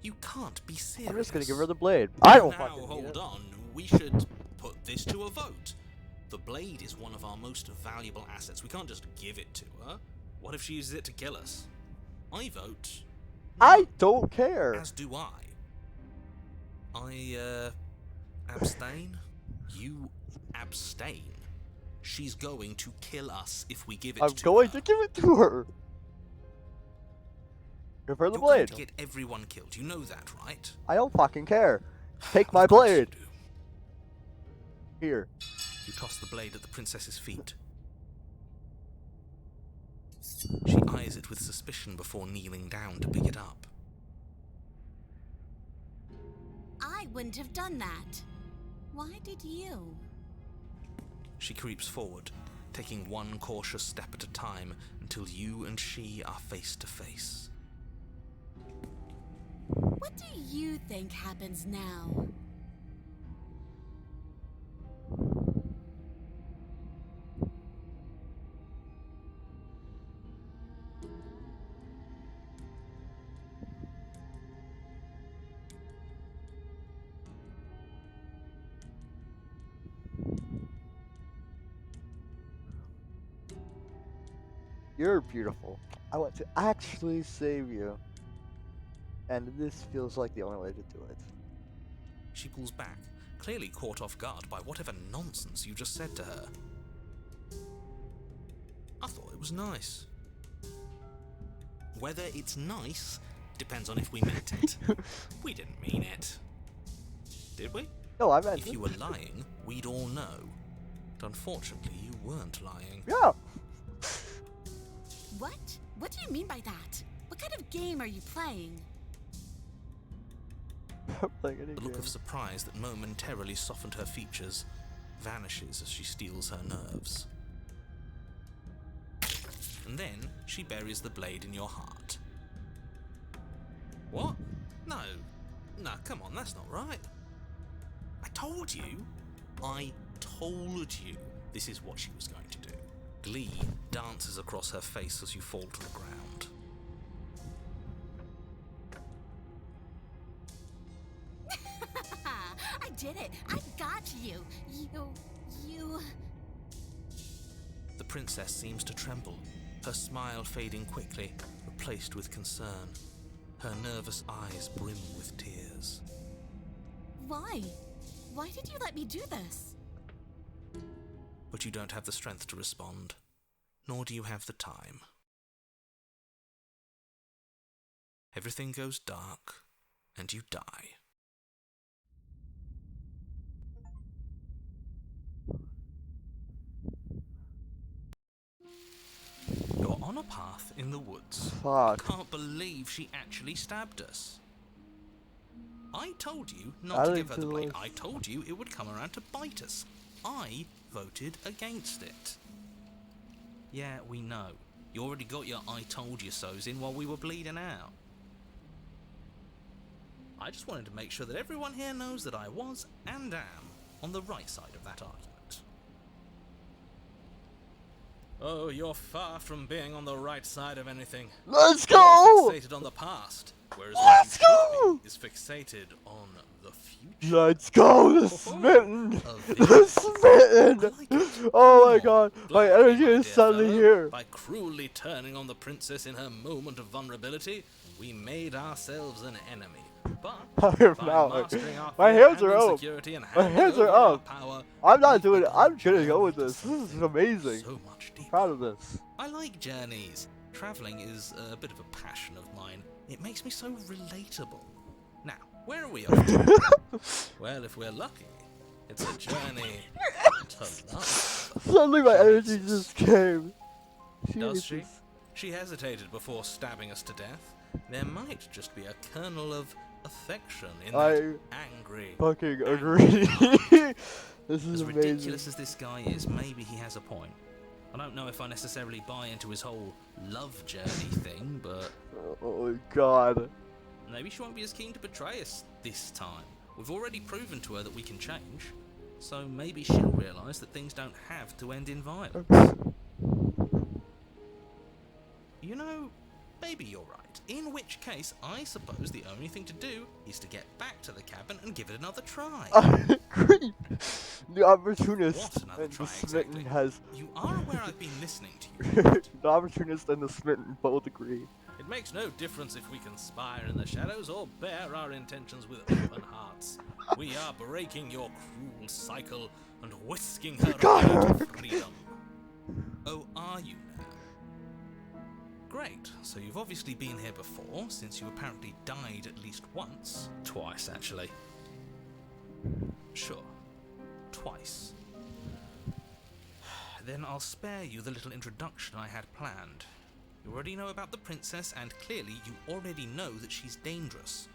You can't be serious. I'm just gonna give her the blade. I don't Now, fucking need hold it. on. We should put this to a vote. The blade is one of our most valuable assets. We can't just give it to her. What if she uses it to kill us? I vote. I don't care. As do I. Abstain. You abstain. She's going to kill us if we give it I'm to going her. to give it to her. Give her the You're going blade. to get everyone killed. You know that, right? I don't fucking care. Take my Of course you blade. do. Here. You toss the blade at the princess's feet. She eyes it with suspicion before kneeling down to pick it up. I wouldn't have done that. Why did you? She creeps forward, taking one cautious step at a time until you and she are face to face. What do you think happens now? You're beautiful. I want to actually save you. And this feels like the only way to do it. She pulls back, clearly caught off guard by whatever nonsense you just said to her. I thought it was nice. Whether it's nice depends on if we meant it. We didn't mean it. Did we? No, I meant If you were lying, we'd all know. But unfortunately, you weren't lying. Yeah. What? What do you mean by that? What kind of game are you playing? I'm playing any The look game. of surprise that momentarily softened her features vanishes as she steels her nerves. And then she buries the blade in your heart. What? No. No, come on, that's not right. I told you this is what she was going to do. Glee dances across her face as you fall to the ground. I did it! I got you! You... The princess seems to tremble, her smile fading quickly, replaced with concern. Her nervous eyes brim with tears. Why? Why did you let me do this? But you don't have the strength to respond, nor do you have the time. Everything goes dark, and you die. You're on a path in the woods. Fuck. I can't believe she actually stabbed us. I told you not I to think give her the it blade. was- I told you it would come around to bite us. I voted against it. Yeah, we know. You already got your I told you so's in while we were bleeding out. I just wanted to make sure that everyone here knows that I was and am on the right side of that argument. Oh, you're far from being on the right side of anything. Let's You're go! fixated on the past, whereas Let's what you go! should be is fixated on the future. Let's go! The smitten! A The vision. smitten! I like it. Oh my Come on, god, my blow me, energy my is dear suddenly fellow. here. By cruelly turning on the princess in her moment of vulnerability, we made ourselves an enemy. But I am by not. mastering our My fear hands and are up. insecurity and My handing hands are over our up. power, I'm not we've doing it. begun I'm a gonna go with journey this. to This is something amazing. so much I'm deeper. proud of this. I like journeys. Traveling is a bit of a passion of mine. It makes me so relatable. Now, where are we off to? Well, if we're lucky, it's a journey to love. Suddenly my She energy hates us. just came. Does she? Jesus. She hesitated before stabbing us to death. There might just be a kernel of affection in that angry. Fucking agree. This is As amazing. ridiculous as this guy is, maybe he has a point. I don't know if I necessarily buy into his whole love journey thing, but Oh my god. maybe she won't be as keen to betray us this time. We've already proven to her that we can change, so maybe she'll realise that things don't have to end in violence. You know, maybe you're right. In which case, I suppose the only thing to do is to get back to the cabin and give it another try. I agree. The opportunist What another and the try smitten exactly? has. You are aware I've been listening to you. The opportunist and the smitten both agree. It makes no difference if we conspire in the shadows or bear our intentions with open hearts. We are breaking your cruel cycle and whisking her away to freedom. Oh, are you now? Great, so you've obviously been here before, since you apparently died at least once. Twice, actually. Sure. Twice. Then I'll spare you the little introduction I had planned. You already know about the princess, and clearly you already know that she's dangerous.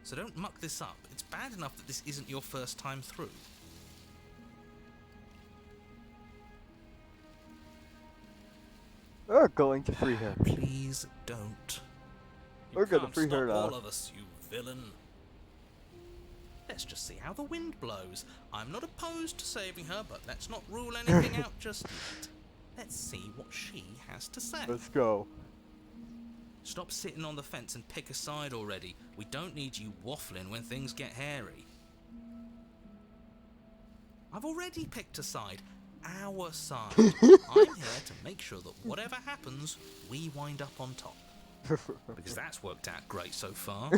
So don't muck this up. It's bad enough that this isn't your first time through. We're going to free her. Please don't. We're gonna can't free stop her now. all of us, you villain. Let's just see how the wind blows. I'm not opposed to saving her, but let's not rule anything out just yet. Let's see what she has to say. Let's go. Stop sitting on the fence and pick a side already. We don't need you waffling when things get hairy. I've already picked a side. Our side. I'm here to make sure that whatever happens, we wind up on top. Because that's worked out great so far.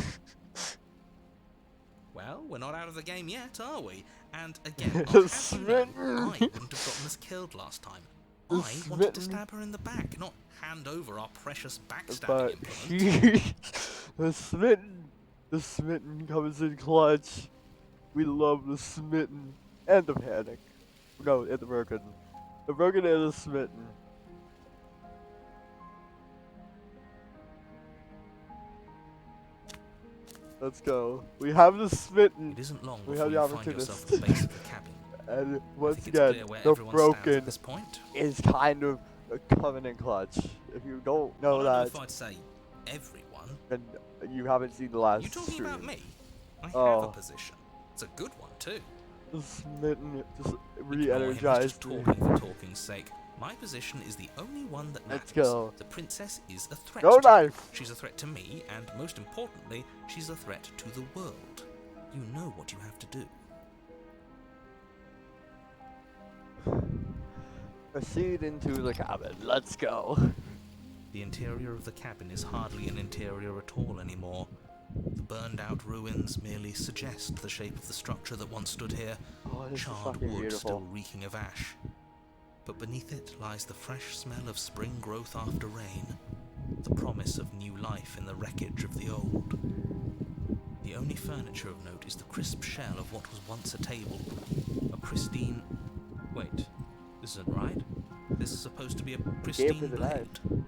Well, we're not out of the game yet, are we? And again, I'll have you know, I wouldn't have gotten us killed last time. I wanted to stab her in the back, not hand over our precious backstabbing But implement. the smitten comes in clutch. We love the smitten and the panic. No, and the broken. The broken and the smitten. Let's go. We have the smitten. It isn't long We before have the you find yourself at opportunist. the base of the cabin. And I once think it's again, clear where the everyone stands at broken this point. is kind of a covenant clutch. If you don't I know don't know that, if I'd say everyone. then you haven't seen the last You talking stream. about me? I have Oh. a position. It's a good one too. The smitten just Ignore him, he's re-energized just me. talking for talking's sake. My position is the only one that matters. Let's go. The princess is a threat No to me. knife! She's a threat to me, and most importantly, she's a threat to the world. You know what you have to do. Proceed into the cabin. Let's go. The interior of the cabin is hardly an interior at all anymore. The burned-out ruins merely suggest the shape of the structure that once stood here, Oh, this is charred fucking wood beautiful. still reeking of ash. But beneath it lies the fresh smell of spring growth after rain, the promise of new life in the wreckage of the old. The only furniture of note is the crisp shell of what was once a table, a pristine... Wait, this isn't right. This is supposed to be a pristine the blade. knife.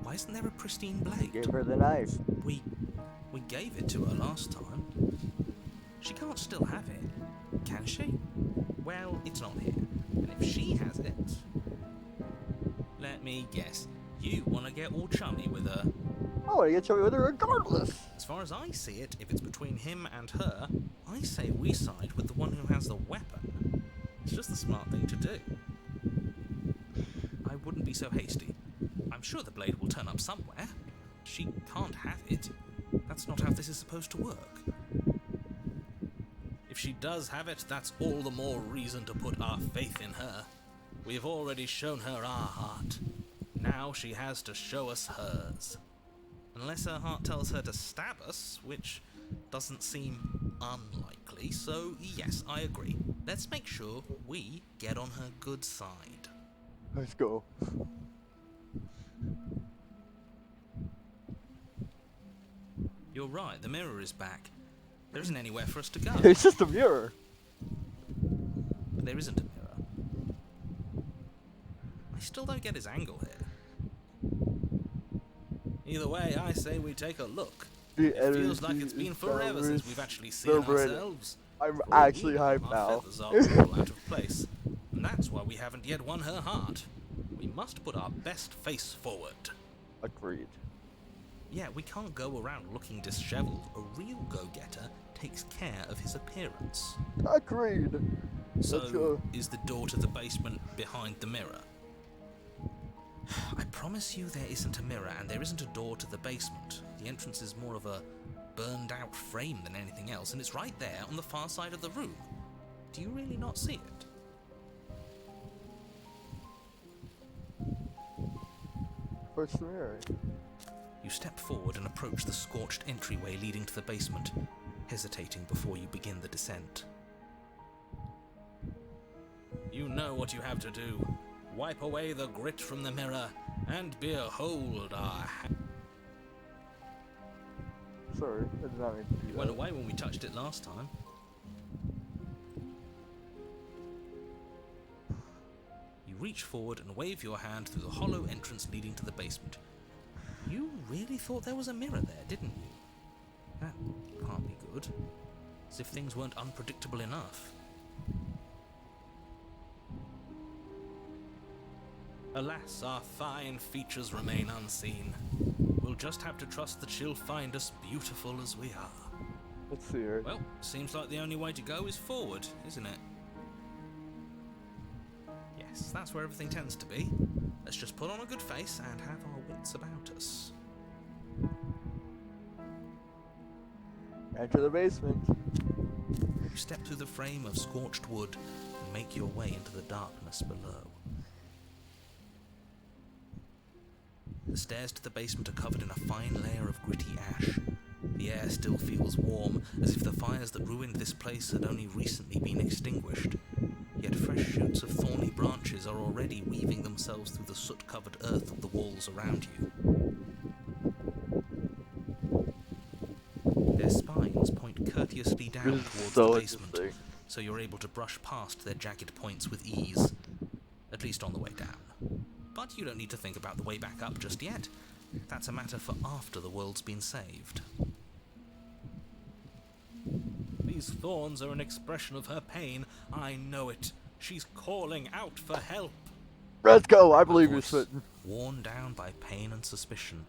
Why isn't there a pristine blade? Give her the knife. We gave it to her last time. She can't still have it, can she? Well, it's not here. And if she has it... Let me guess. You want to get all chummy with her. I want to get chummy with her regardless. As far as I see it, if it's between him and her, I say we side with the one who has the weapon. It's just the smart thing to do. I wouldn't be so hasty. I'm sure the blade will turn up somewhere. She can't have it. That's not how this is supposed to work. If she does have it, that's all the more reason to put our faith in her. We've already shown her our heart. Now she has to show us hers. Unless her heart tells her to stab us, which doesn't seem unlikely, so yes, I agree. Let's make sure we get on her good side. Let's go. You're right, the mirror is back. There isn't anywhere for us to go. It's just a mirror. But there isn't a mirror. I still don't get his angle here. Either way, I say we take a look. The It feels like energy it's been is forever so since we've actually seen reverberating. ourselves. I'm For actually we, hyped our now. feathers are all out of place, and that's why we haven't yet won her heart. We must put our best face forward. Agreed. Yeah, we can't go around looking disheveled. A real go-getter takes care of his appearance. Agreed. Let's So, go. is the door to the basement behind the mirror? I promise you there isn't a mirror, and there isn't a door to the basement. The entrance is more of a burned-out frame than anything else, and it's right there on the far side of the room. Do you really not see it? Where's the mirror? You step forward and approach the scorched entryway leading to the basement, hesitating before you begin the descent. You know what you have to do. Wipe away the grit from the mirror, and behold our Sorry, I did not mean to do It that. went away when we touched it last time. You reach forward and wave your hand through the hollow entrance leading to the basement. You really thought there was a mirror there, didn't you? That can't be good. As if things weren't unpredictable enough. Alas, our fine features remain unseen. We'll just have to trust that she'll find us beautiful as we are. Let's see her. Well, seems like the only way to go is forward, isn't it? Yes, that's where everything tends to be. Let's just put on a good face and have our wits about us. Enter the basement. You step through the frame of scorched wood and make your way into the darkness below. The stairs to the basement are covered in a fine layer of gritty ash. The air still feels warm, as if the fires that ruined this place had only recently been extinguished. Yet fresh shoots of thorny branches are already weaving themselves through the soot-covered earth of the walls around you. Their spines point courteously down This is towards so the basement, interesting. so you're able to brush past their jagged points with ease, at least on the way down. But you don't need to think about the way back up just yet. That's a matter for after the world's been saved. These thorns are an expression of her pain. I know it. She's calling out for help. Let's go. I Her believe you're voice, spitting. worn down by pain and suspicion,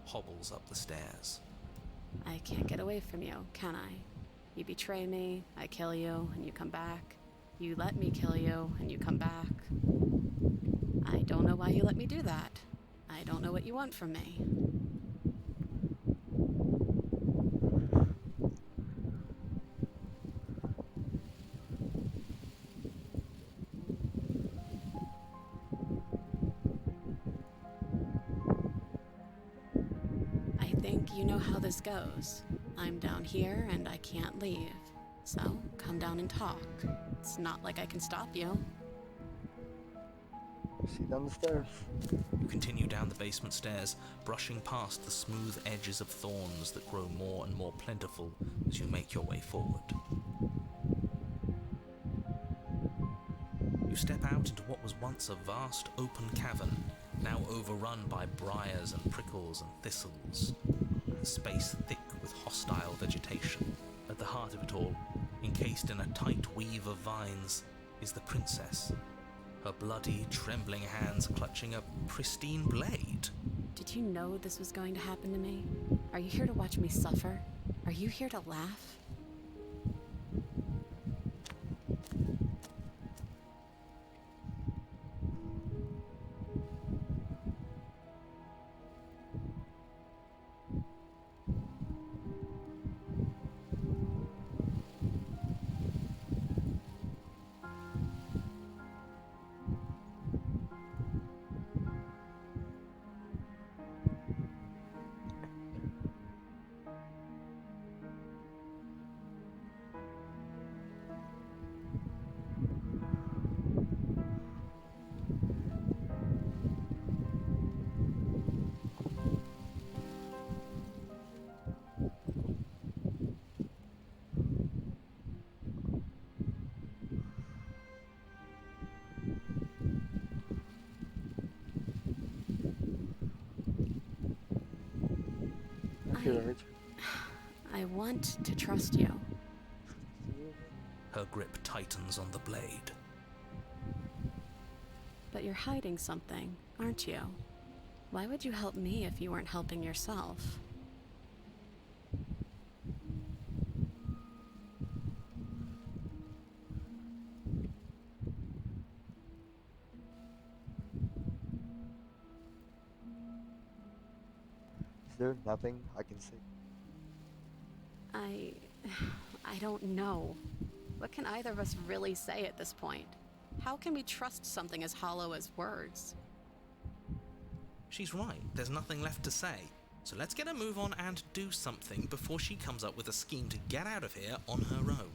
hobbles up the stairs. I can't get away from you, can I? You betray me, I kill you, and you come back. You let me kill you, and you come back. I don't know why you let me do that. I don't know what you want from me. I think you know how this goes. I'm down here and I can't leave. So, come down and talk. It's not like I can stop you. See down the stairs. You continue down the basement stairs, brushing past the smooth edges of thorns that grow more and more plentiful as you make your way forward. You step out into what was once a vast open cavern, now overrun by briars and prickles and thistles, the space thick with hostile vegetation. At the heart of it all, encased in a tight weave of vines, is the princess, her bloody, trembling hands clutching a pristine blade. Did you know this was going to happen to me? Are you here to watch me suffer? Are you here to laugh? want to trust you. Her grip tightens on the blade. But you're hiding something, aren't you? Why would you help me if you weren't helping yourself? Is there nothing I can say? I don't know. What can either of us really say at this point? How can we trust something as hollow as words? She's right, there's nothing left to say. So let's get a move on and do something before she comes up with a scheme to get out of here on her own.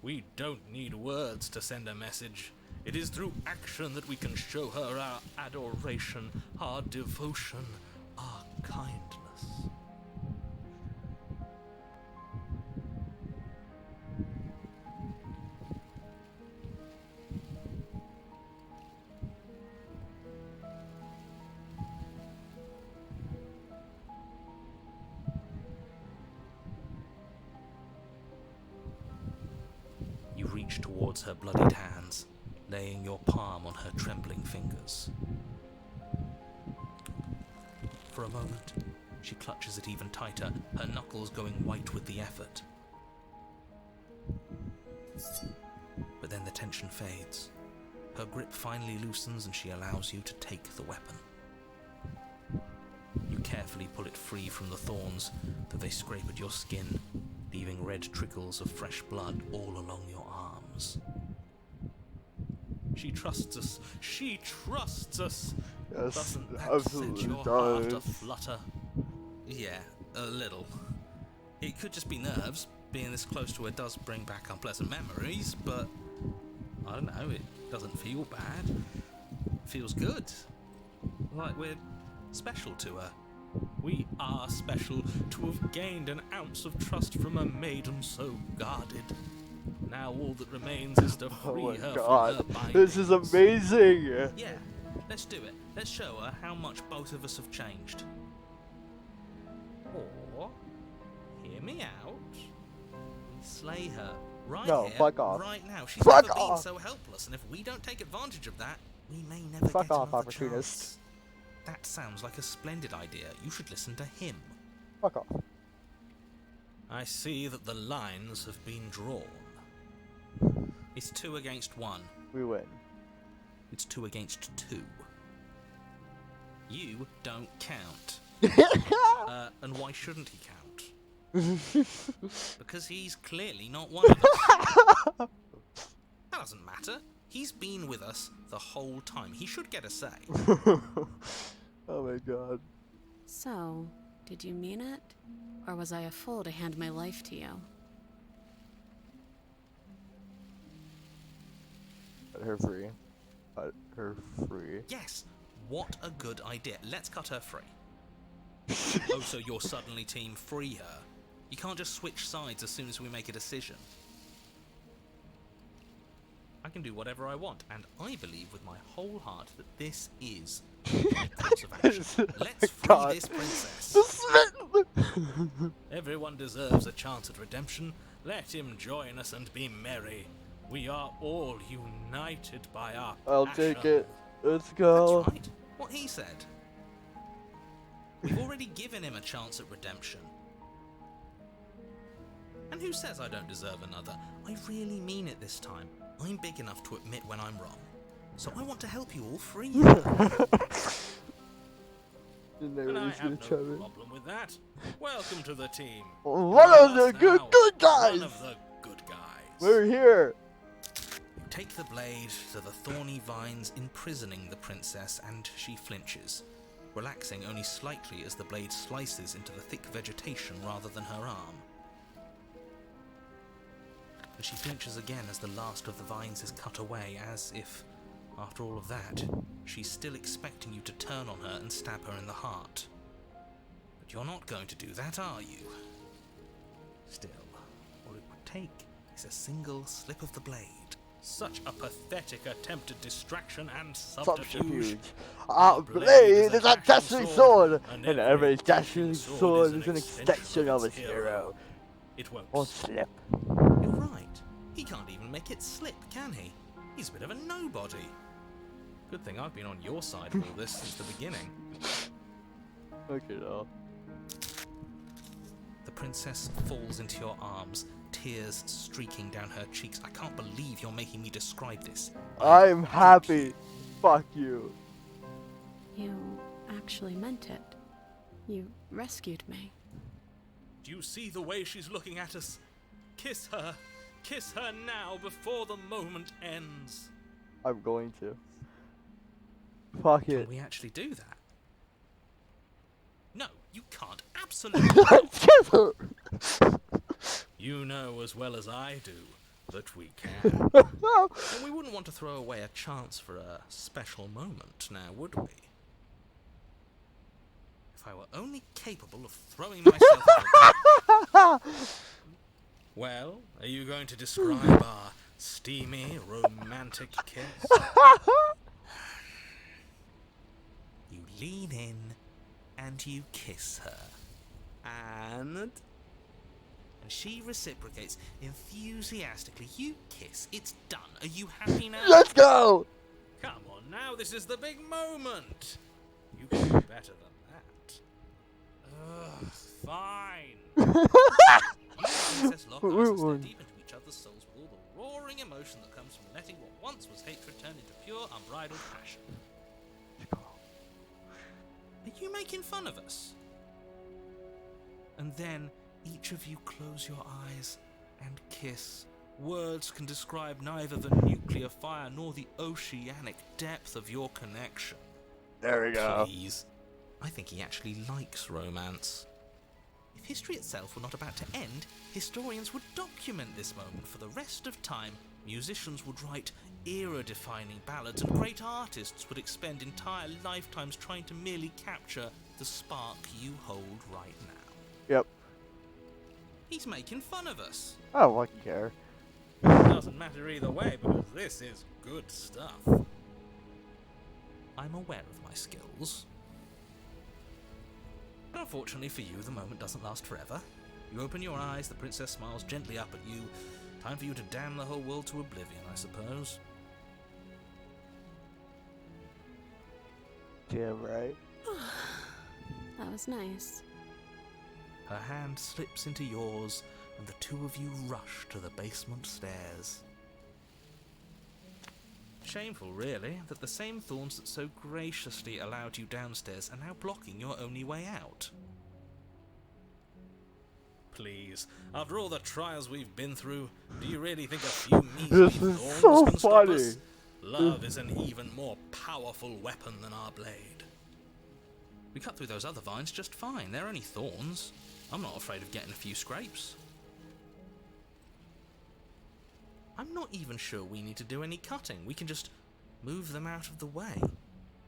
We don't need words to send a message. It is through action that we can show her our adoration, our devotion, our kindness. You reach towards her bloodied hands, laying your palm on her trembling fingers. For a moment, she clutches it even tighter, her knuckles going white with the effort. But then the tension fades. Her grip finally loosens and she allows you to take the weapon. You carefully pull it free from the thorns, though they scrape at your skin, leaving red trickles of fresh blood all along your arms. She trusts us. She trusts us. Yes, Doesn't that absolutely set your heart does. aflutter? Yeah, a little. It could just be nerves. Being this close to her does bring back unpleasant memories, but I don't know, it doesn't feel bad. It feels good. Like we're special to her. We are special to have gained an ounce of trust from a maiden so guarded. Now all that remains is to free Oh my her god, from her this is bindings. amazing! Yeah, let's do it. Let's show her how much both of us have changed. Or, hear me out, we slay her right No, here, fuck off. right now. She's Fuck never been off. so helpless, and if we don't take advantage of that, we may never Fuck get off, another opportunist. chance. That sounds like a splendid idea. You should listen to him. Fuck off. I see that the lines have been drawn. It's 2 against 1. We win. It's 2 against 2. You don't count. And why shouldn't he count? Because he's clearly not one of us. That doesn't matter. He's been with us the whole time. He should get a say. Oh my god. So, did you mean it? Or was I a fool to hand my life to you? Cut her free. Cut her free. Yes, what a good idea. Let's cut her free. Oh, so you're suddenly team free her. You can't just switch sides as soon as we make a decision. I can do whatever I want, and I believe with my whole heart that this is my course of action. Let's free God. this princess. Everyone deserves a chance at redemption. Let him join us and be merry. We are all united by our I'll passion. take it. Let's go. That's right. What he said. We've already given him a chance at redemption. And who says I don't deserve another? I really mean it this time. I'm big enough to admit when I'm wrong. So I want to help you all free her. Didn't they And I really see have each no other? problem with that. Welcome to the team. One of the Us good now, guys! One of the good guys. We're here! You take the blade to the thorny vines imprisoning the princess, and she flinches, relaxing only slightly as the blade slices into the thick vegetation rather than her arm. And she flinches again as the last of the vines is cut away, as if, after all of that, she's still expecting you to turn on her and stab her in the heart. But you're not going to do that, are you? Still, all it would take is a single slip of the blade, Such a pathetic attempt at distraction and subterfuge. Subterfuge. Our blade is a dashing sword, and every dashing sword is an extension of its hero. It won't Won't slip. You're right. He can't even make it slip, can he? He's a bit of a nobody. Good thing I've been on your side of all this since the beginning. Okay, no. The princess falls into your arms, tears streaking down her cheeks. I can't believe you're making me describe this. I'm happy. Fuck you. You actually meant it. You rescued me. Do you see the way she's looking at us? Kiss her. Kiss her now before the moment ends. I'm going to. Fuck Can it. we actually do that? No, you can't. Absolutely not. You know as well as I do that we can. And we wouldn't want to throw away a chance for a special moment, now would we? If I were only capable of throwing myself at Well, are you going to describe our steamy, romantic kiss? You lean in and you kiss her. And she reciprocates enthusiastically. You kiss. It's done. Are you happy now? Let's go! Come on now, this is the big moment. You can do better than that. Ugh, fine. You and the princess lock eyes and stare deep into each other's souls with all the roaring emotion that comes from letting what once was hatred turn into pure, unbridled passion. Are you making fun of us? And then each of you close your eyes and kiss. Words can describe neither the nuclear fire nor the oceanic depth of your connection. There we go. Please. I think he actually likes romance. If history itself were not about to end, historians would document this moment for the rest of time. Musicians would write era-defining ballads, and great artists would expend entire lifetimes trying to merely capture the spark you hold right now. Yep. He's making fun of us. I don't fucking care. It doesn't matter either way, because this is good stuff. I'm aware of my skills. But unfortunately for you, the moment doesn't last forever. You open your eyes, the princess smiles gently up at you. Time for you to damn the whole world to oblivion, I suppose. Damn right. That was nice. Her hand slips into yours, and the two of you rush to the basement stairs. Shameful, really, that the same thorns that so graciously allowed you downstairs are now blocking your only way out. Please, after all the trials we've been through, do you really think a few This measly is thorns so can stop funny. us? Love is an even more powerful weapon than our blade. We cut through those other vines just fine. They're only thorns. I'm not afraid of getting a few scrapes. I'm not even sure we need to do any cutting. We can just move them out of the way.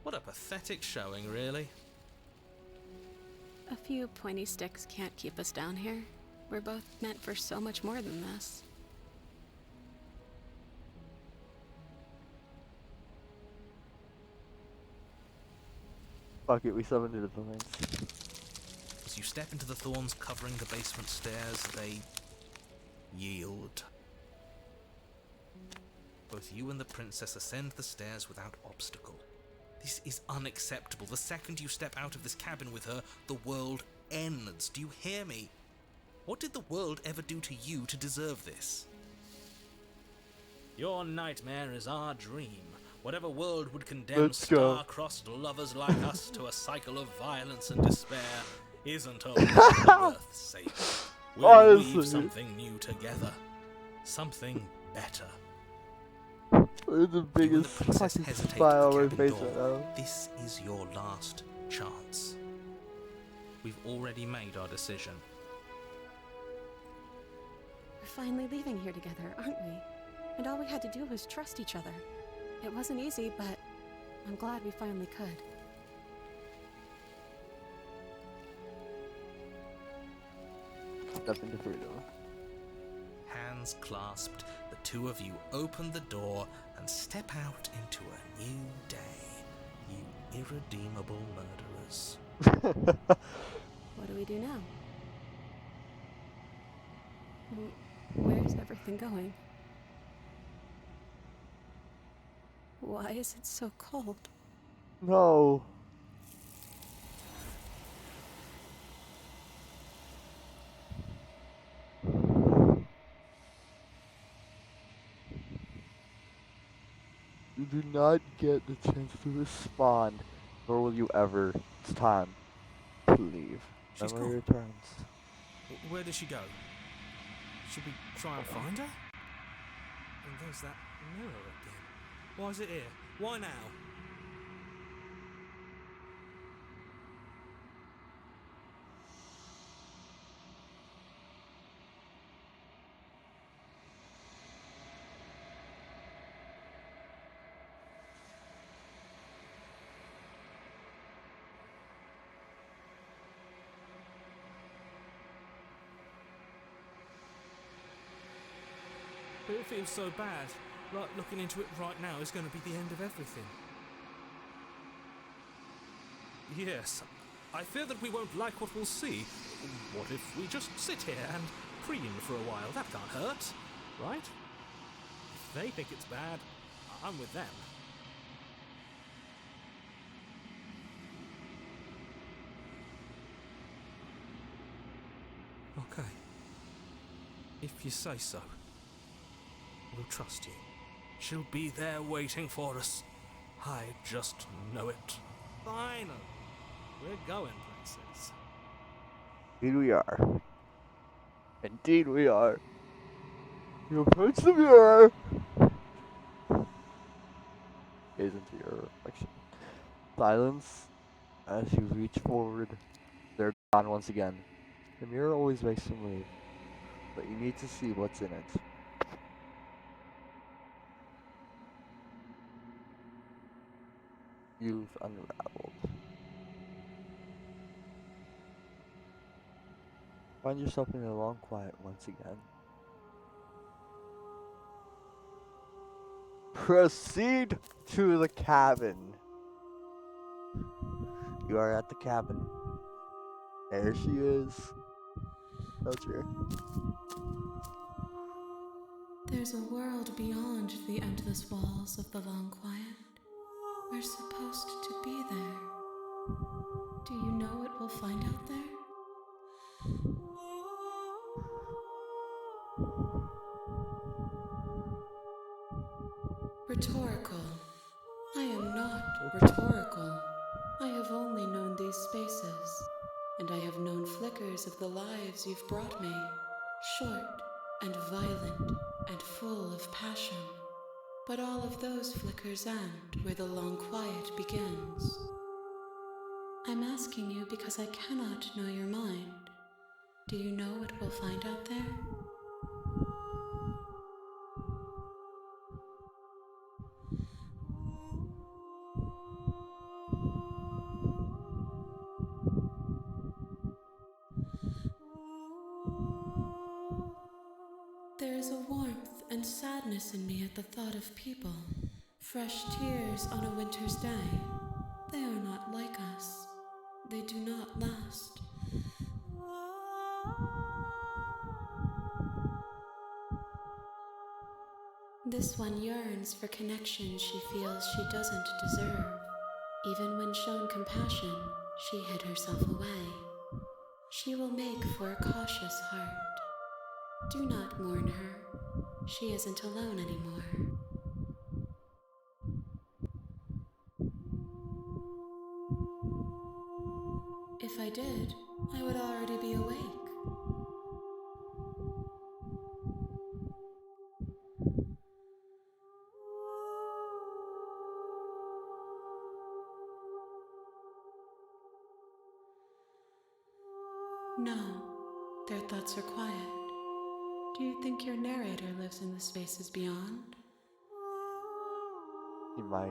What a pathetic showing, really. A few pointy sticks can't keep us down here. We're both meant for so much more than this. Fuck it, we summoned it at the things. As you step into the thorns covering the basement stairs, they yield. Both you and the princess ascend the stairs without obstacle. This is unacceptable. The second you step out of this cabin with her, the world ends. Do you hear me? What did the world ever do to you to deserve this? Your nightmare is our dream. Whatever world would condemn Let's go. star-crossed lovers like us to a cycle of violence and despair isn't a world worth saving. We'll Honestly. weave something new together. Something better. We're the You and biggest the princess fucking hesitate smile at on the my cabin face door. right now. This is your last chance. We've already made our decision. We're finally leaving here together, aren't we? And all we had to do was trust each other. It wasn't easy, but I'm glad we finally could. Step into freedom. Hands clasped, the two of you open the door and step out into a new day, you irredeemable murderers. What do we do now? Where's everything going? Why is it so cold? No. You do not get the chance to respond, nor will you ever. It's time to leave. She's Memory gone. returns. Where did she go? Should we try and find her? And there's that mirror again. Why is it here? Why now? But it feels so bad. Like looking into it right now is going to be the end of everything. Yes, I fear that we won't like what we'll see. What if we just sit here and preen for a while? That can't hurt, right? If they think it's bad, I'm with them. Okay. If you say so. We'll trust you. She'll be there waiting for us. I just know it. Finally. We're going places. Indeed we are. Indeed we are. You approach the mirror. Gaze into your reflection. Silence as you reach forward. They're gone once again. The mirror always makes you move, but you need to see what's in it. You've unraveled. Find yourself in a long quiet once again. Proceed to the cabin. You are at the cabin. There she is. Belcher. There's a world beyond the endless walls of the long quiet. We're supposed to be there. Do you know what we'll find out there? Rhetorical. I am not rhetorical. I have only known these spaces, and I have known flickers of the lives you've brought me, short and violent and full of passion. But all of those flickers end where the long quiet begins. I'm asking you because I cannot know your mind. Do you know what we'll find out there? There is a warmth and sadness in me at the thought of people. Fresh tears on a winter's day. They are not like us. They do not last. This one yearns for connection she feels she doesn't deserve. Even when shown compassion, she hid herself away. She will make for a cautious heart. Do not mourn her. She isn't alone anymore. If I did, I would already be awake. No, their thoughts are quiet. Do you think your narrator lives in the spaces beyond? You might.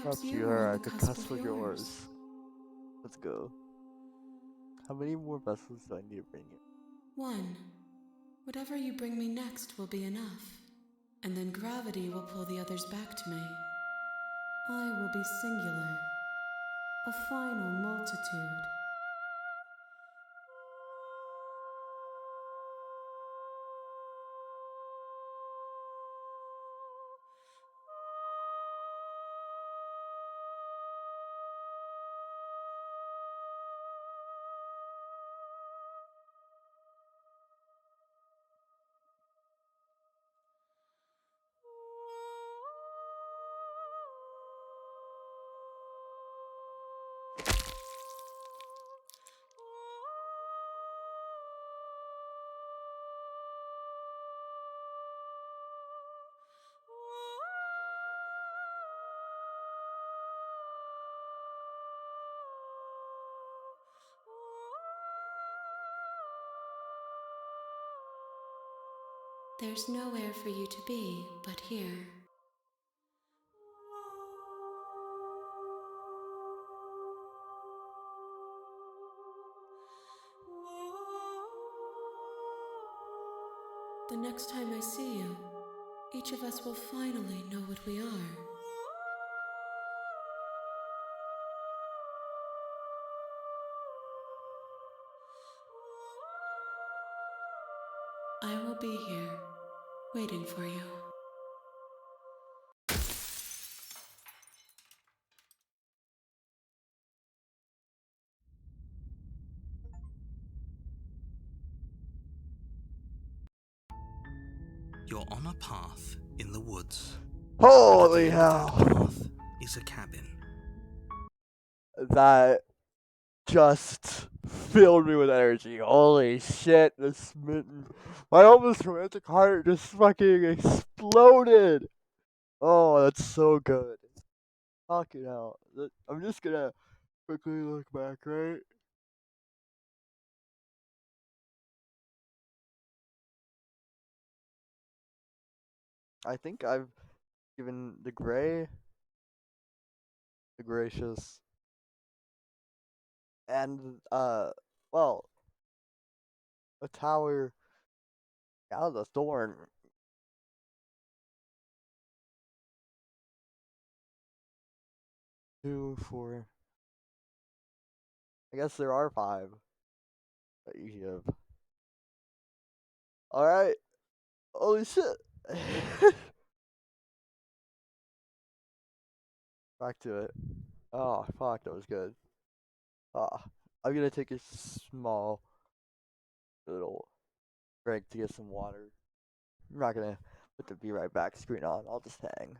Perhaps Not you, you are on the alright, the cusp cusp of of yours. yours. Let's go. How many more vessels do I need to bring you? One. Whatever you bring me next will be enough. And then gravity will pull the others back to me. I will be singular. A final multitude. There's nowhere for you to be but here. The next time I see you, each of us will finally know what we are. I will be here, waiting for you. You're on a path in the woods. Holy At the end of that hell! path is a cabin. That just filled me with energy. Holy shit, the smitten. My almost romantic heart just fucking exploded. Oh, that's so good. Fucking hell. I'm just gonna quickly look back, right? I think I've given the gray, the gracious, and well, a tower out of the thorn. Two, four. I guess there are five that you give. All right. Holy shit. Back to it. Oh fuck, that was good. I'm gonna take a small little break to get some water. I'm not gonna put the be right back screen on. I'll just hang.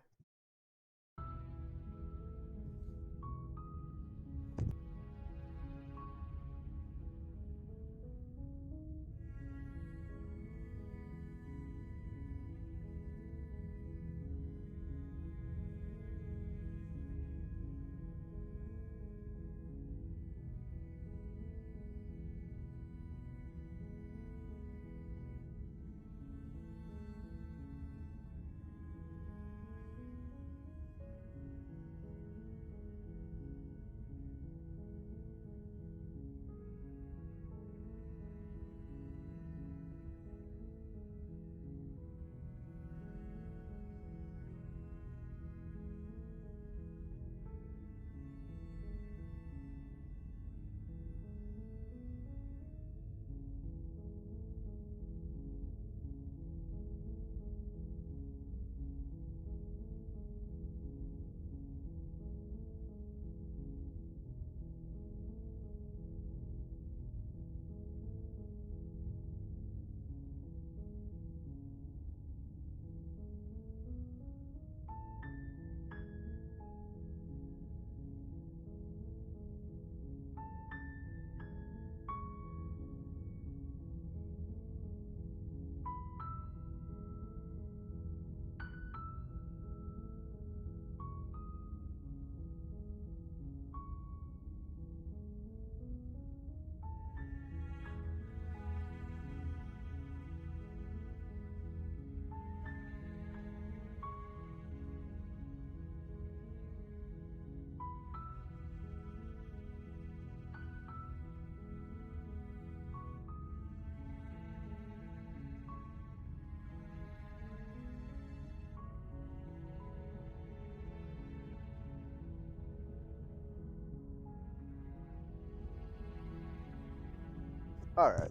Alright.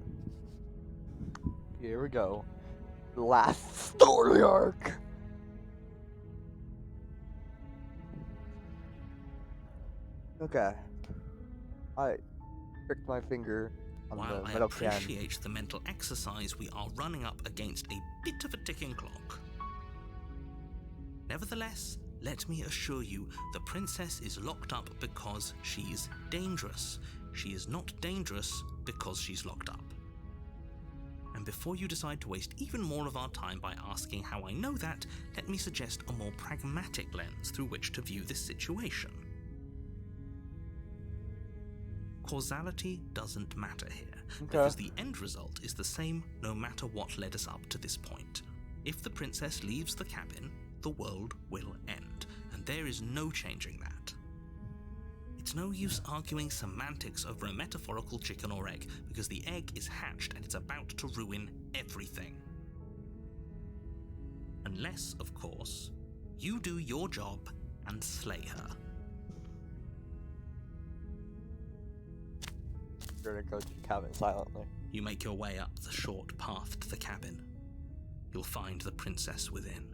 Here we go. Last story arc. Okay. I pricked my finger on While the I metal can. appreciate the mental exercise, we are running up against a bit of a ticking clock. Nevertheless, let me assure you, the princess is locked up because she's dangerous. She is not dangerous because she's locked up. And before you decide to waste even more of our time by asking how I know that, let me suggest a more pragmatic lens through which to view this situation. Causality doesn't matter here, because the end result is the same no matter what led us up to this point. If the princess leaves the cabin, the world will end, and there is no changing that. It's no use arguing semantics over a metaphorical chicken or egg, because the egg is hatched and it's about to ruin everything. Unless, of course, you do your job and slay her. You're gonna go to the cabin silently. You make your way up the short path to the cabin. You'll find the princess within.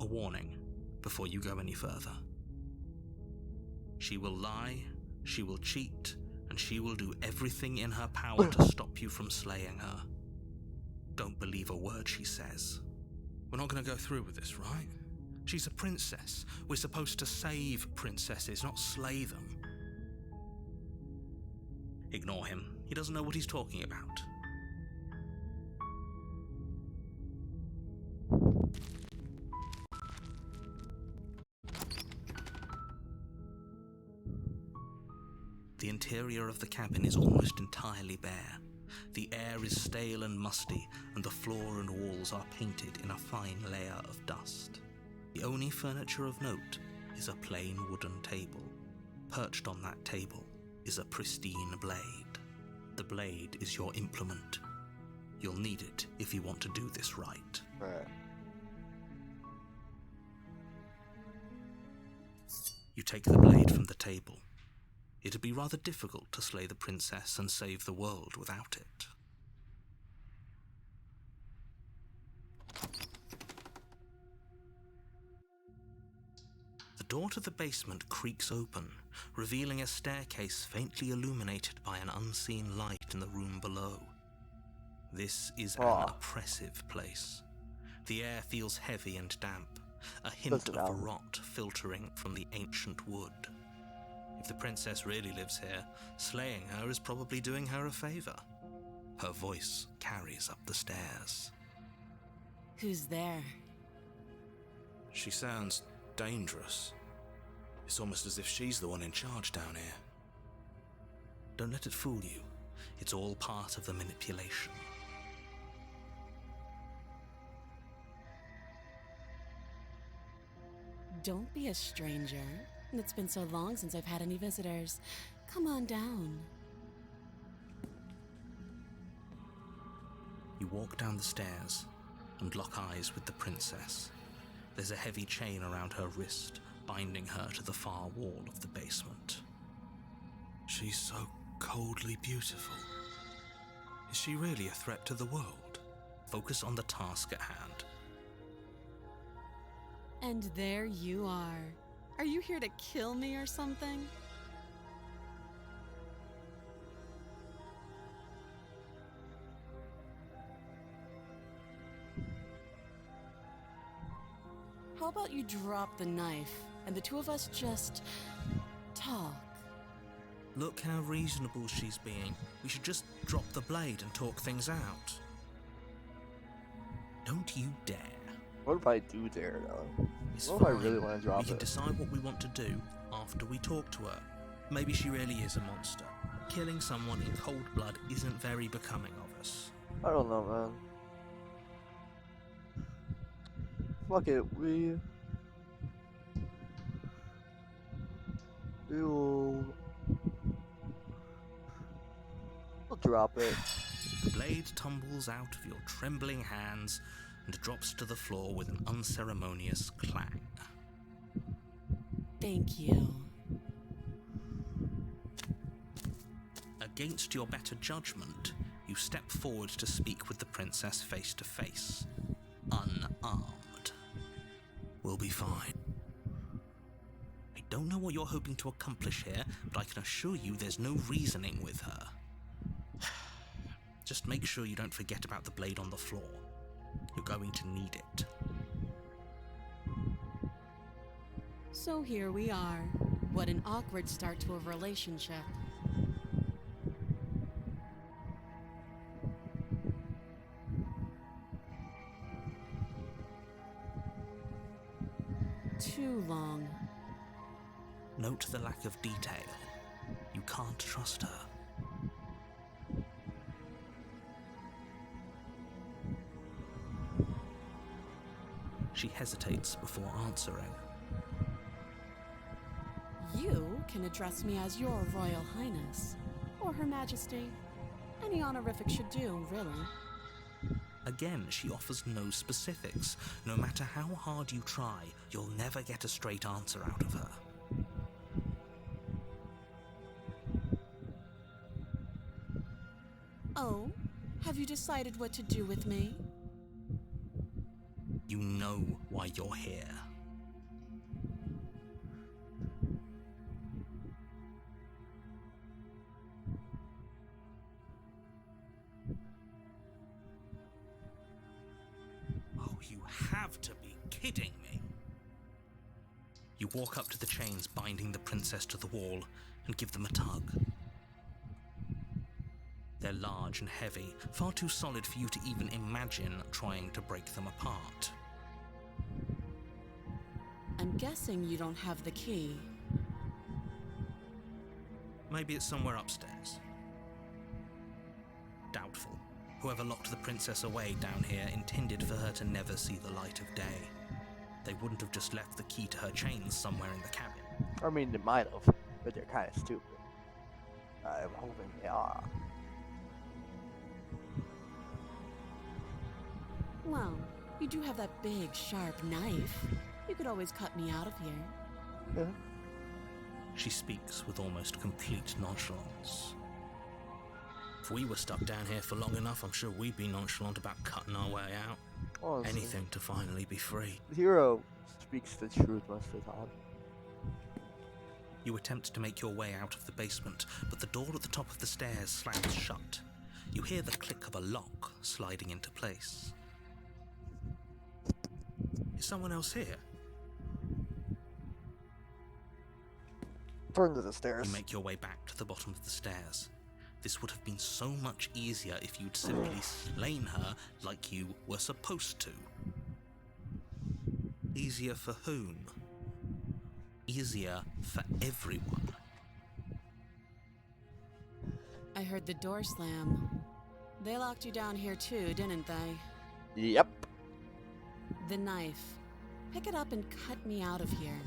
A warning before you go any further. She will lie, she will cheat, and she will do everything in her power to stop you from slaying her. Don't believe a word she says. We're not going to go through with this, right? She's a princess. We're supposed to save princesses, not slay them. Ignore him. He doesn't know what he's talking about. The interior of the cabin is almost entirely bare. The air is stale and musty, and the floor and walls are painted in a fine layer of dust. The only furniture of note is a plain wooden table. Perched on that table is a pristine blade. The blade is your implement. You'll need it if you want to do this right. Right. You take the blade from the table. It'd be rather difficult to slay the princess and save the world without it. The door to the basement creaks open, revealing a staircase faintly illuminated by an unseen light in the room below. This is an oppressive place. The air feels heavy and damp, a hint of rot filtering from the ancient wood. If the princess really lives here, slaying her is probably doing her a favor. Her voice carries up the stairs. Who's there? She sounds dangerous. It's almost as if she's the one in charge down here. Don't let it fool you. It's all part of the manipulation. Don't be a stranger. It's been so long since I've had any visitors. Come on down. You walk down the stairs and lock eyes with the princess. There's a heavy chain around her wrist, binding her to the far wall of the basement. She's so coldly beautiful. Is she really a threat to the world? Focus on the task at hand. And there you are. Are you here to kill me or something? How about you drop the knife and the two of us just talk? Look how reasonable she's being. We should just drop the blade and talk things out. Don't you dare. What if I do dare, though? It's What if I fine. really want to drop We can it? decide what we want to do after we talk to her. Maybe she really is a monster. Killing someone in cold blood isn't very becoming of us. I don't know, man. Fuck it, we'll drop it. The blade tumbles out of your trembling hands and drops to the floor with an unceremonious clang. Thank you. Against your better judgment, you step forward to speak with the princess face to face, unarmed. We'll be fine. I don't know what you're hoping to accomplish here, but I can assure you there's no reasoning with her. Just make sure you don't forget about the blade on the floor. You're going to need it. So here we are. What an awkward start to a relationship. Too long. Note the lack of detail. You can't trust her. She hesitates before answering. You can address me as your Royal Highness, or Her Majesty. Any honorific should do, really. Again, she offers no specifics. No matter how hard you try, you'll never get a straight answer out of her. Oh, have you decided what to do with me? You know why you're here. Oh, you have to be kidding me. You walk up to the chains binding the princess to the wall and give them a tug. They're large and heavy, far too solid for you to even imagine trying to break them apart. I'm guessing you don't have the key. Maybe it's somewhere upstairs. Doubtful. Whoever locked the princess away down here intended for her to never see the light of day. They wouldn't have just left the key to her chains somewhere in the cabin. I mean, they might have, but they're kind of stupid. I'm hoping they are. Well, you do have that big, sharp knife. You could always cut me out of here. Yeah. She speaks with almost complete nonchalance. If we were stuck down here for long enough, I'm sure we'd be nonchalant about cutting our way out. Honestly, Anything to finally be free. the hero speaks the truth most of the time. You attempt to make your way out of the basement, but the door at the top of the stairs slams shut. You hear the click of a lock sliding into place. Is someone else here? Turn to the stairs. You make your way back to the bottom of the stairs. This would have been so much easier if you'd simply slain her like you were supposed to. Easier for whom? Easier for everyone. I heard the door slam. They locked you down here too, didn't they? Yep. The knife. Pick it up and cut me out of here.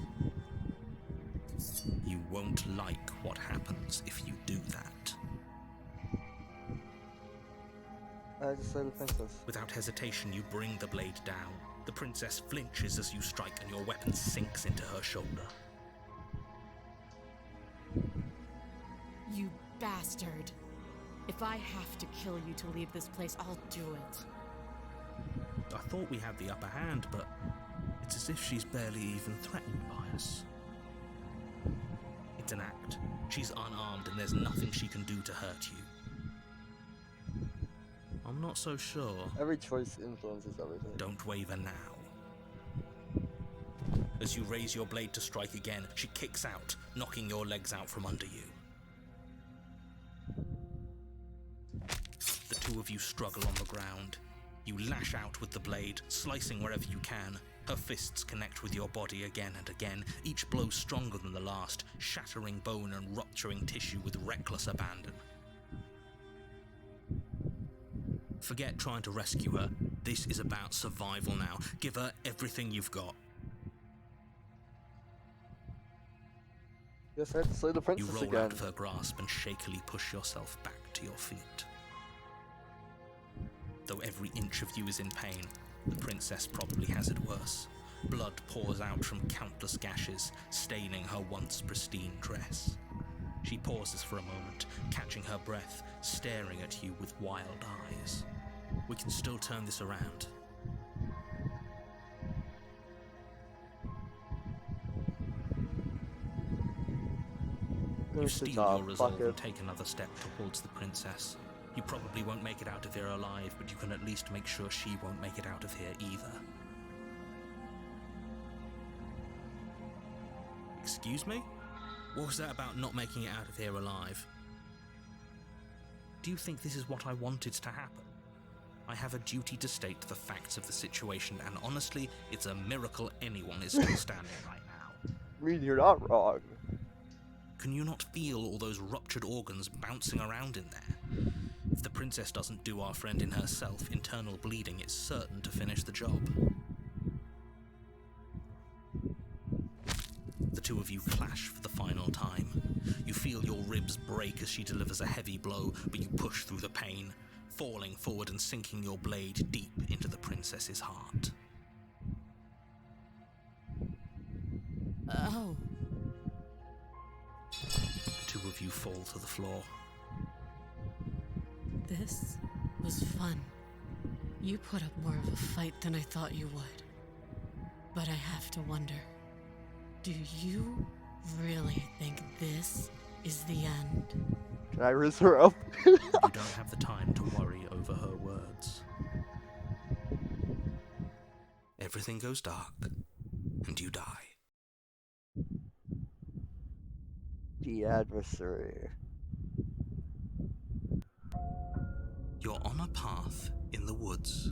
You won't like what happens if you do that. I just say the princess. Without hesitation, you bring the blade down. The princess flinches as you strike and your weapon sinks into her shoulder. You bastard. If I have to kill you to leave this place, I'll do it. I thought we had the upper hand, but it's as if she's barely even threatened by us. It's an act. She's unarmed and there's nothing she can do to hurt you. I'm not so sure. Every choice influences everything. Don't waver now. As you raise your blade to strike again, she kicks out, knocking your legs out from under you. The two of you struggle on the ground. You lash out with the blade, slicing wherever you can. Her fists connect with your body again and again, each blow stronger than the last, shattering bone and rupturing tissue with reckless abandon. Forget trying to rescue her. This is about survival now. Give her everything you've got. Yes, I have to slay the You princess roll again. out of her grasp and shakily push yourself back to your feet. Though every inch of you is in pain, the princess probably has it worse. Blood pours out from countless gashes, staining her once pristine dress. She pauses for a moment, catching her breath, staring at you with wild eyes. We can still turn this around. You steel your resolve and take another step towards the princess. You probably won't make it out of here alive, but you can at least make sure she won't make it out of here either. Excuse me? What was that about not making it out of here alive? Do you think this is what I wanted to happen? I have a duty to state the facts of the situation, and honestly, it's a miracle anyone is still standing right now. I mean, you're not wrong. Can you not feel all those ruptured organs bouncing around in there? If the princess doesn't do our friend in herself, internal bleeding is certain to finish the job. The two of you clash for the final time. You feel your ribs break as she delivers a heavy blow, but you push through the pain, falling forward and sinking your blade deep into the princess's heart. Oh. The two of you fall to the floor. This was fun. You put up more of a fight than I thought you would. But I have to wonder, do you really think this is the end? Can I raise her up? You don't have the time to worry over her words. Everything goes dark, and you die. The adversary. You're on a path in the woods,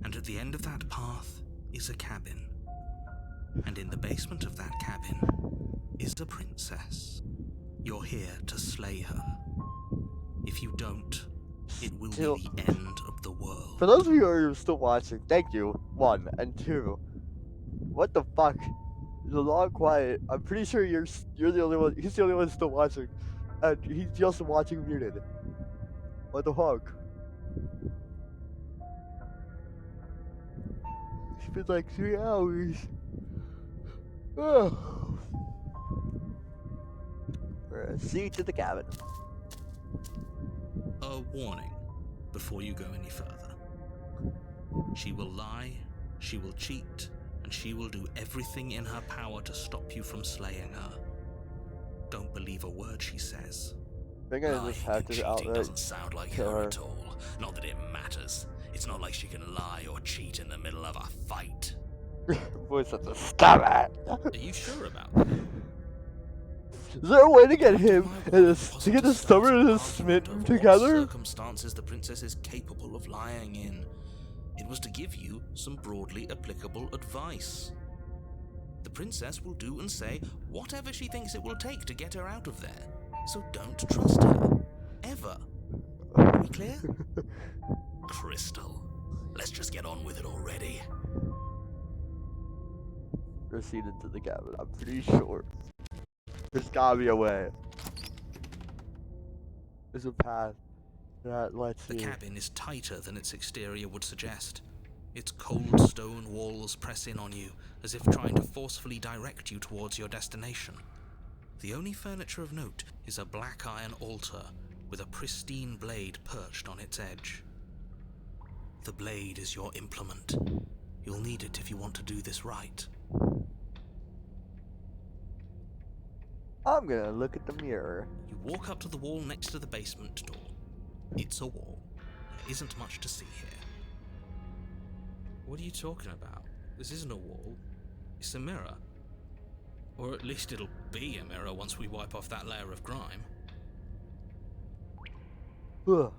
and at the end of that path is a cabin. And in the basement of that cabin is a princess. You're here to slay her. If you don't, it will be the end of the world. For those of you who are still watching, thank you. 1 and 2. What the fuck? There's a lot quiet. I'm pretty sure you're the only one. He's the only one still watching, and he's just watching muted. What the fuck? It's been like 3 hours. Oh. See to the cabin. A warning before you go any further. She will lie, she will cheat, and she will do everything in her power to stop you from slaying her. Don't believe a word she says. I think I just have to Cheating doesn't sound like her at all. Not that it matters. It's not like she can lie or cheat in the middle of a fight. Voice has to stop it. Are you sure about that? Is there a way to get him and to get his stubborn and his smitten Under what together? circumstances the princess is capable of lying in. It was to give you some broadly applicable advice. The princess will do and say whatever she thinks it will take to get her out of there. So don't trust her. Ever. Are we clear? Crystal, let's just get on with it already. Proceed into the cabin. I'm pretty sure. There's gotta be a way. There's a path that lets The you. cabin is tighter than its exterior would suggest. Its cold stone walls press in on you, as if trying to forcefully direct you towards your destination. The only furniture of note is a black iron altar with a pristine blade perched on its edge. The blade is your implement. You'll need it if you want to do this right. I'm gonna look at the mirror. You walk up to the wall next to the basement door. It's a wall. There isn't much to see here. What are you talking about? This isn't a wall. It's a mirror. Or at least it'll be a mirror once we wipe off that layer of grime. Ugh.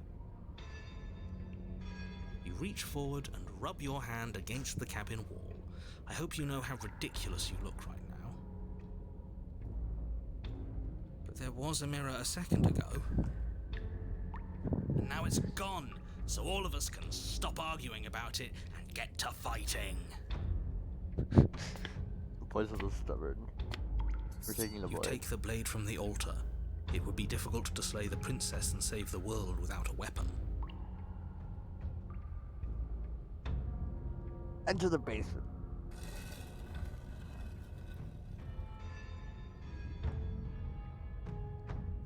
You reach forward and rub your hand against the cabin wall. I hope you know how ridiculous you look right now. But there was a mirror a second ago. And now it's gone, so all of us can stop arguing about it and get to fighting. The voice is stubborn. We're taking the You blade. take the blade from the altar. It would be difficult to slay the princess and save the world without a weapon. Enter the basement.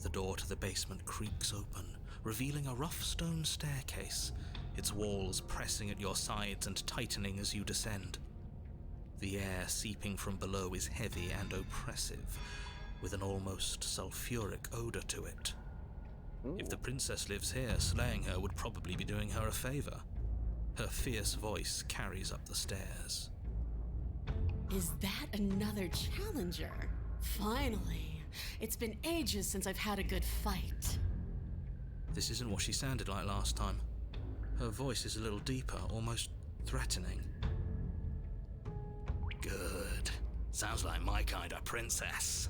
The door to the basement creaks open, revealing a rough stone staircase, its walls pressing at your sides and tightening as you descend. The air seeping from below is heavy and oppressive, with an almost sulfuric odor to it. If the princess lives here, slaying her would probably be doing her a favor. Her fierce voice carries up the stairs. Is that another challenger? Finally. It's been ages since I've had a good fight. This isn't what she sounded like last time. Her voice is a little deeper, almost threatening. Good. Sounds like my kind of princess.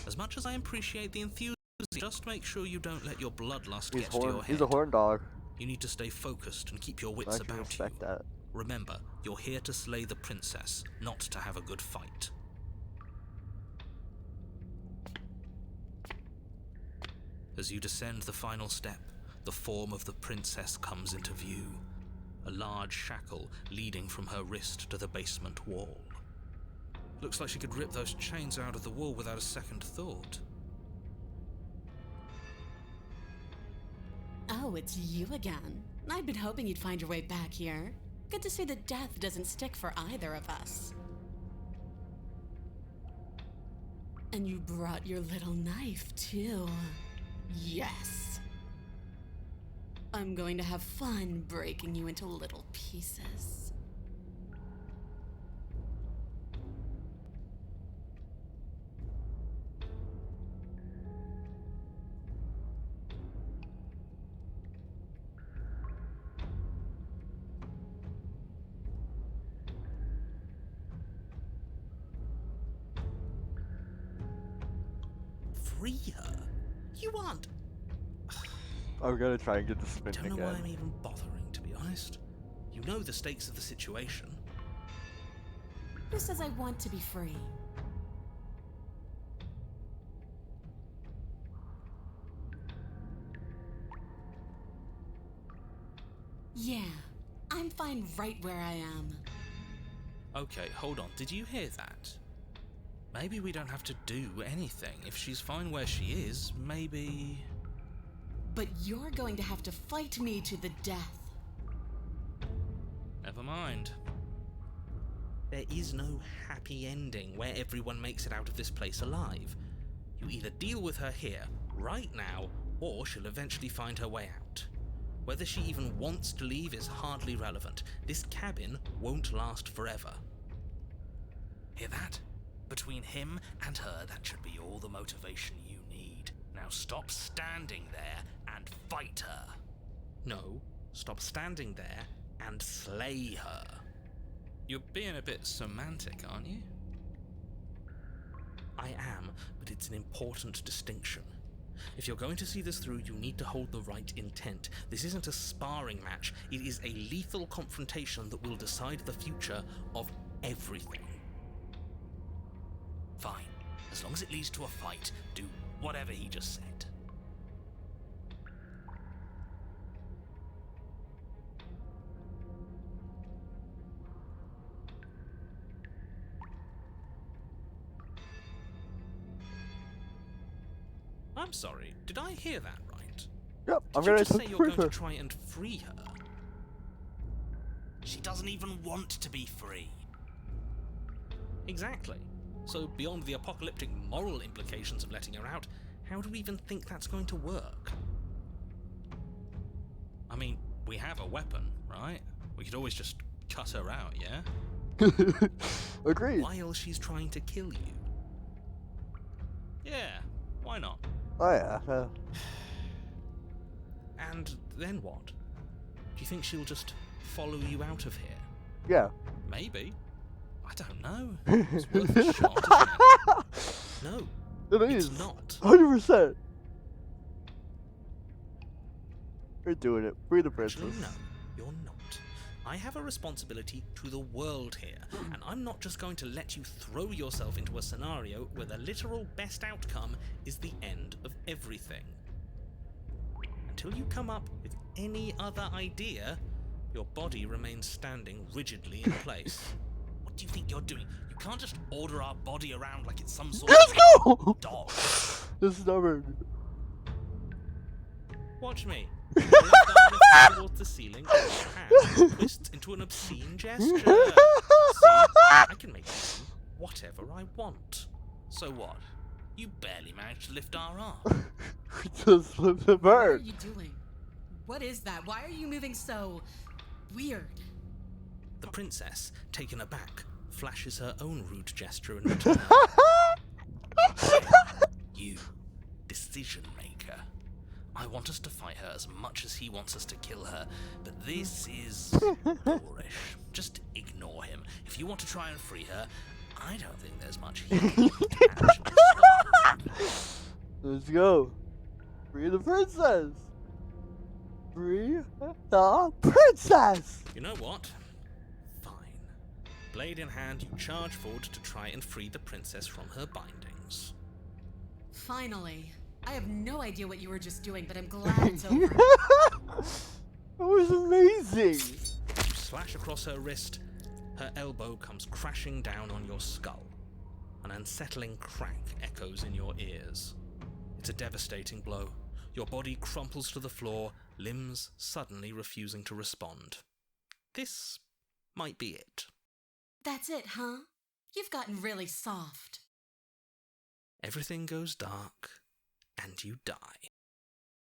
As much as I appreciate the enthusiasm, just make sure you don't let your bloodlust He's get to your head. He's a horn dog. You need to stay focused and keep your I wits can about you. respect that. Remember, you're here to slay the princess, not to have a good fight. As you descend the final step, the form of the princess comes into view. A large shackle leading from her wrist to the basement wall. Looks like she could rip those chains out of the wall without a second thought. Oh, it's you again. I'd been hoping you'd find your way back here. Good to see that death doesn't stick for either of us. And you brought your little knife, too. Yes. I'm going to have fun breaking you into little pieces. Free her? You aren't. I'm gonna try and get this spin Don't know why again. I'm even bothering, to be honest. You know the stakes of the situation. Who says I want to be free? Yeah, I'm fine right where I am. Okay, hold on. Did you hear that? Maybe we don't have to do anything. If she's fine where she is, maybe... But you're going to have to fight me to the death. Never mind. There is no happy ending where everyone makes it out of this place alive. You either deal with her here, right now, or she'll eventually find her way out. Whether she even wants to leave is hardly relevant. This cabin won't last forever. Hear that? Between him and her, that should be all the motivation you need. Now stop standing there and fight her. No, stop standing there and slay her. You're being a bit semantic, aren't you? I am, but it's an important distinction. If you're going to see this through, you need to hold the right intent. This isn't a sparring match. It is a lethal confrontation that will decide the future of everything. Fine. As long as it leads to a fight, do whatever he just said. I'm sorry, did I hear that right? Yep, I'm Did you gonna just say you're free going to her. try and free her? She doesn't even want to be free. Exactly. So beyond the apocalyptic moral implications of letting her out, how do we even think that's going to work? I mean, we have a weapon, right? We could always just cut her out, yeah? Agreed. While she's trying to kill you. Yeah, why not? Oh yeah. And then what? Do you think she'll just follow you out of here? Yeah. Maybe. I don't know. It's worth a shot, isn't it? No, It it's is. not. 100%. We're doing it. Free the princess. Actually, no, you're not. I have a responsibility to the world here, and I'm not just going to let you throw yourself into a scenario where the literal best outcome is the end of everything. Until you come up with any other idea, your body remains standing rigidly in place. What do you think you're doing? You can't just order our body around like it's some sort Let's of go! dog. This is stubborn. Watch me. Your left arm lifts towards the ceiling, and your hand twists into an obscene gesture. See, I can make you do whatever I want. So what? You barely managed to lift our arm. Just flip the What are bird. you doing? What is that? Why are you moving so weird? The princess, taken aback, flashes her own rude gesture in return. You, decision maker. I want us to fight her as much as he wants us to kill her, but this is boorish. Just ignore him. If you want to try and free her, I don't think there's much he can do to actually stop her. Let's go. Free the princess. Free the princess. You know what? Fine. Blade in hand, you charge forward to try and free the princess from her bindings. Finally. I have no idea what you were just doing, but I'm glad it's over. That was amazing. You slash across her wrist, her elbow comes crashing down on your skull. An unsettling crack echoes in your ears. It's a devastating blow. Your body crumples to the floor, limbs suddenly refusing to respond. This might be it. That's it, huh? You've gotten really soft. Everything goes dark, and you die.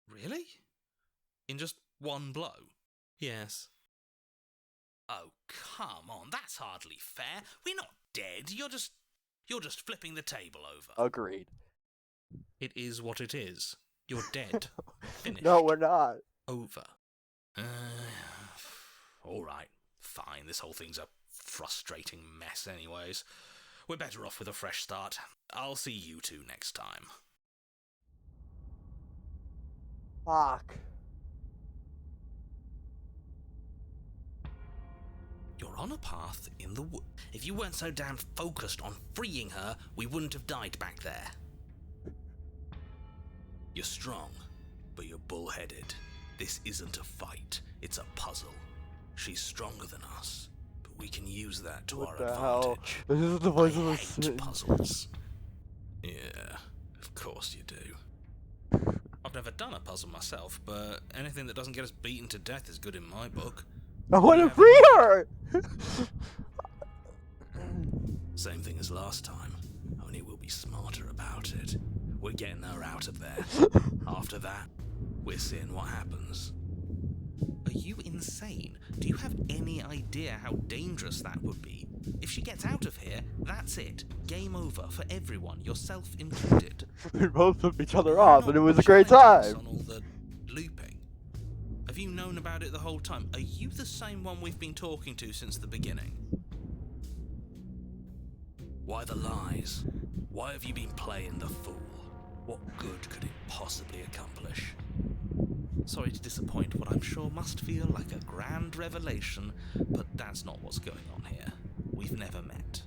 Really? In just one blow? Yes. Oh, come on, that's hardly fair. We're not dead. You're just flipping the table over. Agreed. It is what it is. You're dead. Finished. No, we're not. Over. Alright, fine. This whole thing's a frustrating mess anyways. We're better off with a fresh start. I'll see you two next time. Fuck. You're on a path in the wood. If you weren't so damn focused on freeing her, we wouldn't have died back there. You're strong, but you're bullheaded. This isn't a fight, it's a puzzle. She's stronger than us, but we can use that to our What the hell? advantage. This is the voice I of a hate sin. puzzles. Yeah, of course you do. I've never done a puzzle myself, but anything that doesn't get us beaten to death is good in my book. I want to Yeah. free her. Same thing as last time, only we'll be smarter about it. We're getting her out of there. After that, we're seeing what happens. Are you insane? Do you have any idea how dangerous that would be? If she gets out of here, that's it. Game over for everyone, yourself included. We both flipped each other You're off, not and it was a great challenging us time. on all the looping. Have you known about it the whole time? Are you the same one we've been talking to since the beginning? Why the lies? Why have you been playing the fool? What good could it possibly accomplish? Sorry to disappoint what I'm sure must feel like a grand revelation, but that's not what's going on here. We've never met.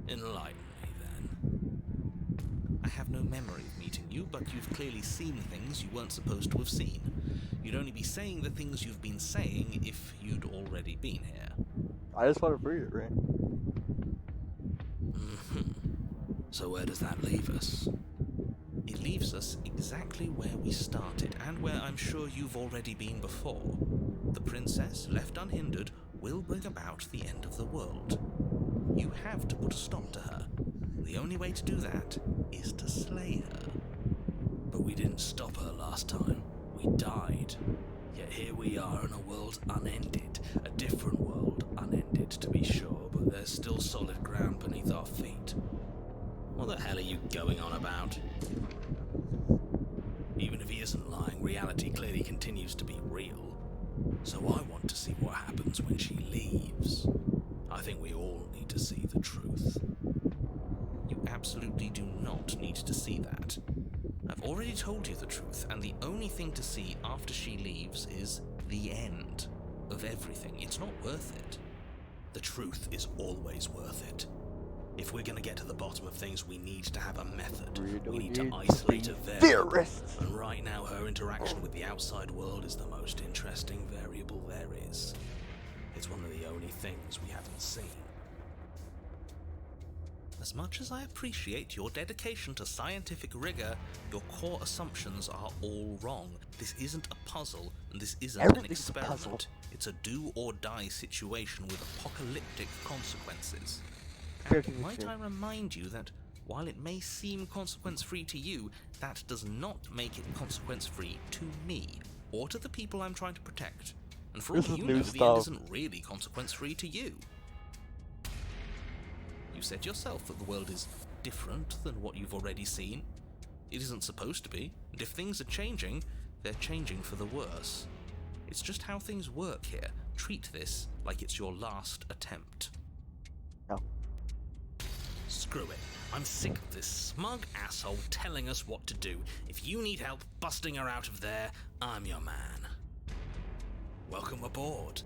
Enlighten me, then. I have no memory of meeting you, but you've clearly seen things you weren't supposed to have seen. You'd only be saying the things you've been saying if you'd already been here. I just want to free it, right? So where does that leave us? It leaves us exactly where we started, and where I'm sure you've already been before. The princess, left unhindered, will bring about the end of the world. You have to put a stop to her. The only way to do that is to slay her. But we didn't stop her last time. We died. Yet here we are in a world unended. A different world, unended to be sure, but there's still solid ground beneath our feet. What the hell are you going on about? Even if he isn't lying, reality clearly continues to be real. So I want to see what happens when she leaves. I think we all need to see the truth. You absolutely do not need to see that. I've already told you the truth, and the only thing to see after she leaves is the end of everything. It's not worth it. The truth is always worth it. If we're going to get to the bottom of things, we need to have a method. We need to isolate a variable. Theorists. And right now, her interaction with the outside world is the most interesting variable there is. It's one of the only things we haven't seen. A As much as I appreciate your dedication to scientific rigor, your core assumptions are all wrong. This isn't a puzzle, and this isn't an Everything's a experiment. puzzle. It's a do-or-die situation with apocalyptic consequences. Very And might true. I remind you that while it may seem consequence-free to you, that does not make it consequence-free to me, or to the people I'm trying to protect. And for all This is you new know, the end stuff. isn't really consequence-free to you. You said yourself that the world is different than what you've already seen. It isn't supposed to be, and if things are changing, they're changing for the worse. It's just how things work here. Treat this like it's your last attempt. No. Screw it. I'm sick of this smug asshole telling us what to do. If you need help busting her out of there, I'm your man. Welcome aboard.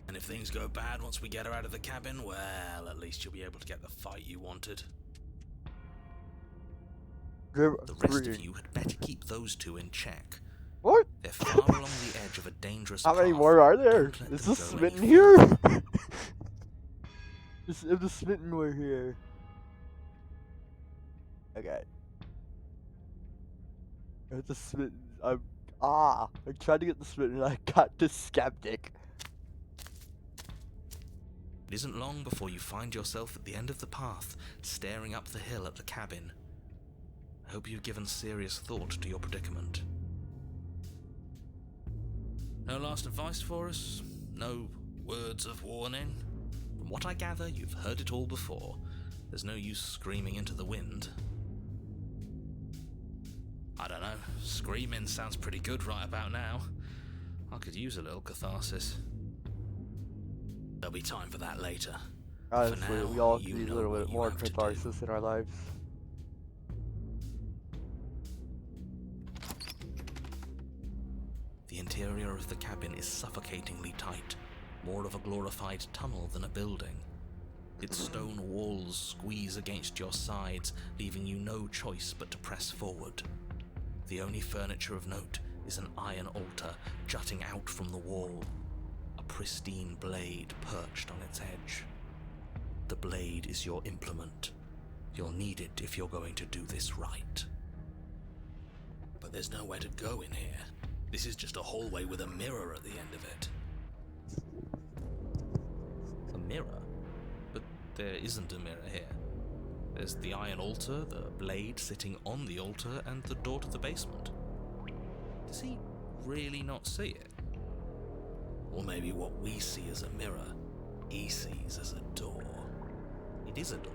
And if things go bad once we get her out of the cabin, well, at least you'll be able to get the fight you wanted. The rest of you had better keep those two in check. What? They're far along the edge of a dangerous How many path. more are there? Don't let Is them this go smitten any here? further. If the smitten were here. Okay. If the smitten, I tried to get the smitten and I got the skeptic. It isn't long before you find yourself at the end of the path, staring up the hill at the cabin. I hope you've given serious thought to your predicament. No last advice for us? No words of warning? From what I gather, you've heard it all before. There's no use screaming into the wind. I don't know. Screaming sounds pretty good right about now. I could use a little catharsis. There'll be time for that later. Honestly, now, we all you need a know little what bit you more have to do. catharsis in our lives. The interior of the cabin is suffocatingly tight, more of a glorified tunnel than a building. Its stone walls squeeze against your sides, leaving you no choice but to press forward. The only furniture of note is an iron altar jutting out from the wall, a pristine blade perched on its edge. The blade is your implement. You'll need it if you're going to do this right. But there's nowhere to go in here. This is just a hallway with a mirror at the end of it. A mirror? But there isn't a mirror here. There's the iron altar, the blade sitting on the altar, and the door to the basement. Does he really not see it? Or maybe what we see as a mirror, he sees as a door. It is a door.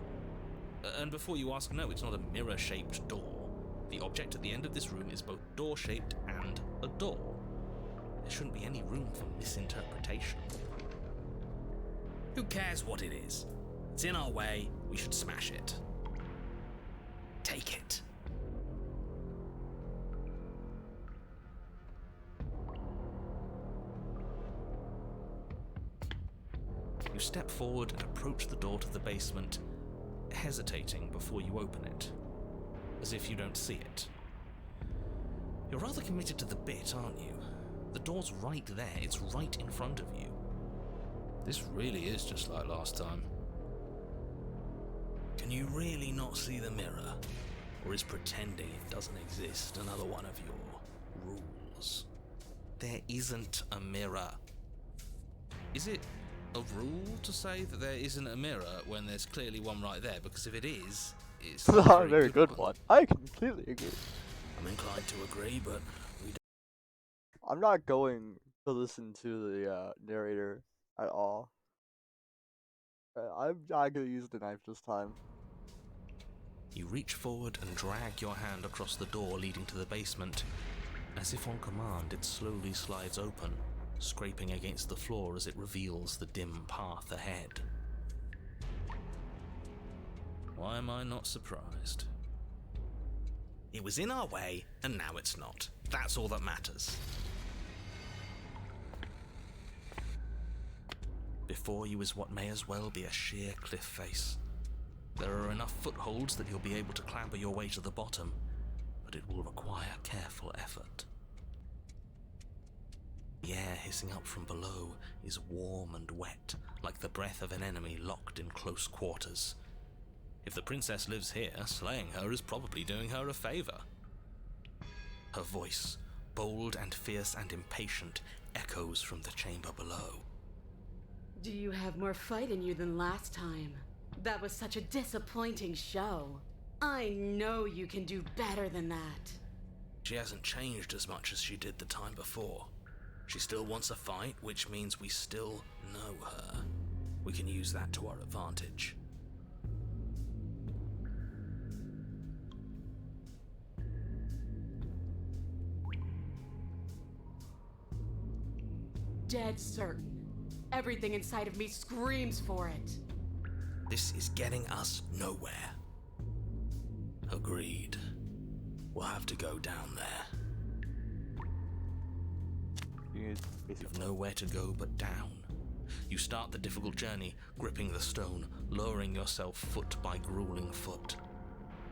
And before you ask, no, it's not a mirror-shaped door. The object at the end of this room is both door-shaped and a door. There shouldn't be any room for misinterpretation. Who cares what it is? It's in our way, we should smash it. Take it. You step forward and approach the door to the basement, hesitating before you open it, as if you don't see it. You're rather committed to the bit, aren't you? The door's right there, it's right in front of you. This really is just like last time. Can you really not see the mirror? Or is pretending it doesn't exist another one of your rules? There isn't a mirror. Is it a rule to say that there isn't a mirror when there's clearly one right there? Because if it is, it's It's not not a very good one. I completely agree. I'm inclined to agree, but we don't. I'm not going to listen to the narrator at all. I'm not gonna use the knife this time. You reach forward and drag your hand across the door leading to the basement. As if on command, it slowly slides open, scraping against the floor as it reveals the dim path ahead. Why am I not surprised? It was in our way, and now it's not. That's all that matters. Before you is what may as well be a sheer cliff face. There are enough footholds that you'll be able to clamber your way to the bottom, but it will require careful effort. The air hissing up from below is warm and wet, like the breath of an enemy locked in close quarters. If the princess lives here, slaying her is probably doing her a favor. Her voice, bold and fierce and impatient, echoes from the chamber below. Do you have more fight in you than last time? That was such a disappointing show. I know you can do better than that. She hasn't changed as much as she did the time before. She still wants a fight, which means we still know her. We can use that to our advantage. Dead certain. Everything inside of me screams for it. This is getting us nowhere. Agreed. We'll have to go down there. You've nowhere to go but down. You start the difficult journey, gripping the stone, lowering yourself foot by grueling foot.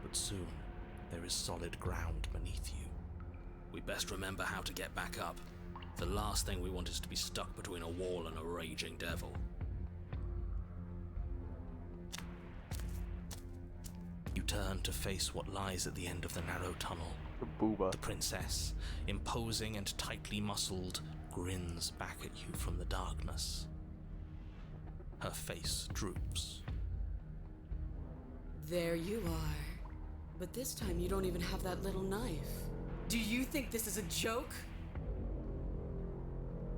But soon, there is solid ground beneath you. We best remember how to get back up. The last thing we want is to be stuck between a wall and a raging devil. You turn to face what lies at the end of the narrow tunnel. The princess, imposing and tightly muscled, grins back at you from the darkness. Her face droops. There you are. But this time you don't even have that little knife. Do you think this is a joke?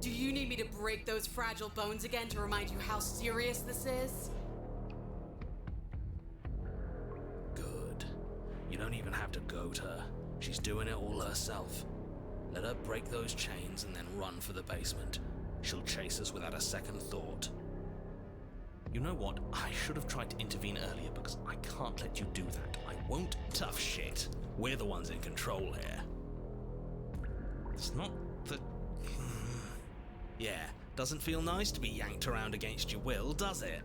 Do you need me to break those fragile bones again to remind you how serious this is? Good. You don't even have to goad her. She's doing it all herself. Let her break those chains and then run for the basement. She'll chase us without a second thought. You know what? I should have tried to intervene earlier because I can't let you do that. I won't. Tough shit. We're the ones in control here. It's not the... Yeah, doesn't feel nice to be yanked around against your will, does it?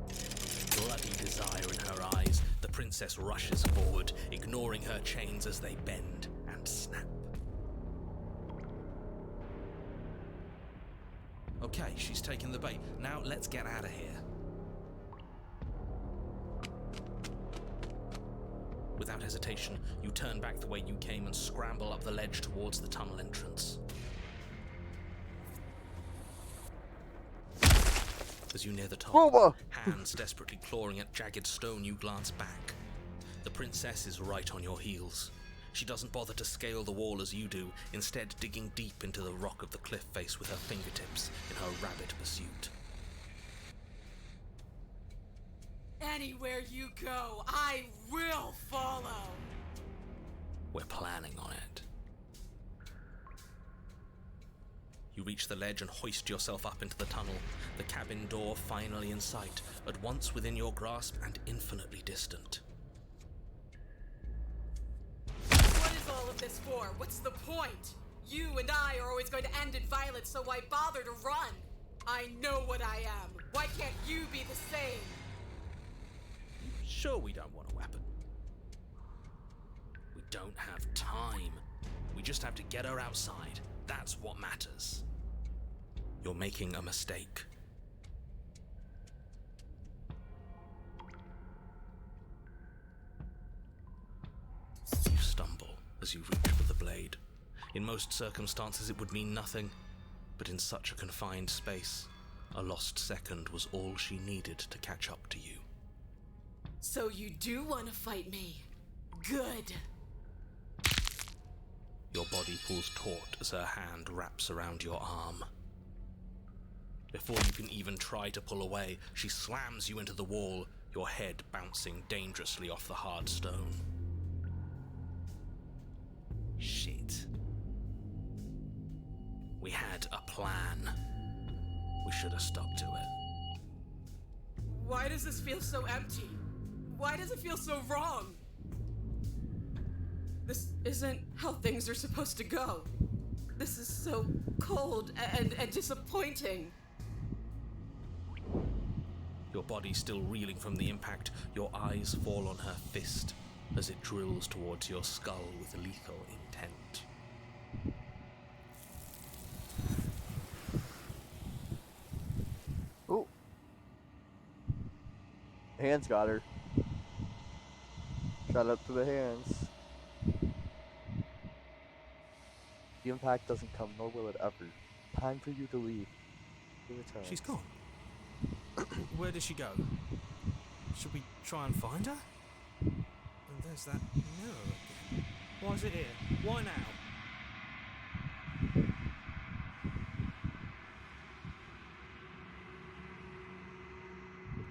Bloody desire in her eyes, the princess rushes forward, ignoring her chains as they bend and snap. Okay, she's taken the bait. Now let's get out of here. Without hesitation, you turn back the way you came and scramble up the ledge towards the tunnel entrance. As you near the top, hands desperately clawing at jagged stone, you glance back. The princess is right on your heels. She doesn't bother to scale the wall as you do, instead digging deep into the rock of the cliff face with her fingertips in her rabid pursuit. Anywhere you go, I will follow! We're planning on it. You reach the ledge and hoist yourself up into the tunnel, the cabin door finally in sight, at once within your grasp and infinitely distant. What is all of this for? What's the point? You and I are always going to end in violence, so why bother to run? I know what I am. Why can't you be the same? Sure, we don't want a weapon. We don't have time. We just have to get her outside. That's what matters. You're making a mistake. You stumble as you reach for the blade. In most circumstances it would mean nothing, but in such a confined space, a lost second was all she needed to catch up to you. So you do want to fight me? Good. Your body pulls taut as her hand wraps around your arm. Before you can even try to pull away, she slams you into the wall, your head bouncing dangerously off the hard stone. Shit. We had a plan. We should have stuck to it. Why does this feel so empty? Why does it feel so wrong? This isn't how things are supposed to go. This is so cold and disappointing. Your body still reeling from the impact, your eyes fall on her fist as it drills towards your skull with lethal intent. Oh. Hands got her. Shout out to the hands. The impact doesn't come, nor will it ever. Time for you to leave. He returns. She's gone. Where did she go? Should we try and find her? And there's that mirror again. Why is it here? Why now?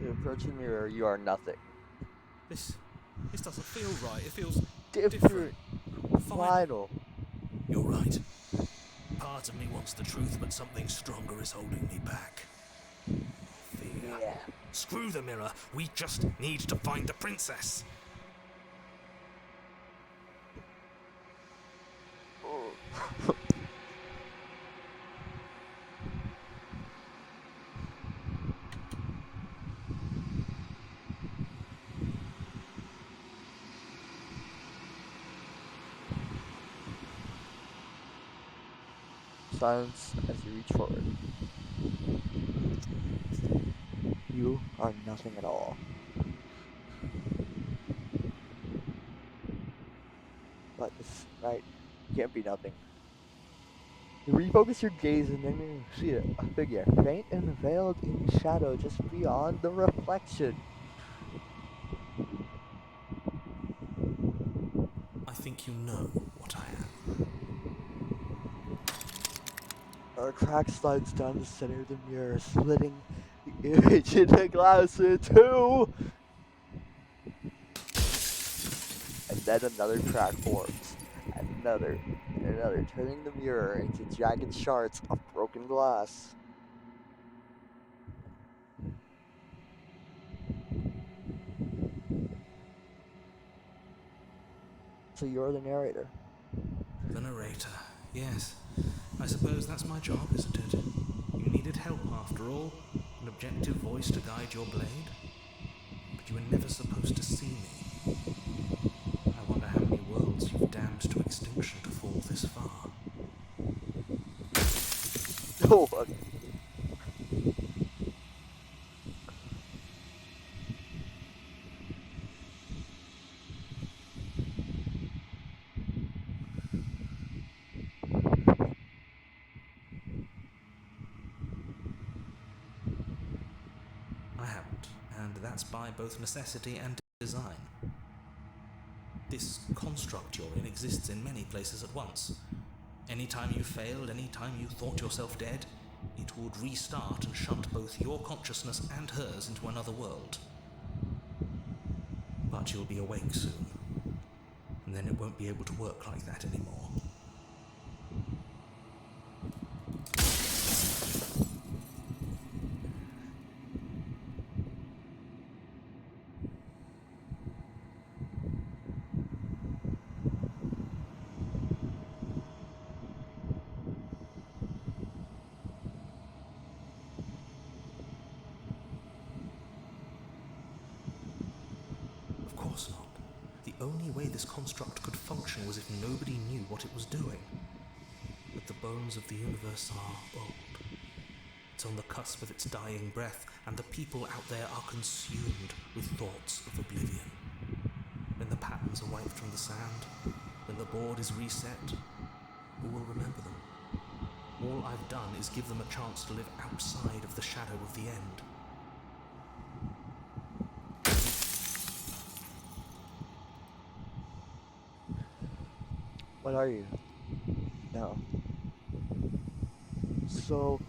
You approach the mirror, you are nothing. This doesn't feel right. It feels Different. Final. Final. You're right. Part of me wants the truth, but something stronger is holding me back. Fear. Yeah. Screw the mirror. We just need to find the princess. Silence as you reach forward. You are nothing at all. But it's right. You can't be nothing. You refocus your gaze and then you see a figure, faint and veiled in shadow just beyond the reflection. I think you know what I am. A crack slides down the center of the mirror, slitting the image in the glass in two. And then another crack forms. Another, and another, turning the mirror into jagged shards of broken glass. So you're the narrator. The narrator. Yes. I suppose that's my job, isn't it? You needed help after all. An objective voice to guide your blade. But you were never supposed to see me. I wonder how many worlds you've damned to extinction to fall this far. Oh, fuck. I haven't, and that's by both necessity and design. This construct you're in exists in many places at once. Anytime you failed, anytime you thought yourself dead, it would restart and shunt both your consciousness and hers into another world. But you'll be awake soon, and then it won't be able to work like that anymore. Of course not. The only way this construct could function was if nobody knew what it was doing. But the bones of the universe are old. It's on the cusp of its dying breath, and the people out there are consumed with thoughts of oblivion. When the patterns are wiped from the sand, when the board is reset, who will remember them? All I've done is give them a chance to live outside of the shadow of the end. What are you? No. So,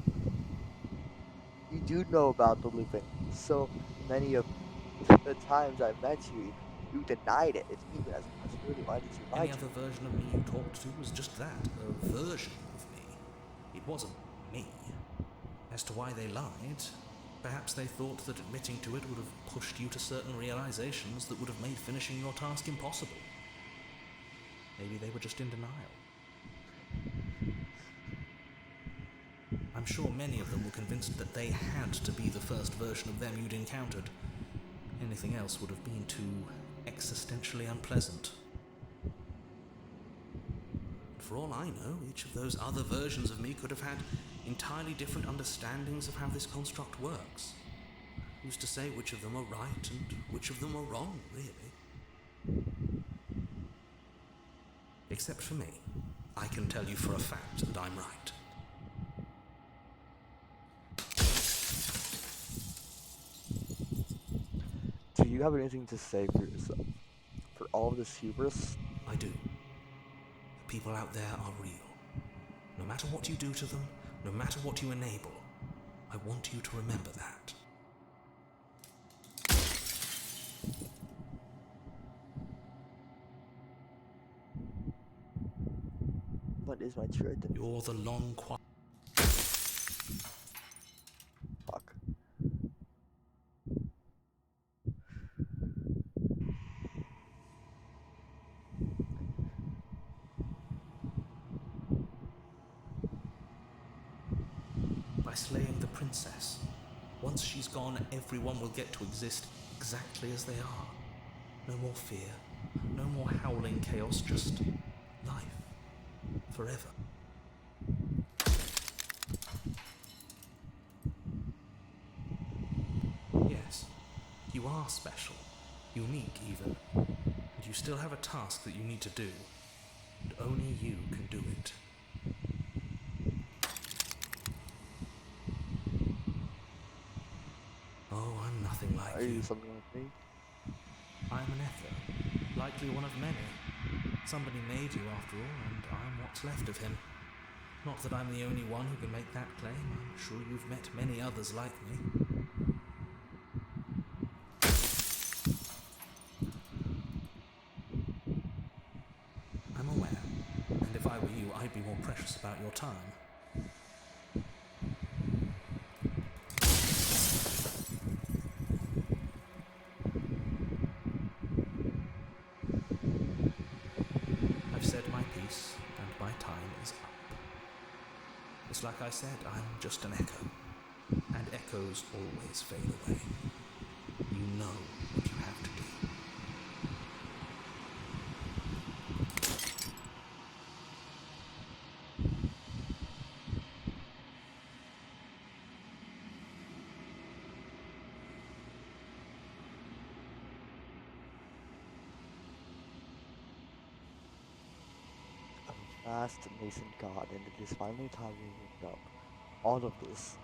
you do know about the looping. So many of the times I met you, you denied it. It's even as a possibility. Why did you lie Any to other me? version of me you talked to was just that, a version of me. It wasn't me. As to why they lied, perhaps they thought that admitting to it would have pushed you to certain realizations that would have made finishing your task impossible. Maybe they were just in denial. I'm sure many of them were convinced that they had to be the first version of them you'd encountered. Anything else would have been too existentially unpleasant. For all I know, each of those other versions of me could have had entirely different understandings of how this construct works. Who Who's to say which of them are right and which of them are wrong, really? Except for me. I can tell you for a fact that I'm right. Do you have anything to say for yourself? For all of this hubris? I do. The people out there are real. No matter what you do to them, no matter what you enable, I want you to remember that. What is my true identity? You're the long quiet. Fuck. By slaying the princess. Once she's gone, everyone will get to exist exactly as they are. No more fear, no more howling chaos, just life. Forever. Yes, you are special, unique even, and you still have a task that you need to do, and only you can do it. Oh, I'm nothing like Are you you. something like me? I'm an echo, likely one of many. Somebody made you after all, and I'm what's left of him. Not that I'm the only one who can make that claim. I'm sure you've met many others like me. I'm aware, and if I were you, I'd be more precious about your time. I've said my piece, and my time is up. It's like I said, I'm just an echo, and echoes always fade away. You know what you have to do. Vast nascent god, and it is finally time we wake up. All of this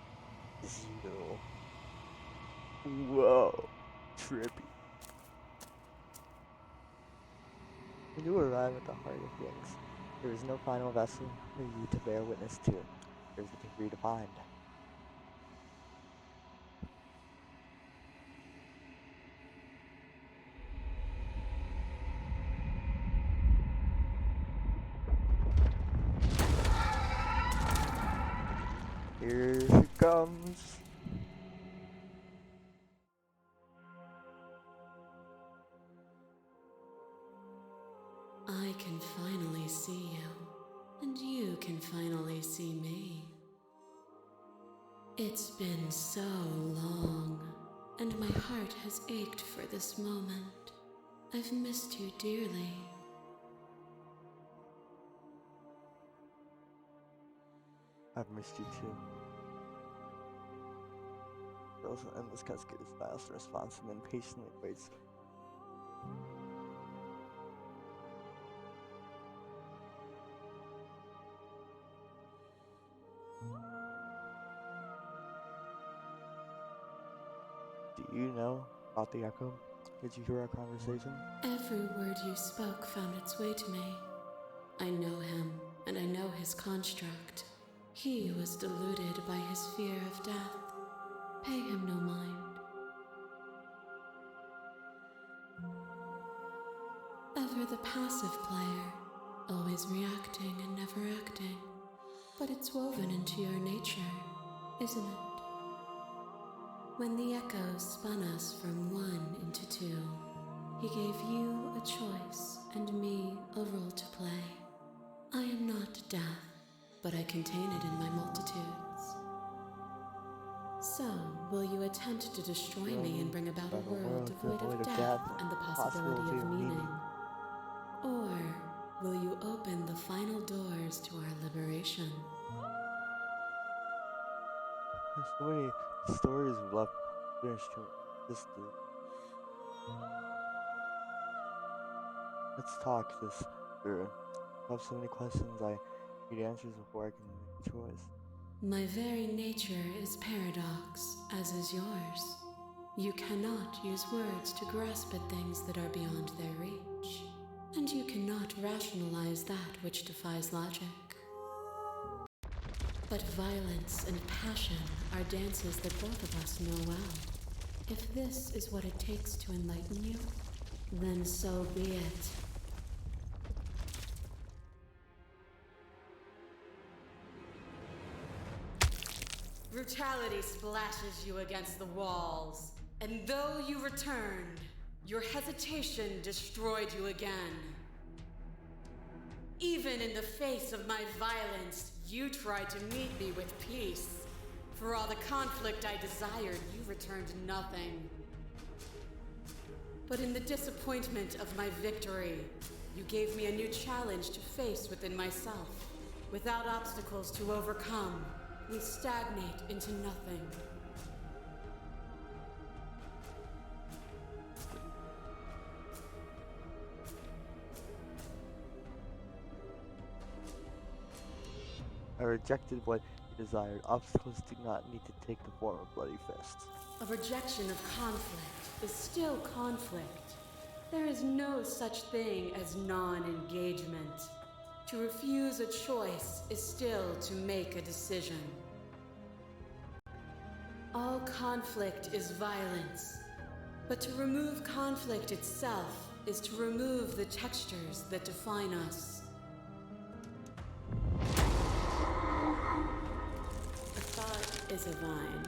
is you. Whoa. Trippy. When you arrive at the heart of things, there is no final vessel for you to bear witness to. There is nothing for you to find. Here she comes. I can finally see you, and you can finally see me. It's been so long, and my heart has ached for this moment. I've missed you dearly. I've missed you too. Girls an endless cascade of fast response and then patiently waits. Do you know about the echo? Did you hear our conversation? Every word you spoke found its way to me. I know him, and I know his construct. He was deluded by his fear of death. Pay him no mind. Ever the passive player, always reacting and never acting. But it's woven into your nature, isn't it? When the echoes spun us from one into two, he gave you a choice and me a role to play. I am not death, but I contain it in my multitudes. So, will you attempt to destroy me and bring about a world devoid of death and the possibility of meaning? Or will you open the final doors to our liberation? There's so many stories left finish this. Let's talk this through. I have so many questions. I need answers before I can make a choice. My very nature is paradox, as is yours. You cannot use words to grasp at things that are beyond their reach, and you cannot rationalize that which defies logic. But violence and passion are dances that both of us know well. If this is what it takes to enlighten you, then so be it. Brutality splashes you against the walls, and though you returned, your hesitation destroyed you again. Even in the face of my violence, you tried to meet me with peace. For all the conflict I desired, you returned nothing. But in the disappointment of my victory, you gave me a new challenge to face within myself. Without obstacles to overcome, we stagnate into nothing. I rejected what you desired. Obstacles do not need to take the form of bloody fists. A rejection of conflict is still conflict. There is no such thing as non-engagement. To refuse a choice is still to make a decision. All conflict is violence, but to remove conflict itself is to remove the textures that define us. A thought is a vine,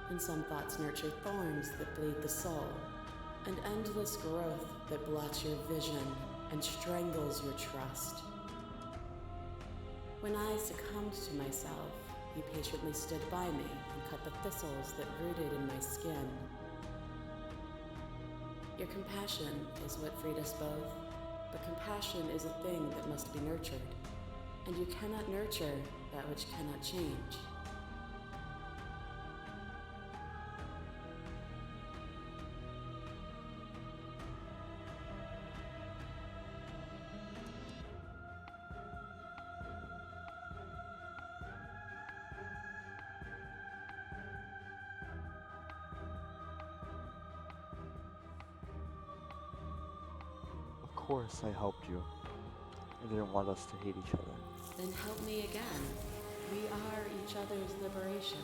and some thoughts nurture thorns that bleed the soul, and endless growth that blots your vision and strangles your trust. When I succumbed to myself, you patiently stood by me and cut the thistles that rooted in my skin. Your compassion is what freed us both, but compassion is a thing that must be nurtured, and you cannot nurture that which cannot change. Of course, I helped you. I didn't want us to hate each other. Then help me again. We are each other's liberation.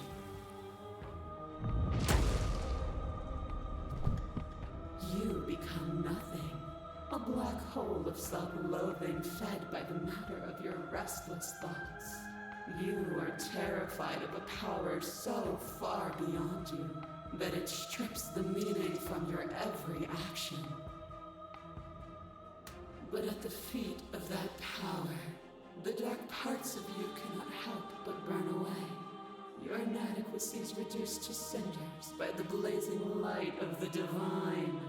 You become nothing. A black hole of self-loathing fed by the matter of your restless thoughts. You are terrified of a power so far beyond you that it strips the meaning from your every action. But at the feet of that power, the dark parts of you cannot help but burn away. Your inadequacies reduced to cinders by the blazing light of the divine.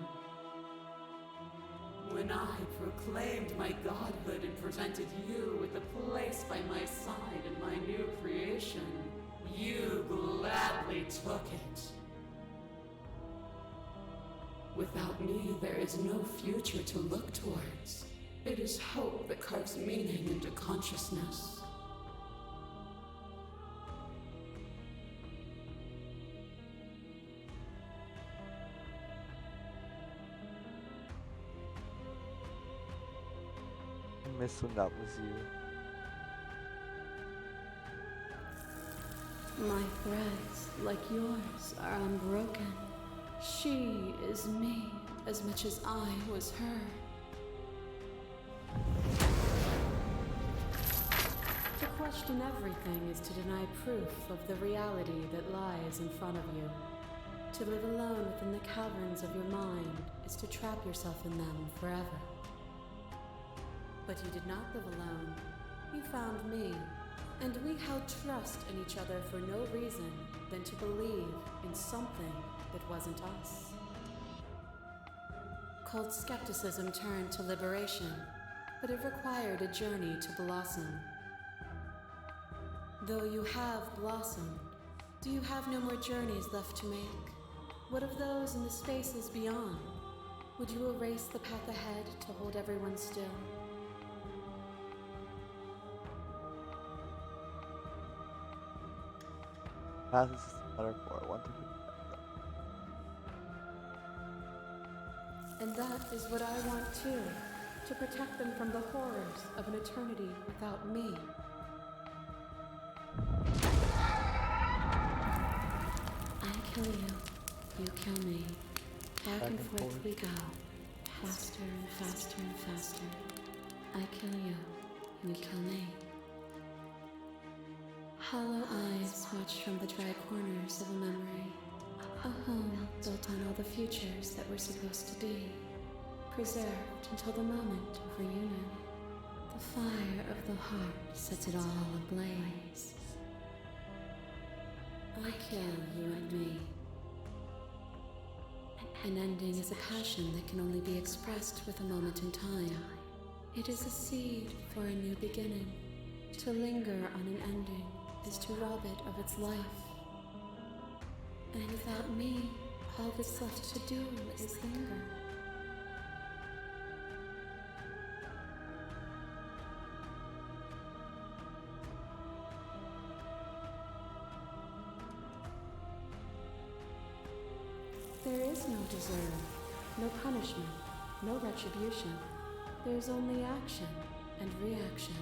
When I proclaimed my godhood and presented you with a place by my side in my new creation, you gladly took it. Without me, there is no future to look towards. It is hope that carves meaning into consciousness. I miss when that was you. My threads, like yours, are unbroken. She is me as much as I was her. To question everything is to deny proof of the reality that lies in front of you. To live alone within the caverns of your mind is to trap yourself in them forever. But you did not live alone. You found me, and we held trust in each other for no reason than to believe in something that wasn't us. Cold skepticism turned to liberation, but it required a journey to blossom. Though you have blossomed, do you have no more journeys left to make? What of those in the spaces beyond? Would you erase the path ahead to hold everyone still? Path is just a metaphor. I want to And that is what I want too, to protect them from the horrors of an eternity without me. I kill you, you kill me. Back and forth we go, faster and faster and faster. I kill you, you kill me. Hollow eyes watch from the dry corners of a memory. A home built on all the futures that were supposed to be. Preserved until the moment of reunion. The fire of the heart sets it all ablaze. I kill you and me. An ending is a passion that can only be expressed with a moment in time. It is a seed for a new beginning. To linger on an ending is to rob it of its life. And without me, all that's left to do is linger. There is no deserve, no punishment, no retribution. There's only action and reaction.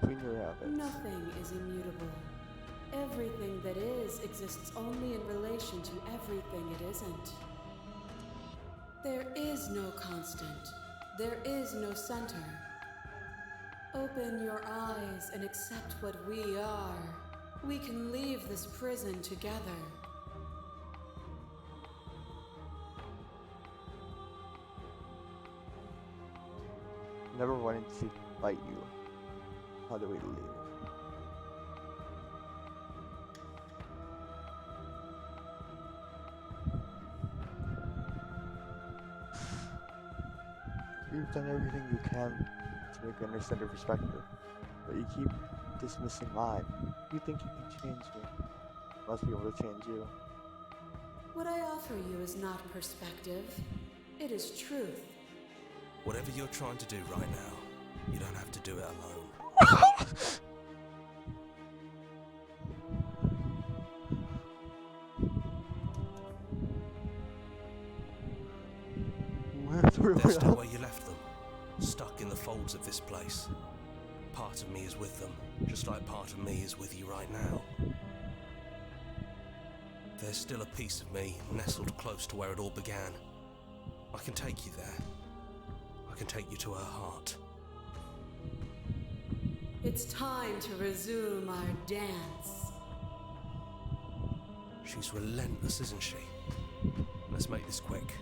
clean your habits. Nothing is immutable. Everything that is exists only in relation to everything it isn't. There is no constant. There is no center. Open your eyes and accept what we are. We can leave this prison together. Never wanted to fight you. How do we leave? You've done everything you can to make me understand your perspective, but you keep dismissing mine. You think you can change me. I must be able to change you. What I offer you is not perspective. It is truth. Whatever you're trying to do right now, you don't have to do it alone. They're still where you left them, stuck in the folds of this place. Part of me is with them, just like part of me is with you right now. There's still a piece of me nestled close to where it all began. I can take you there. I can take you to her heart. It's time to resume our dance. She's relentless, isn't she? Let's make this quick.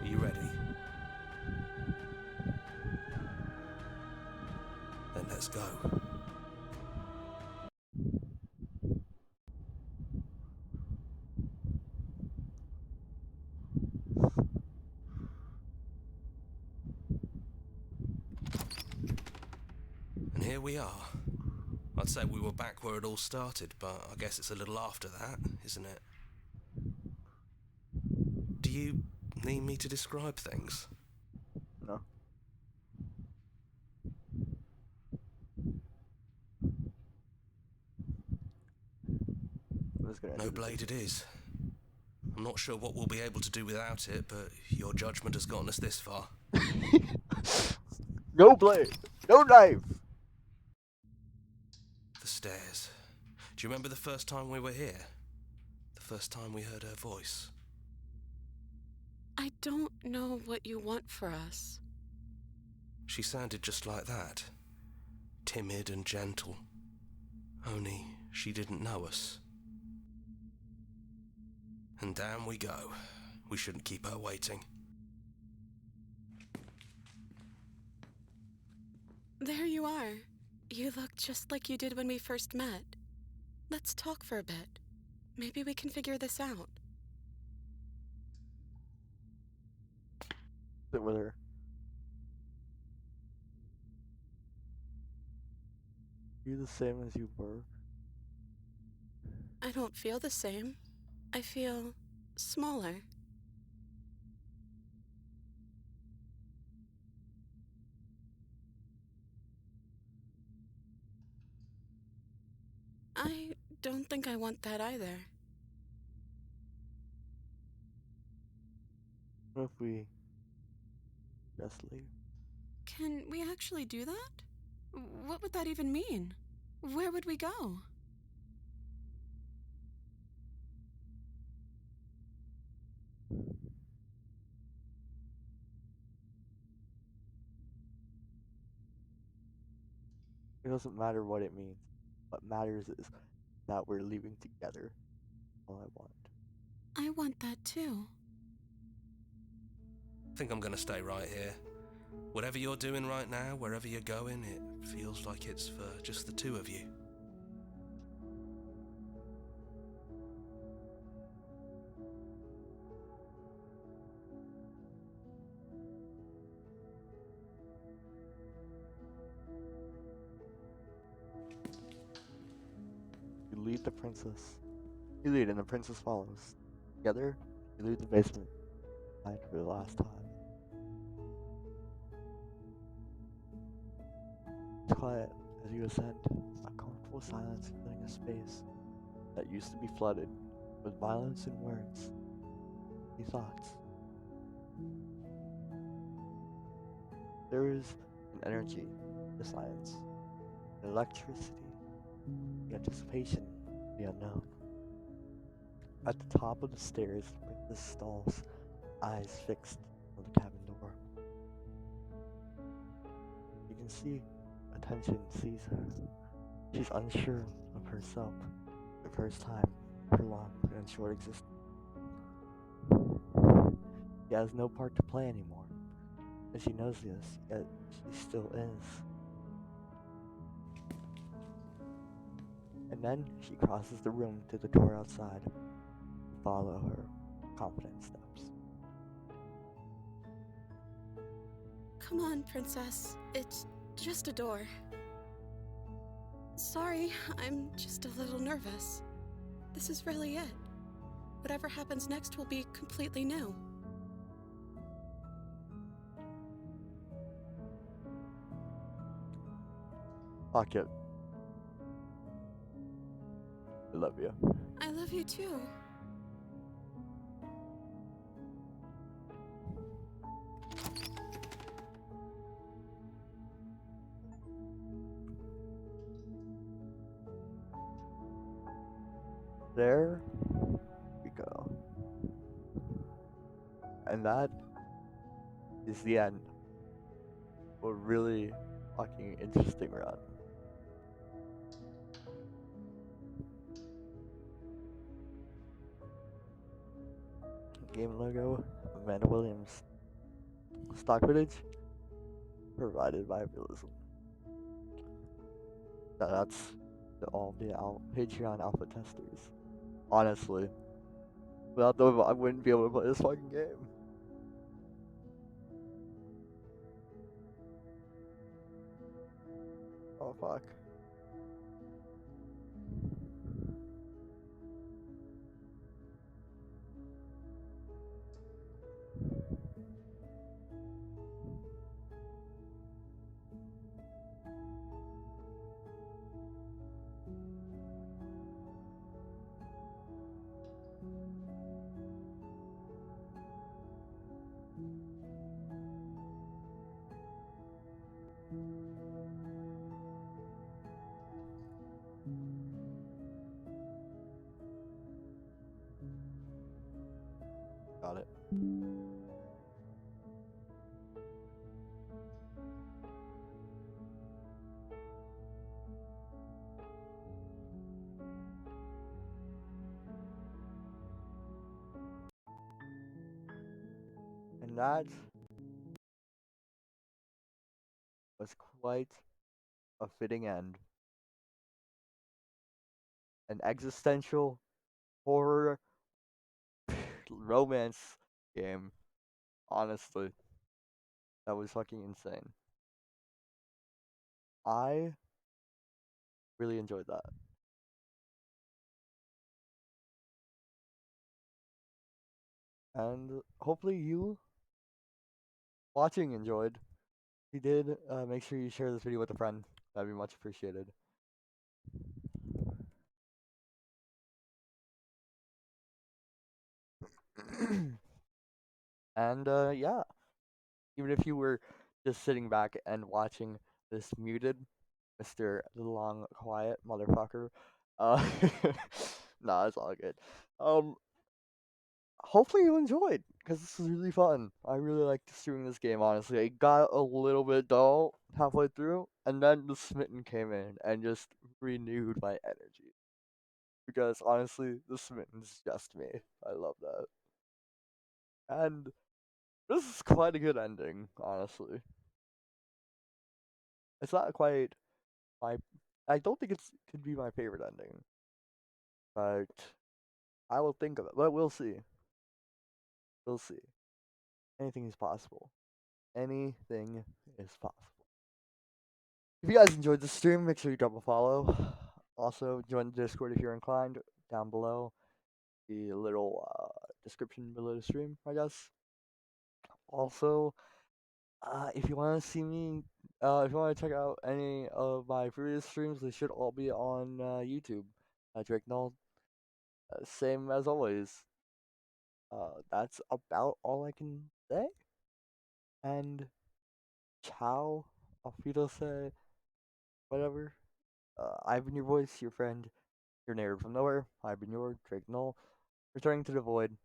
Are you ready? Then let's go. And here we are. I'd say we were back where it all started, but I guess it's a little after that, isn't it? Do you need me to describe things? No. I'm just gonna No blade it is. I'm not sure what we'll be able to do without it, but your judgment has gotten us this far. No blade! No knife! The stairs. Do you remember the first time we were here? The first time we heard her voice? I don't know what you want for us. She sounded just like that. Timid and gentle. Only she didn't know us. And down we go. We shouldn't keep her waiting. There you are. You look just like you did when we first met. Let's talk for a bit. Maybe we can figure this out. Sit with her. You the same as you were? I don't feel the same. I feel smaller. I don't think I want that either. What if we just leave? Can we actually do that? What would that even mean? Where would we go? It doesn't matter what it means. What matters is that we're leaving together. All I want. I want that too. I think I'm gonna stay right here. Whatever you're doing right now, wherever you're going, it feels like it's for just the two of you. You lead the princess. You lead and the princess follows. Together, you leave the basement. Hide for the last time. It's quiet as you ascend. A comfortable silence filling a space that used to be flooded with violence and words. And thoughts. There is an energy, the silence, an electricity, the anticipation, the unknown. At the top of the stairs, the princess stalls, eyes fixed on the cabin door. You can see attention sees her. She's unsure of herself. The first time, her long and short existence. She has no part to play anymore, and she knows this, yet she still is. And then she crosses the room to the door outside. You follow her confident steps. Come on, princess. It's just a door. Sorry, I'm just a little nervous. This is really it. Whatever happens next will be completely new. Fuck it. I love you. I love you too. There we go. And that is the end. A really fucking interesting run. Game logo, Amanda Williams. Stock footage, provided by Realism. That's all the Patreon alpha testers. Honestly, without them, I wouldn't be able to play this fucking game. Oh fuck. Got it. And that was quite a fitting end. An existential horror romance game. Honestly, that was fucking insane. I Really enjoyed that. And hopefully you watching enjoyed. If you did, make sure you share this video with a friend. That'd be much appreciated. And yeah, even if you were just sitting back and watching this muted Mr. Long Quiet Motherfucker, uh, nah, it's all good. Um, hopefully you enjoyed because this was really fun. I really liked streaming this game. Honestly, it got a little bit dull halfway through, and then the Smitten came in and just renewed my energy. Because honestly, the Smitten's just me. I love that, and this is quite a good ending. Honestly, it's not quite my. I don't think it's could be my favorite ending, but I will think of it. But we'll see. We'll see. Anything is possible. Anything is possible. If you guys enjoyed the stream, make sure you drop a follow. Also, join the Discord if you're inclined. Down below, the little description below the stream, I guess. Also, if you want to see me, if you want to check out any of my previous streams, they should all be on YouTube. Drake Null, same as always. That's about all I can say. And ciao, auf Wiedersehen, whatever. I've been your voice, your friend, your narrator from nowhere. I've been your Drake Null, returning to the void.